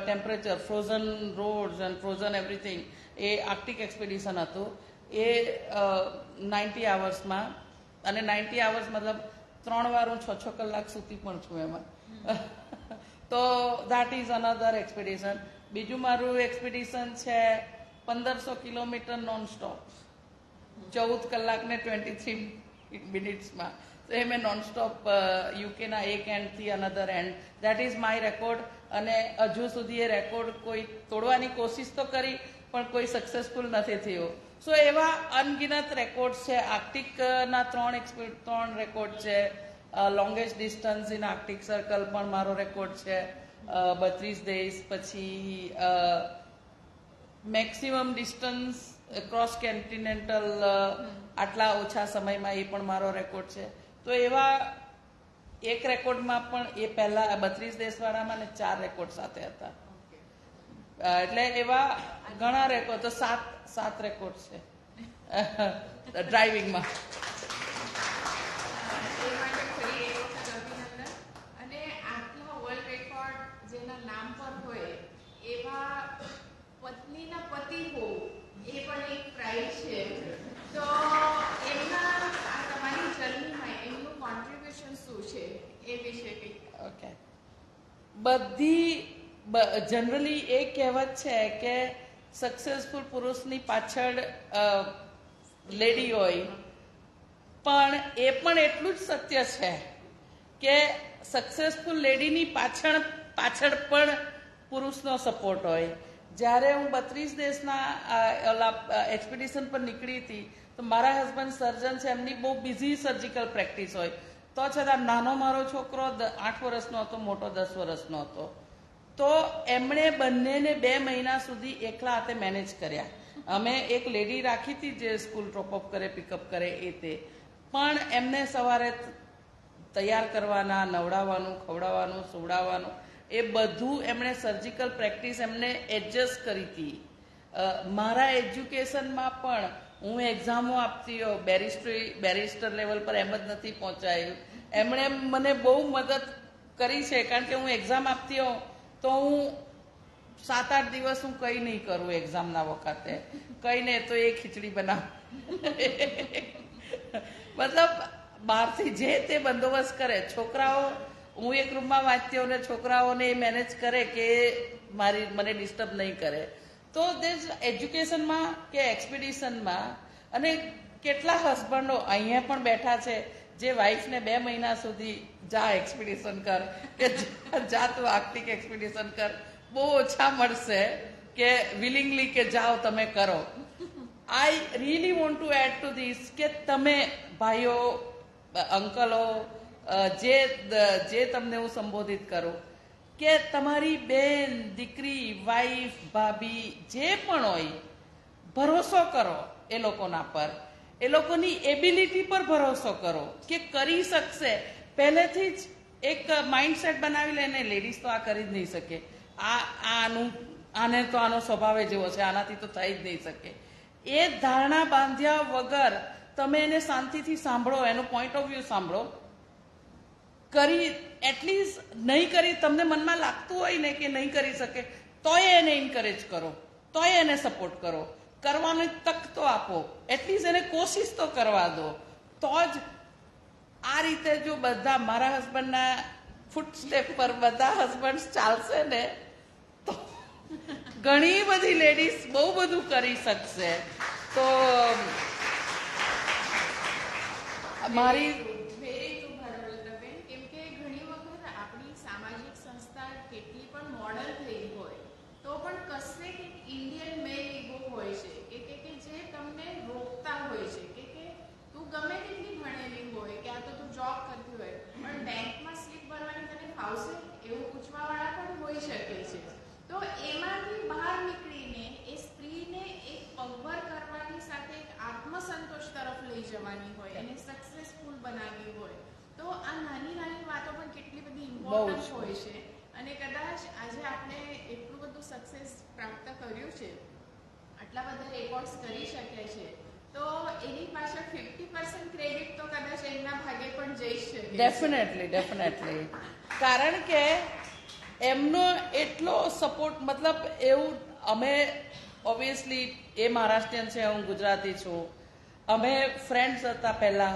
temperature, frozen rods and frozen everything. A Arctic expedition હતું. એ 90 આવર્સમાં. અને 90 આવર્સ મતલબ 3 વાર હું 6 કલાક સૂતી પણ છું એમાં. તો દેટ ઇઝ અનધર એક્સપિડિશન. બીજું મારું એક્સપિડિશન છે 1500 કિલોમીટર નોન સ્ટોપ, 14 કલાક ને 23 મિનિટ્સમાં. તો એ મેં નોન સ્ટોપ યુકેના એક એન્ડથી another end. That is my record. અને હજુ સુધી એ રેકોર્ડ કોઈ તોડવાની કોશિશ તો કરી પણ કોઈ સક્સેસફુલ નથી થયું. સો એવા અનગિનત રેકોર્ડ છે. આર્કટિકના 3 રેકોર્ડ છે. Longest distance in Arctic circle પણ મારો રેકોર્ડ છે 32 ડેઝ. પછી મેક્સિમમ ડિસ્ટન્સ ક્રોસ કોન્ટિનેન્ટલ આટલા ઓછા સમયમાં, એ પણ મારો રેકોર્ડ છે. તો એવા એક રેકોર્ડમાં પણ એ પહેલા 32 દેશવાળામાં ને 4 રેકોર્ડ સાથે હતા. એટલે એવા ઘણા રેકોર્ડ, તો 7 રેકોર્ડ છે ડ્રાઇવિંગમાં. અને આટલા વર્લ્ડ રેકોર્ડ જેના નામ પર હોય એવા પત્નીના પતિ હોવું એ પણ એક પ્રાઇઝ છે. તો એમના આ તમારી જર્નીમાં એમનું કોન્ટ્રીબ્યુશન શું છે એ વિશે કંઈક. ઓકે. બધી જનરલી એ કહેવત છે કે સક્સેસફુલ પુરુષની પાછળ લેડી હોય, પણ એ પણ એટલું જ સત્ય છે કે સક્સેસફુલ લેડીની પાછળ પણ પુરુષનો સપોર્ટ હોય. જ્યારે હું 32 દેશના એક્સપિડિશન પર નીકળી હતી તો મારા હસબન્ડ સર્જન છે, એમની બહુ બિઝી સર્જિકલ પ્રેક્ટિસ હોય, તો છતાં નાનો મારો છોકરો 8 વર્ષનો હતો, મોટો 10 વર્ષનો હતો, તો એમણે બંનેને 2 મહિના સુધી એકલા હાથે મેનેજ કર્યા. અમે એક લેડી રાખી હતી જે સ્કૂલ ડ્રોપઅપ કરે, પિકઅપ કરે એ તે, પણ એમને સવારે તૈયાર કરવાના, નવડાવવાનું, ખવડાવવાનું, સુવડાવવાનું, એ બધું એમણે સર્જિકલ પ્રેક્ટિસ એમને એડજસ્ટ કરી હતી. મારા એજ્યુકેશનમાં પણ હું એક્ઝામો આપતી હોઉં, બેરિસ્ટર લેવલ પર એમ જ નથી પહોંચાયું. એમણે મને બહુ મદદ કરી છે, કારણ કે હું એક્ઝામ આપતી હોઉં તો હું 7-8 દિવસ હું કંઈ નહીં કરું એક્ઝામના વખતે, કંઈ નહીં તો એ ખીચડી બનાવ મતલબ બહારથી જે તે બંદોબસ્ત કરે. છોકરાઓ, હું એક રૂમમાં વાંચતી હોઉં ને છોકરાઓને એ મેનેજ કરે કે મને ડિસ્ટર્બ નહીં કરે. તો દેશ એજ્યુકેશનમાં કે એક્સપિડિશનમાં, અને કેટલા હસબન્ડો અહીંયા પણ બેઠા છે જે વાઈફને 2 મહિના સુધી જા એક્સપિડિશન કર કે જા તું આર્કટિક એક્સપિડિશન કર, બહુ ઓછા મળશે કે વિલિંગલી કે જાઓ તમે કરો. I really want to add to this કે તમે ભાઈઓ, અંકલો, જે તમને હું સંબોધિત કરું, કે તમારી બેન, દીકરી, વાઈફ, ભાભી જે પણ હોય, ભરોસો કરો એ લોકોના પર, એ લોકોની એબિલિટી પર ભરોસો કરો કે કરી શકશે. પહેલેથી જ એક માઇન્ડસેટ બનાવી લઈને લેડીઝ તો આ કરી જ નહીં શકે, આને તો આનો સ્વભાવ જેવો છે, આનાથી તો થઈ જ નહીં શકે. એ ધારણા બાંધ્યા વગર તમે એને શાંતિથી સાંભળો, એનો પોઈન્ટ ઓફ વ્યૂ સાંભળો, કરી એટલીસ્ટ નહીં કરી, તમને મનમાં લાગતું હોય ને કે નહીં કરી શકે, તોય એને એન્કરેજ કરો, તોય એને સપોર્ટ કરો, કરવાની તક તો આપો, એટલીસ્ટ એને કોશિશ તો કરવા દો. તો જ આ રીતે જો બધા મારા હસબન્ડના ફૂટસ્ટેપ પર બધા હસબન્ડ ચાલશે ને તો ઘણી બધી લેડીઝ બહુ બધું કરી શકશે. તો મારી કેટલી પણ મોડલ થઈ હોય તો પણ કશે કંઈક ઇન્ડિયન મેલ ઈગો હોય છે કે જે તમને રોકતા હોય છે કે તું ગમે તેટલી ભણેલી હોય કે આ તો તું જોબ કરતી હોય પણ બેંકમાં સ્લીપ ભરવાની તને ફાવશે એવું પૂછવાવાળા પણ હોઈ શકે છે. તો એમાંથી બહાર નીકળીને એ સ્ત્રીને એક પગભર કરવાની સાથે એક આત્મસંતોષ તરફ લઈ જવાની હોય, એને સક્સેસફુલ બનાવવી હોય, તો આ નાની નાની વાતો પણ કેટલી બધી ઇમ્પોર્ટન્ટ હોય છે. અને કદાચ આજે આપણે એટલું બધું સક્સેસ પ્રાપ્ત કર્યું છે, આટલા બધા રેકોર્ડ્સ કરી શકે છે, તો એની પાછળ 50% ક્રેડિટ તો કદાચ એમના ભાગે પણ જઈ શકે. ડેફિનેટલી કારણ કે એમનો એટલો સપોર્ટ, મતલબ એવું, અમે ઓબ્વિયસલી એ મહારાષ્ટ્રીયન છે, હું ગુજરાતી છું, અમે ફ્રેન્ડ્સ હતા પહેલા,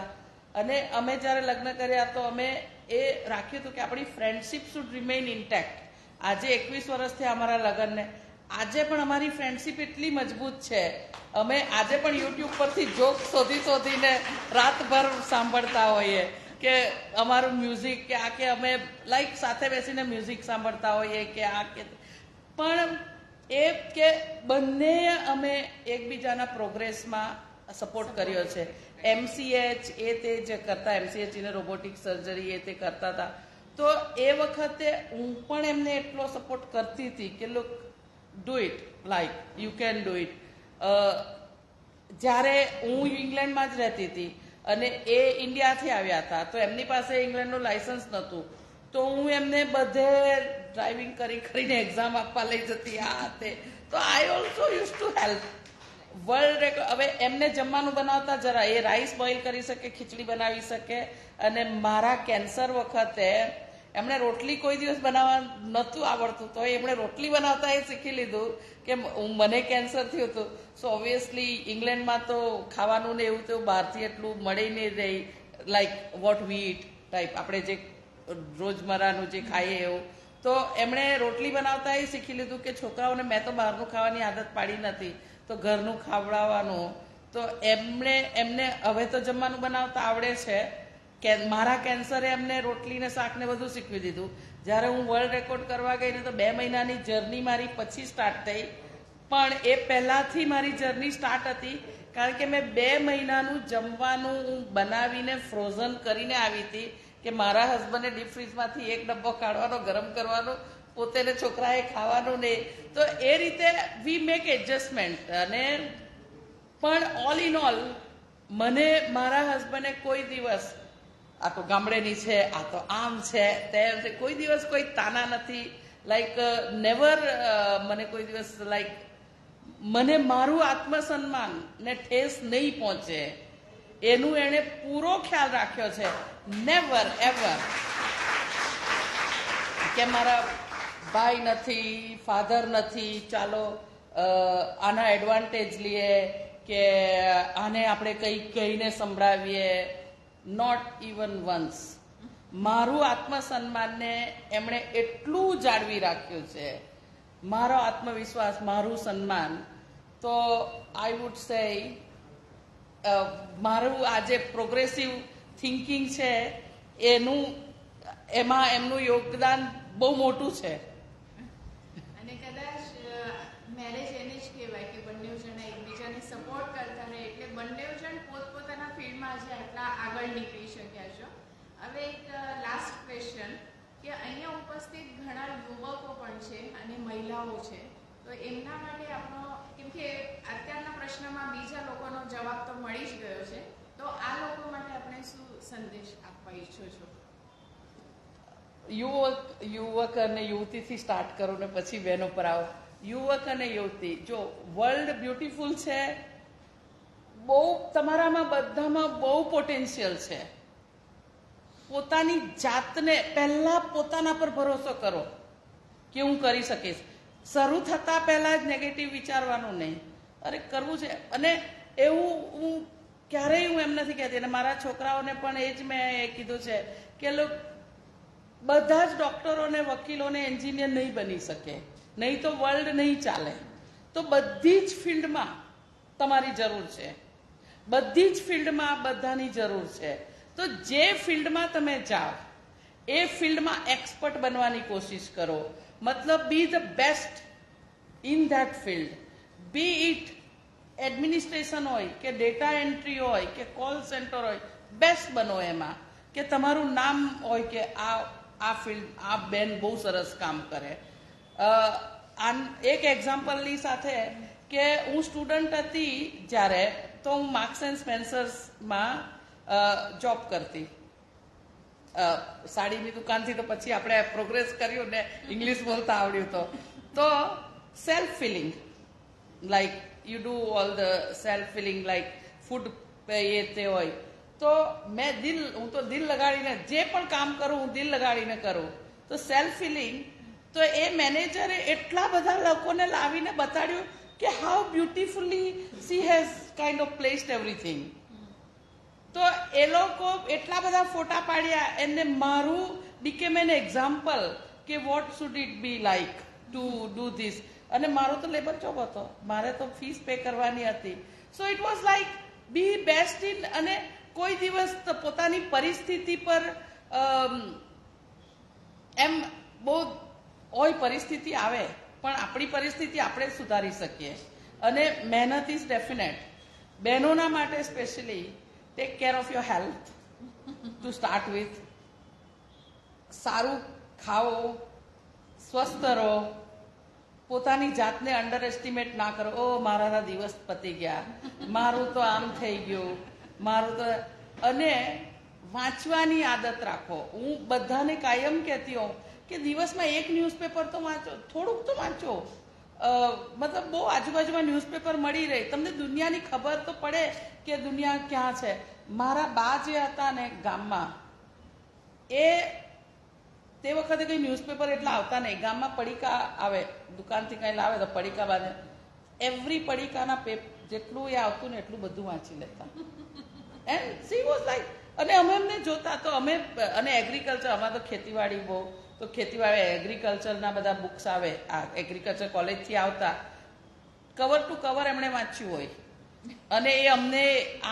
અને અમે જ્યારે લગ્ન કર્યા તો અમે એ રાખ્યું હતું કે આપણી ફ્રેન્ડશીપ શુડ રિમેઇન ઇન્ટેક્ટ. આજે 21 વર્ષ થયા અમારા લગ્નને, આજે પણ અમારી ફ્રેન્ડશીપ એટલી મજબૂત છે, અમે આજે પણ યુટ્યુબ પરથી જોક શોધીને રાતભર સાંભળતા હોઈએ, કે અમારું મ્યુઝિક કે આ કે અમે લાઈક સાથે બેસીને મ્યુઝિક સાંભળતા હોઈએ કે આ કે, પણ એ કે બંને અમે એકબીજાના પ્રોગ્રેસમાં સપોર્ટ કર્યો છે. MCH એ તે જે કરતા, MCH એને રોબોટિક સર્જરી એ તે કરતા હતા, તો એ વખતે હું પણ એમને એટલો સપોર્ટ કરતી હતી કે look, do it, like you can do it. જ્યારે હું ઇંગ્લેન્ડમાં જ રહેતી હતી અને એ ઇન્ડિયાથી આવ્યા હતા, તો એમની પાસે ઇંગ્લેન્ડનું લાયસન્સ નહોતું, તો હું એમને બધે ડ્રાઇવિંગ કરીને એક્ઝામ આપવા લઈ જતી, આ તે. તો I also use to help. World record, હવે એમને જમવાનું બનાવતા જરા, એ રાઈસ બોઇલ કરી શકે, ખીચડી બનાવી શકે, અને મારા કેન્સર વખતે એમણે રોટલી કોઈ દિવસ બનાવવા નહોતું આવડતું, તો એમણે રોટલી બનાવતા એ શીખી લીધું કે મને કેન્સર થયું હતું. સો ઓબ્વિયસલી ઇંગ્લેન્ડમાં તો ખાવાનું ને એવું તેવું બહારથી એટલું મળી નહીં રહી, like what we eat type, આપણે જે રોજમરાનું જે ખાઈએ એવું. તો એમણે રોટલી બનાવતા એ શીખી લીધું કે છોકરાઓને, મેં તો બહારનું ખાવાની આદત પાડી નથી, તો ઘરનું ખવડાવવાનું. તો એમને હવે તો જમવાનું બનાવતા આવડે છે કે મારા કેન્સરે એમને રોટલી ને શાક ને બધું શીખવી દીધું. જ્યારે હું વર્લ્ડ રેકોર્ડ કરવા ગઈ ને તો 2 મહિનાની જર્ની મારી પછી સ્ટાર્ટ થઈ, પણ એ પહેલાથી મારી જર્ની સ્ટાર્ટ હતી, કારણ કે મેં 2 મહિનાનું જમવાનું હું બનાવીને ફ્રોઝન કરીને આવી હતી કે મારા હસબન્ડે ડીપ ફ્રીજમાંથી એક ડબ્બો કાઢવાનો, ગરમ કરવાનો, પોતે ને છોકરાએ ખાવાનું નહીં. તો એ રીતે વી મેક એડજસ્ટમેન્ટ. અને પણ ઓલ ઇન ઓલ મને મારા હસબન્ડે કોઈ દિવસ આ તો ગામડેની છે, આ તો આમ છે, તેમ છે, કોઈ દિવસ કોઈ તાના નથી. લાઈક નેવર મને કોઈ દિવસ લાઈક મને મારું આત્મસન્માન ને ઠેસ નહીં પહોંચે એનું એણે પૂરો ખ્યાલ રાખ્યો છે. નેવર એવર કે મારા ભાઈ નથી, ફાધર નથી, ચાલો આના એડવાન્ટેજ લઈએ કે આને આપણે કંઈ કહીને સંભળાવીએ. Not even once. મારું આત્મસન્માનને એમણે એટલું જાળવી રાખ્યું છે, મારો આત્મવિશ્વાસ, મારું સન્માન. તો આઈ વુડ સે મારું આજે પ્રોગ્રેસિવ થિંકિંગ છે એમાં એમનું યોગદાન બહુ મોટું છે. અને કદાચ મેરેજ એને જ કહેવાય કે બંને જણા એકબીજાને સપોર્ટ કરતા રહે, એટલે બંને જણ પોતપોતાના ફિલ્ડમાં આજે આટલા આગળ નીકળી શક્યા છો. હવે એક લાસ્ટ ક્વેશ્ચન કે અહીંયા ઉપસ્થિત ઘણા યુવકો પણ છે અને મહિલાઓ છે, તો એમના માટે આપણો, કેમ કે અત્યારના પ્રશ્નમાં બીજા લોકોનો જવાબ તો મળી જ ગયો છે, તો આ લોકો માટે આપણે શું સંદેશ આપવા ઈચ્છો છો? યુવક અને યુવતીથી સ્ટાર્ટ કરું ને પછી બહેનો પર આવો. યુવક અને યુવતી, જો વર્લ્ડ બ્યુટીફુલ છે, બહુ તમારામાં બધામાં બહુ પોટેન્શિયલ છે. પોતાની જાતને પહેલા પોતાના પર ભરોસો કરો કે હું કરી શકીશ. શરૂ થતા પહેલા જ નેગેટિવ વિચારવાનું નહીં, અરે કરવું છે. અને એવું હું ક્યારેય હું એમ નથી કહેતી, અને મારા છોકરાઓને પણ એ જ મેં કીધું છે કે બધા જ ડોક્ટરો ને વકીલો ને એન્જિનિયર નહીં બની શકે, નહીં તો વર્લ્ડ નહીં ચાલે. તો બધી જ ફિલ્ડમાં તમારી જરૂર છે, બધી જ ફિલ્ડમાં બધાની જરૂર છે. તો જે ફિલ્ડમાં તમે જાઓ એ ફિલ્ડમાં એક્સપર્ટ બનવાની કોશિશ કરો. મતલબ be the best in that field. Be it administration હોય કે ડેટા એન્ટ્રી હોય કે કોલ સેન્ટર હોય, બેસ્ટ બનો એમાં, કે તમારું નામ હોય કે આ ફિલ્ડ, આ બેન બહુ સરસ કામ કરે. એક એક્ઝામ્પલની સાથે કે હું સ્ટુડન્ટ હતી જ્યારે, તો હું માર્ક્સ એન્ડ સ્પેન્સર્સમાં જોબ કરતી. સાડીની દુકાનથી તો પછી આપણે પ્રોગ્રેસ કર્યું ને ઇંગ્લિશ બોલતા આવડ્યું. તો self feeling, like you do all the self feeling, like food એ તે હોય. તો હું તો દિલ લગાડીને જે પણ કામ કરું હું દિલ લગાડીને કરું. તો સેલ્ફ ફિલિંગ, તો એ મેનેજરે એટલા બધા લોકોને લાવીને બતાડ્યું કે how beautifully she has kind of placed everything. તો એ લોકો એટલા બધા ફોટા પાડ્યા, એને મારું બીકેમ એન એક્ઝામ્પલ કે what should it be like to do this. અને મારો તો લેબર જોબ હતો, મારે તો ફીસ પે કરવાની હતી. So it was like be best in. અને કોઈ દિવસ પોતાની પરિસ્થિતિ પર એમ બહુ હોય, પરિસ્થિતિ આવે પણ આપણી પરિસ્થિતિ આપણે સુધારી શકીએ. અને મહેનત ઇઝ ડેફિનેટ. બહેનોના માટે specially take care of your health to start with. સારું ખાઓ, સ્વસ્થ રહો, પોતાની જાતને અંડર એસ્ટિમેટ ના કરો. ઓ મારા દિવસ પતી ગયા, મારું તો આમ થઈ ગયું, મારું તો. અને વાંચવાની આદત રાખો. હું બધાને કાયમ કહેતી હોઉં કે દિવસમાં એક ન્યૂઝપેપર તો વાંચો, થોડુંક તો વાંચો. મતલબ બહુ આજુબાજુમાં ન્યૂઝપેપર મળી રહે, તમને દુનિયાની ખબર તો પડે કે દુનિયા ક્યાં છે. મારા બા જે હતા ને ગામમાં, તે વખતે કંઈ ન્યૂઝપેપર એટલા આવતા નહીં. ગામમાં પડીકા આવે, દુકાનથી કંઈ લાવે તો પડીકા બાંધે. એવરી પડીકાના જેટલું એ આવતું ને એટલું બધું વાંચી લેતા. And she was like. અને અમે એમને જોતા તો અમે, અને એગ્રીકલ્ચર, અમારે તો ખેતીવાડી બહુ, તો ખેતીવાડી એગ્રીકલ્ચરના બધા બુક્સ આવે, આ એગ્રીકલ્ચર કોલેજથી આવતા, કવર ટુ કવર એમણે વાંચ્યું હોય. અને એ અમને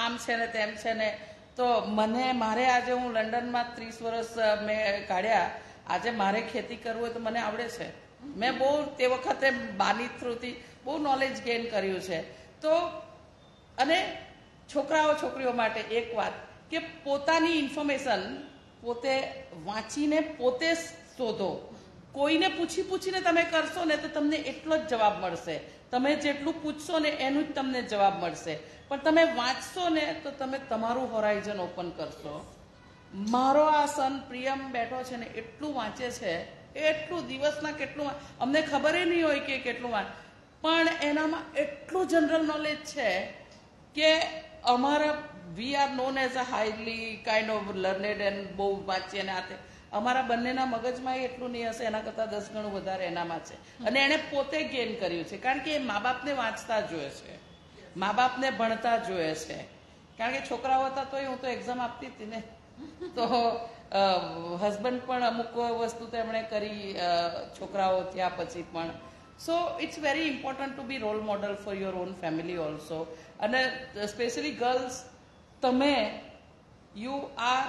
આમ છે ને તેમ છે ને. તો મારે આજે હું લંડનમાં 30 વર્ષ મેં કાઢ્યા. આજે મારે ખેતી કરવું હોય તો મને આવડે છે. મેં બહુ તે વખતે બાની થ્રુથી બહુ નોલેજ ગેઇન કર્યું છે. તો અને છોકરીઓ માટે એક વાત કે પોતાની ઇન્ફોર્મેશન પોતે વાંચીને પોતે શોધો. કોઈને પૂછીને તમે કરશો ને તો તમને એટલો જ જવાબ મળશે. તમે જેટલું પૂછશો ને એનું જ તમને જવાબ મળશે. પણ તમે વાંચશો ને તો તમે તમારું હોરાઇઝન ઓપન કરશો. મારો આ સન પ્રિયમ બેઠો છે ને એટલું વાંચે છે, એટલું દિવસના કેટલું અમને ખબર નહીં હોય કે કેટલું પણ એનામાં એટલું જનરલ નોલેજ છે કે અમારા we are known as a highly kind of learned and બહુ વાંચીએ ને આતે અમારા બંનેના મગજમાં એટલું નહીં હશે, એના કરતાં 10 ગણું વધારે એનામાં છે. અને એણે પોતે ગેઇન કર્યું છે કારણ કે એ મા બાપને વાંચતા જોઈએ છે, મા બાપને ભણતા જોઈએ છે. કારણ કે છોકરાઓ હતા તોય હું તો એક્ઝામ આપતી હતી ને, તો હસબન્ડ પણ અમુક વસ્તુ તો એમણે કરી છોકરાઓ થયા પછી પણ. So it's very important to be role model for your own family also. અને સ્પેશિયલી ગર્લ્સ, તમે you are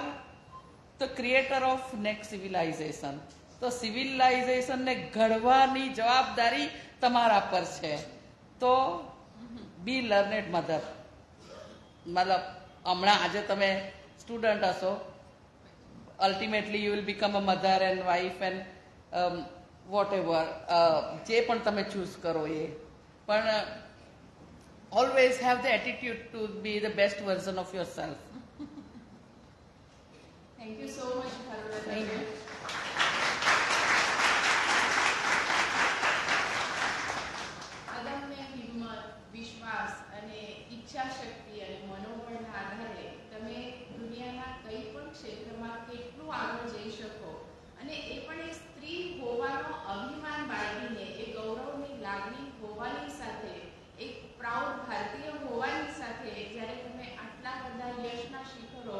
the creator of next civilization. તો સિવિલાઇઝેશનને ઘડવાની જવાબદારી તમારા પર છે. તો બી લર્નેડ મધર. મતલબ હમણાં આજે તમે સ્ટુડન્ટ હશો, ultimately you will become a mother and wife and whatever, જે પણ તમે ચૂઝ કરો એ. પણ always have the attitude to be the best version of yourself. Thank you so much Thank Bharulata. you. અદમ્ય હિંમત, વિશ્વાસ અને ઈચ્છા શક્તિ અને મનોબળના આધારે તમે દુનિયાના કઈ પણ ક્ષેત્રમાં કેટલું આગળ જઈ શકો, અને એ પણ એક સ્ત્રી હોવાનો અભિમાન બાળગીને, એ ગૌરવની લાગણી હોવાની સાથે, એક પ્રાઉડ ભારતીય હોવાની સાથે જ્યારે તમે આટલા બધા યશના શિખરો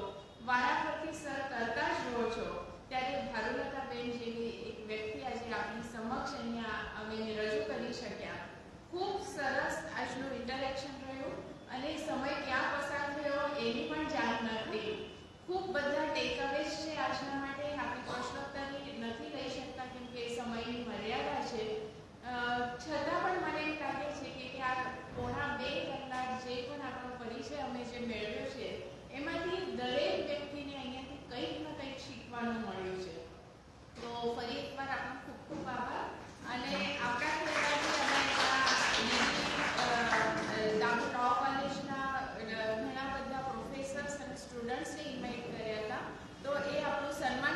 વારાફરતી સર કરતા જ રહો છો, ત્યારે ભારુલતાબેન જેવી એક વ્યક્તિ આજે આપણી સમક્ષ અહીંયા અમે રજૂ કરી શક્યા. ખૂબ સરસ આજનું ઇન્ટરેક્શન રહ્યું અને સમય ક્યાં પસાર થયો એની પણ જાણ નથી. ખૂબ બધા ટેકઅવેઝ છે આજના માટે. આપણી પ્રશ્નોત્તરી નથી લઈ શકતા કેમ કે સમયની મર્યાદા છે. છતાં પણ મને એમ લાગે છે કે આ પોણા 2 કલાક જે પણ આપણો પરિચય અમે જે મેળવ્યો છે એમાંથી દરેક વ્યક્તિને અહીંયાથી કંઈક ને કંઈક શીખવાનું મળ્યું છે. તો ફરી એકવાર આપણો ખૂબ ખૂબ આભાર. અને આપણા કહેવાથી અમે ડાબુ લો કોલેજના ઘણા બધા પ્રોફેસર્સ અને સ્ટુડન્ટ્સને ઇન્વાઇટ કર્યા હતા. તો એ આપણું સન્માન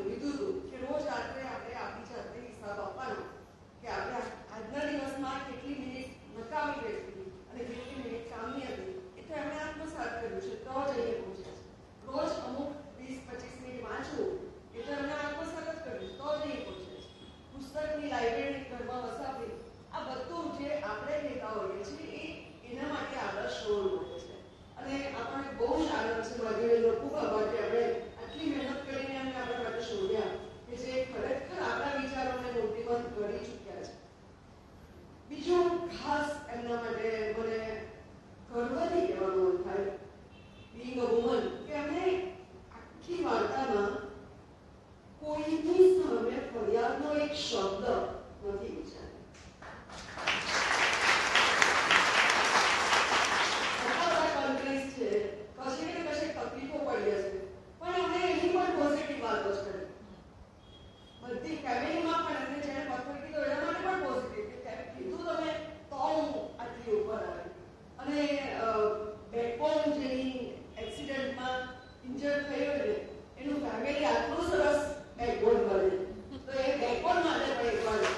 લીધું હતું કે રોજ રાત્રે આપણે આપણી જાતને હિસાબ આપવાનો કે આપણે આજના દિવસમાં કેટલી મિનિટ નકામી બેઠી અને કેટલી મિનિટ કામની હતી. એ તો એમણે આત્મસાત કર્યું છે, તો જ અહીંયા પહોંચ્યા છે. રોજ અમુક 20-25 મિનિટ વાંચવું એ તો એમણે આત્મસાત જ કર્યું, તો જ અહીં પહોંચ્યા છે. પુસ્તકની લાઇબ્રેરી ઘરમાં વસાવી, આ બધું જે આપણે કહેતા હોઈએ છીએ એના માટે આદર્શ રોલ મળે છે. અને આપણને બહુ જ આનંદ છે માધ્યમનો ખૂબ આભાર કે આપણે આટલી મહેનત કરીને એમને આપણા માટે શોધ્યા કે જે ખરેખર આપણા વિચારોને મૂર્તિમંત કરી ચૂક્યા છે. બીજું ખાસ એમના માટે મને ગર્વથી કહેવાનું મન થાય, બીંગ અ વુમન, કે એમણે આખી વાર્તામાં કોઈની સામે ફરિયાદનો એક શબ્દ નથી વિચાર્યો. બધી ફેમિલીમાં પણ એમને જેને પથ્થર કીધો એના માટે પણ પોઝિટિવ કે તમે કીધું તમે તો હું આટલી ઉપર આવી. અને બેકબોન જેની એક્સિડન્ટમાં ઇન્જર થયો ને એનું ફેમિલી આટલું સરસ બેકબોન બને, તો એ બેકબોન માટે પણ એકવાર મંચ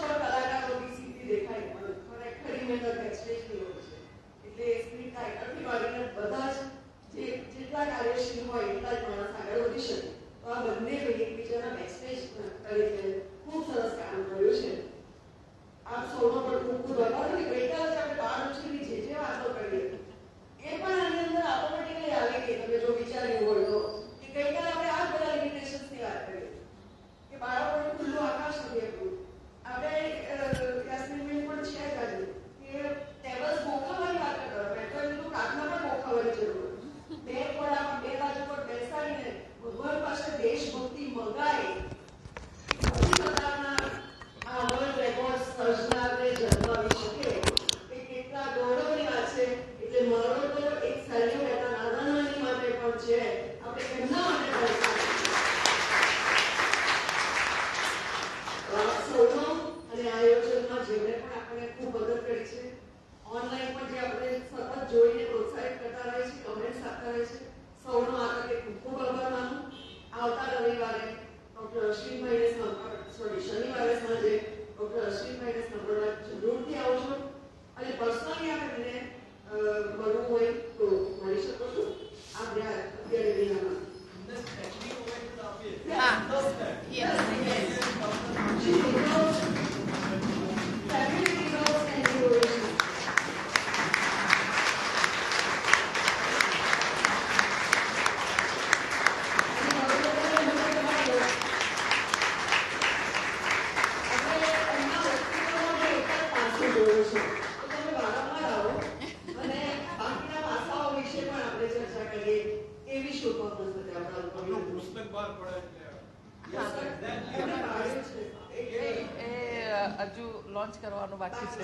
પર કલાકારોની સીધી દેખાય પણ ખરેખર મહેનત એક્સપ્રેશનની હોય છે. એટલે સ્ક્રીન રાઇટરથી માંડીને બધા જ જેટલા કાર્યશીલ હોય એટલા જ માણસ આગળ વધી શકે. તો આ બંને એકબીજાના બેકસ્ટેજ તરીકે ખૂબ સરસ કામ કર્યું છે. આપ સૌનો પણ ખૂબ ખૂબ આભાર. અને ગઈકાલે આપણે બાળ ઉછેરની જે વાતો કરી એ પણ આની અંદર ઓટોમેટિકલી આવી ગઈ. તમે જો વિચાર્યું હોય તો કે ગઈકાલે આપણે આ બધા લિમિટેશન્સની વાત કરી કે બાળકોનું ખુલ્લું આકાશ નથી હતું. આપણે યાસ્મીનબેન પણ છે જ આજે કે ટેબલ્સ ગોખાવાની વાત કરો, મેં તો એનું પ્રાર્થના પણ ગોખાવાની જરૂર. બે ખોળામાં બે બાજુ પર બેસાડીને ભગવાન પાસે દેશભક્તિ મંગાય બધી પ્રકારના આ વર્લ્ડ રેકોર્ડ સર્જનારને જન્માવી શકે એ કેટલા ગૌરવની વાત છે. એટલે મારો તો એક સેલ્યુટ એના નાના નાની માટે પણ છે. આપણે એમના માટે સૌનો અને આયોજનમાં જેમણે પણ આપણે ખૂબ મદદ કરી છે, ઓનલાઈન પણ જે આપણે સતત જોઈને પ્રોત્સાહિત કરતા રહે છે, કમેન્ટ્સ આપતા રહે છે, સૌનો આ તકે ખૂબ ખૂબ આભાર માનું. આવતા રવિવારે ડૉક્ટર અશ્વિનભાઈને શનિવારે સાંજે ડૉક્ટર અશ્વિનભાઈને સાંભળવા જરૂરથી આવજો. અને પર્સનલી આપણે મળવું હોય તો મળી શકો છો. આપણે અત્યારે વિનામાં હજુ લોન્ચ કરવાનું બાકી છે.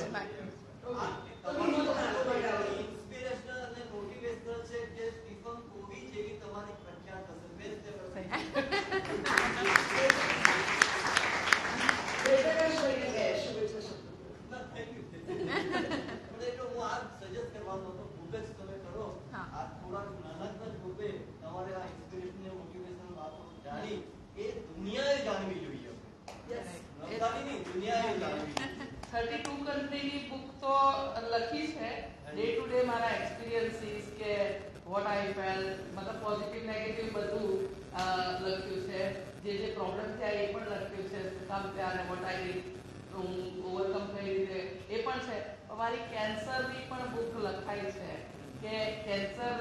ઇન્સ્પિરેશનલ અને મોટિવેશનલ છે કે સ્ટીફન કોવી જેવી તમારી પ્રખ્યાત હશે. બેસ્ટ હું આ સજેસ્ટ કરવાનો હતો, બુક જ તમે કરો. આ થોડાક નાનકડા ગ્રુપે તમારે આ ઇન્સ્પિરેશન અને મોટિવેશનલ વાતો જાણી એ દુનિયાએ જાણવી જોઈએ. 32 કંટ્રીની બુક તો લખી છે. ડે ટુ ડે મારા એક્સપિરિયન્સીસ કે વોટ આઈ ફેલ, મતલબ પોઝિટિવ નેગેટિવ બધું લખ્યું છે. જે પ્રોબ્લેમ થયા એ પણ લખ્યું છે, શું કામ થયા અને વોટ આઈ ડીડ, હું ઓવરકમ કઈ રીતે એ પણ છે. મારી કેન્સરની પણ બુક લખાઈ છે કે કેન્સર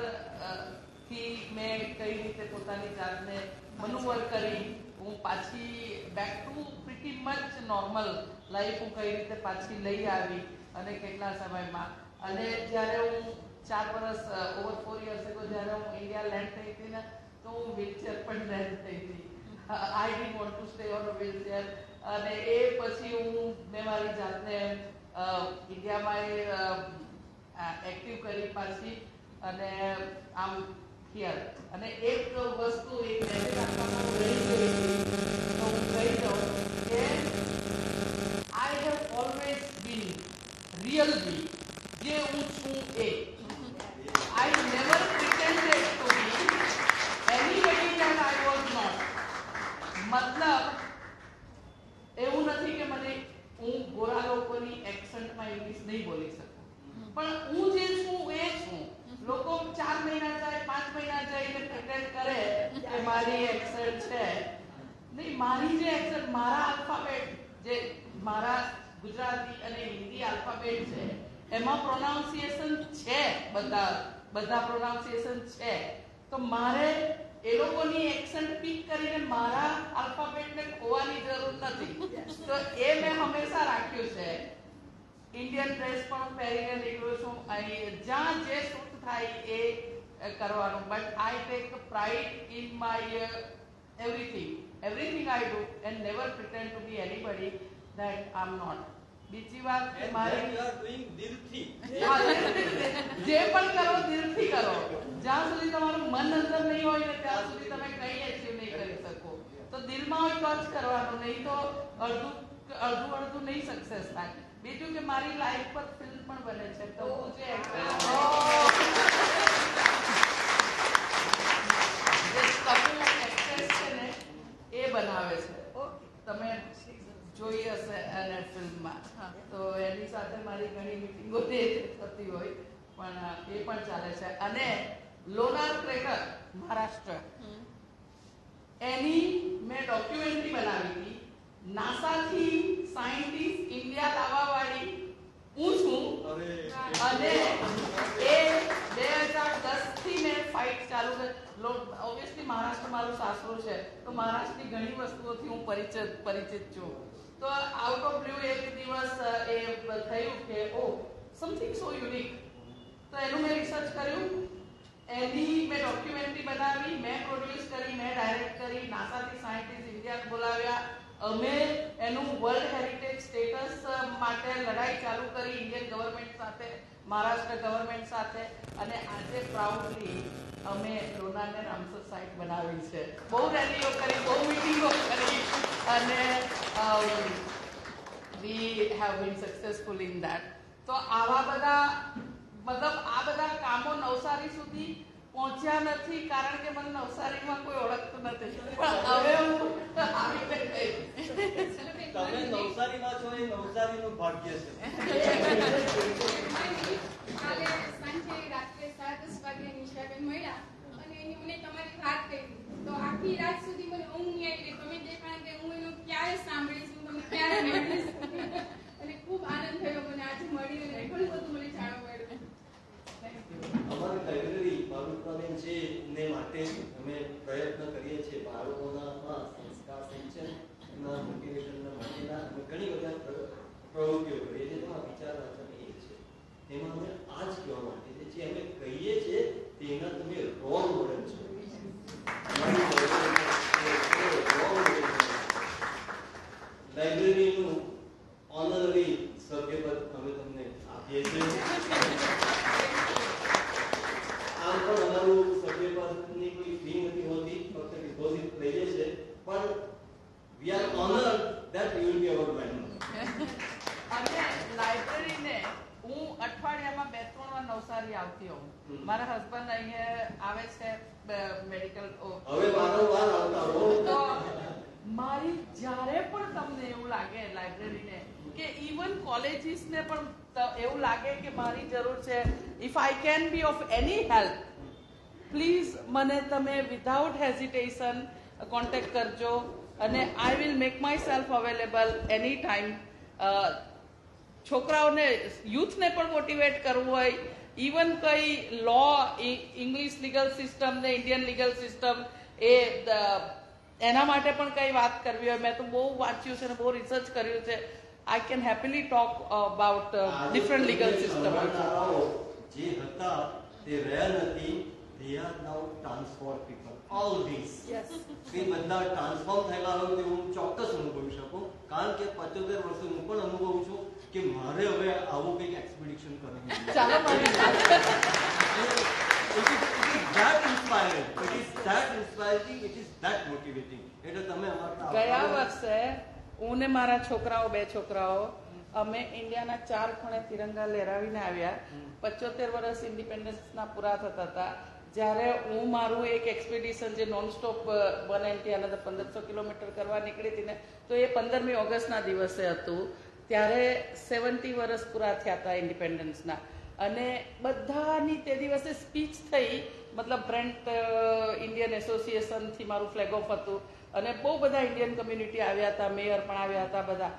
થી મેં કઈ રીતે પોતાની જાતને મનુવર કરી હું પાછી back to pretty much normal life હું કઈ રીતે પાછી લઈ આવી અને કેટલા સમયમાં. અને જ્યારે હું 4 વર્ષ ઓવર 4 યર્સ એગો જ્યારે હું ઇન્ડિયા લેન્ડ થઈ હતી ને તો હું વ્હીલચેર પણ લેન્ડ થઈ હતી. I didn't want to stay on a wheelchair. અને એ પછી મેં મારી જાતને ઇન્ડિયામાં એક્ટિવ કરી પાછી અને આમ હિયર. અને એક વસ્તુ એક મેસેજ આપવામાં રહી ગઈ તો હું કહી દઉં કે I have always been real be, જે હું છું એ. આઈ નેવર મહિના જઈને પ્રિટેન્ડ કરે કે મારી એક્સેન્ટ છે. નહીં, મારી જે એક્સેન્ટ, મારા આલ્ફાબેટ, જે મારા ગુજરાતી અને હિન્દી આલ્ફાબેટ છે એમાં પ્રોનાઉન્સિએશન છે, બધા પ્રોનાઉન્સિએશન છે. તો મારે એ લોકોની એક્સેન્ટ પિક કરીને મારા આલ્ફાબેટને ખોવાની જરૂર નથી. તો એ મેં હંમેશા રાખ્યું છે. ઇન્ડિયન ડ્રેસ પણ પહેરીને નીકળું છું, જ્યાં જે સૂટ થાય એ કરવાનું. But I take pride in my everything I do and never pretend to be anybody that I'm not. બીજી વાત મારી you are doing દિલથી. જે પણ કરો દિલથી કરો. જ્યાં સુધી તમારું મન અંદર નહીં હોય ને ત્યાં સુધી તમે કંઈ અચીવ નહીં કરી શકો. તો દિલમાં હોય તો જ કરવાનું, નહીં તો અડધું નહીં સક્સેસ થાય. બીજું કે મારી લાઈફ પર ફિલ્મ પણ બને છે. તો હું જે એક્ટ્રેસ છે ને એ બનાવે છે. તમે જોઈ હશે અને ફિલ્મમાં. તો એની સાથે મારી ઘણી મિટિંગો થતી હોય, પણ એ પણ ચાલે છે. અને લોનાર ક્રેકર મહારાષ્ટ્ર, એની મેં ડોક્યુમેન્ટરી બનાવી હતી. નાસાથી સાયન્ટિસ્ટ ઇન્ડિયા લાવવાવાળી હું છું. અને એ 2010 થી મેં ફાઇટ ચાલુ કરી. ઓબ્વિયસલી મહારાષ્ટ્ર મારું સાસરું છે, તો મહારાષ્ટ્રની ઘણી વસ્તુઓથી હું પરિચિત છું. તો આઉટ ઓફ બ્લુ એક દિવસ એ થયું કે ઓ સમથિંગ સો યુનિક. તો એનું મેં રિસર્ચ કર્યું, એની મેં ડોક્યુમેન્ટરી બનાવી, મેં પ્રોડ્યુસ કરી, મેં ડાયરેક્ટ કરી. નાસાથી સાયન્ટિસ્ટ ઇન્ડિયા બોલાવ્યા. અમે એનું વર્લ્ડ હેરિટેજ સ્ટેટસ માટે લડાઈ ચાલુ કરી ઇન્ડિયન ગવર્મેન્ટ સાથે, મહારાષ્ટ્ર ગવર્મેન્ટ સાથે. અને આજે પ્રાઉડલી અમે લોનારને રામસર સાઇટ બનાવી છે. બહુ રેલીઓ કરી, બહુ મિટિંગો કરી, અને we have been successful in that. તો આવા બધા આ બધા કામો નવસારી સુધી પહોંચ્યા નથી, કારણ કે મને નવસારીમાં કોઈ ઓળખતું નથી. પણ હવે હું આવીને ગઈ. તમે નવસારીમાં છો એ નવસારીનું ભાગ્ય છે. કાલે સાંજે રાત્રે 7:10 વાગે નિશાબેન મળ્યા અને મને તમારી વાત કરી. તો આખી રાત સુધી મને ઊંઘ નહીં આવી. તમે જે કારણ કે હું એનું ક્યારે સાંભળીશ, હું તમને ક્યારે મળીશ. અને ખૂબ આનંદ થયો મને આજે મળીને. ઘણું બધું મને જાણવા મળ્યું. અમારી લાઇબ્રેરી બાળકોને છે ને માટે અમે પ્રયત્ન કરીએ છીએ. બાળકોના સંસ્કાર સિંચનના મોટિવેશનના માટેના અમે ઘણી બધા પ્રવૃત્તિઓ કરીએ છીએ. તેમાં વિચાર વાંચન એક છે. તેમાં અમે આ જ કહેવા માટે છે જે અમે કહીએ છીએ તેના તમે રોંગ મોડેલ છો. લાઇબ્રેરીનું ઓનરરી સભ્યપદ અમે તમને આપીએ છીએ. આમ પણ અમારું સભ્યપદની કોઈ ફી નથી હોતી, ફક્ત ડિપોઝિટ લઈએ છીએ. પણ we are honoured that you will be our member. અને લાઇબ્રેરીને હું અઠવાડિયામાં 2-3 વાર નવસારી આવતી હોઉં. મારા હસબન્ડ અહીંયા આવે છે મેડિકલ. હવે વારંવાર આવતા હો. તો મારી જ્યારે પણ તમને એવું લાગે લાઇબ્રેરીને, કે ઇવન કોલેજીસને પણ એવું લાગે કે મારી જરૂર છે, if I can B of any help, please મને તમે વિધાઉટ હેઝિટેશન કોન્ટેક્ટ કરજો. અને I will make my self available any time. છોકરાઓને, યુથને પણ મોટિવેટ કરવું હોય, ઇવન કઈ લો, ઇંગ્લિશ લીગલ સિસ્ટમ ને ઇન્ડિયન લીગલ સિસ્ટમ, એના માટે પણ કઈ વાત કરવી હોય, મેં તો બહુ વાંચ્યું છે અને બહુ રિસર્ચ કર્યું છે. I can happily talk about different legal systems. જે હતા તે રહ્યા નથી. They are now transformed people. All these. Yes. તે બધા ટ્રાન્સફોર્મ થયેલા હોય તે હું ચોક્કસ અનુભવી શકું. કારણ કે 75 વર્ષે હું પણ અનુભવું છું કે મારે હવે આવું કંઈક એક્સપિડિશન કરવું. ચાલો મારી that inspiring. It is that inspiring. It is that motivating. એટલે તમે અમારા ગયા વર્ષે હું ને મારા છોકરાઓ, 2 છોકરાઓ, અમે ઇન્ડિયાના 4 ખૂણે તિરંગા લહેરાવીને આવ્યા. 75 વર્ષ ઇન્ડિપેન્ડન્સના પૂરા થતા હતા. જ્યારે હું મારું એક એક્સપિડિશન જે નોન સ્ટોપ બને ત્યાંના 1500 કિલોમીટર કરવા નીકળી હતી ને, તો એ 15મી ઓગસ્ટના દિવસે હતું. ત્યારે 70 વર્ષ પૂરા થયા હતા ઇન્ડિપેન્ડન્સના. અને બધાની તે દિવસે સ્પીચ થઈ, મતલબ બ્રેન્ટ ઇન્ડિયન એસોસિએશનથી મારું ફ્લેગ ઓફ હતું અને બહુ બધા ઇન્ડિયન કમ્યુનિટી આવ્યા હતા, મેયર પણ આવ્યા હતા બધા.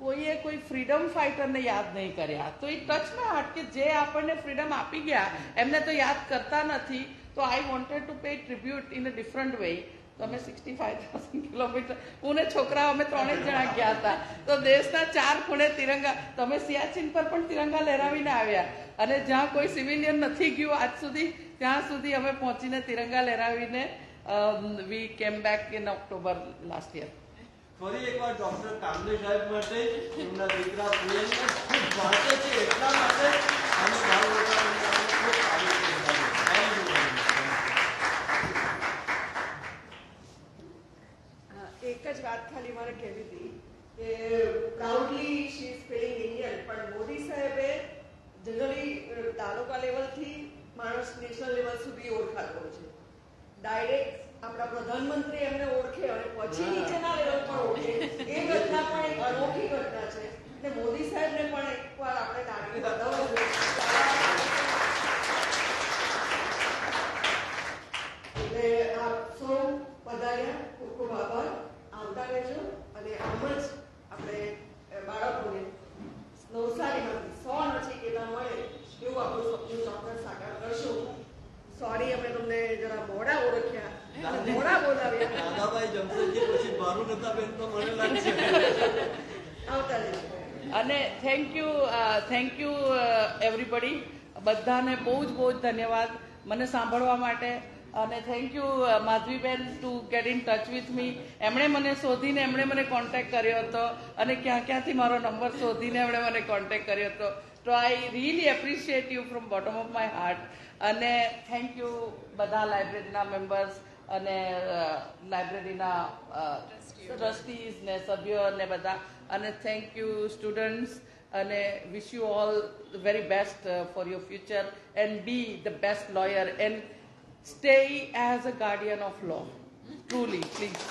કોઈએ કોઈ ફ્રીડમ ફાઇટરને યાદ નહીં કર્યા. તો એ ટચ માય હાર્ટ કે જે આપણને ફ્રીડમ આપી ગયા એમને તો યાદ કરતા નથી. તો I wanted to pay tribute in a different way. તો અમે 65,000 કિલોમીટર, હું ને છોકરાઓ અમે 3 જણા ગયા હતા. તો દેશના 4 ખૂણે તિરંગા, તમે સિયાચીન પર પણ તિરંગા લહેરાવીને આવ્યા અને જ્યાં કોઈ સિવિલિયન નથી ગયું આજ સુધી, ત્યાં સુધી અમે પહોંચીને તિરંગા લહેરાવીને we came back in October last year. ફરી એકવાર ડોક્ટર કામલે સાહેબ માટે એમના દીકરા પ્રિયંકા ખૂબ વાંચે છે એટલા માટે અમે ખૂબ એક જ વાત ખાલી મારે કહેવી હતી કે proudly she is feeling Indian, પણ મોદી સાહેબે જનરલી તાલુકા લેવલથી માણસ નેશનલ લેવલ સુધી ઓળખાતો હોય છે. ડાયરેક્ટ આપણા પ્રધાનમંત્રી એમને ઓળખે અને પછી નીચેના લેવલ પર ઓળખે, એ ઘટના પણ એક અનોખી ઘટના છે. અને મોદી સાહેબને પણ એકવાર આપણે તાળી બતાવવા જોઈએ. એટલે આપ સૌ પધાર્યા, ખૂબ ખૂબ આભાર. આવતા રહેજો અને આમ જ આપણે બાળકોને નવસારીમાંથી 100 નચિકેતા મળે એવું આપણું સપનું ચોક્કસ સાકાર કરશું. સોરી અમે તમને જરા મોડા ઓળખ્યા, મોડા બોલાવ્યા. દાદાભાઈ જમશેદજી પછી ભારું નતા બેન તો મને લાગશે. આવતા રહેજો. અને થેન્ક યુ એવરીબડી, બધાને બહુ જ ધન્યવાદ મને સાંભળવા માટે. અને thank you Madhaviben to get in touch with me. એમણે મને શોધીને એમણે મને કોન્ટેક્ટ કર્યો હતો અને ક્યાંથી મારો નંબર શોધીને એમણે મને કોન્ટેક્ટ કર્યો હતો. તો I really appreciate you from bottom of my heart. અને થેન્ક યુ બધા લાઇબ્રેરીના મેમ્બર્સ અને લાઇબ્રેરીના ટ્રસ્ટીઝ ને સભ્યો ને બધા. અને થેન્ક યુ સ્ટુડન્ટ્સ અને wish you all very best for your future and B the best lawyer and stay as a guardian of law. Truly, please.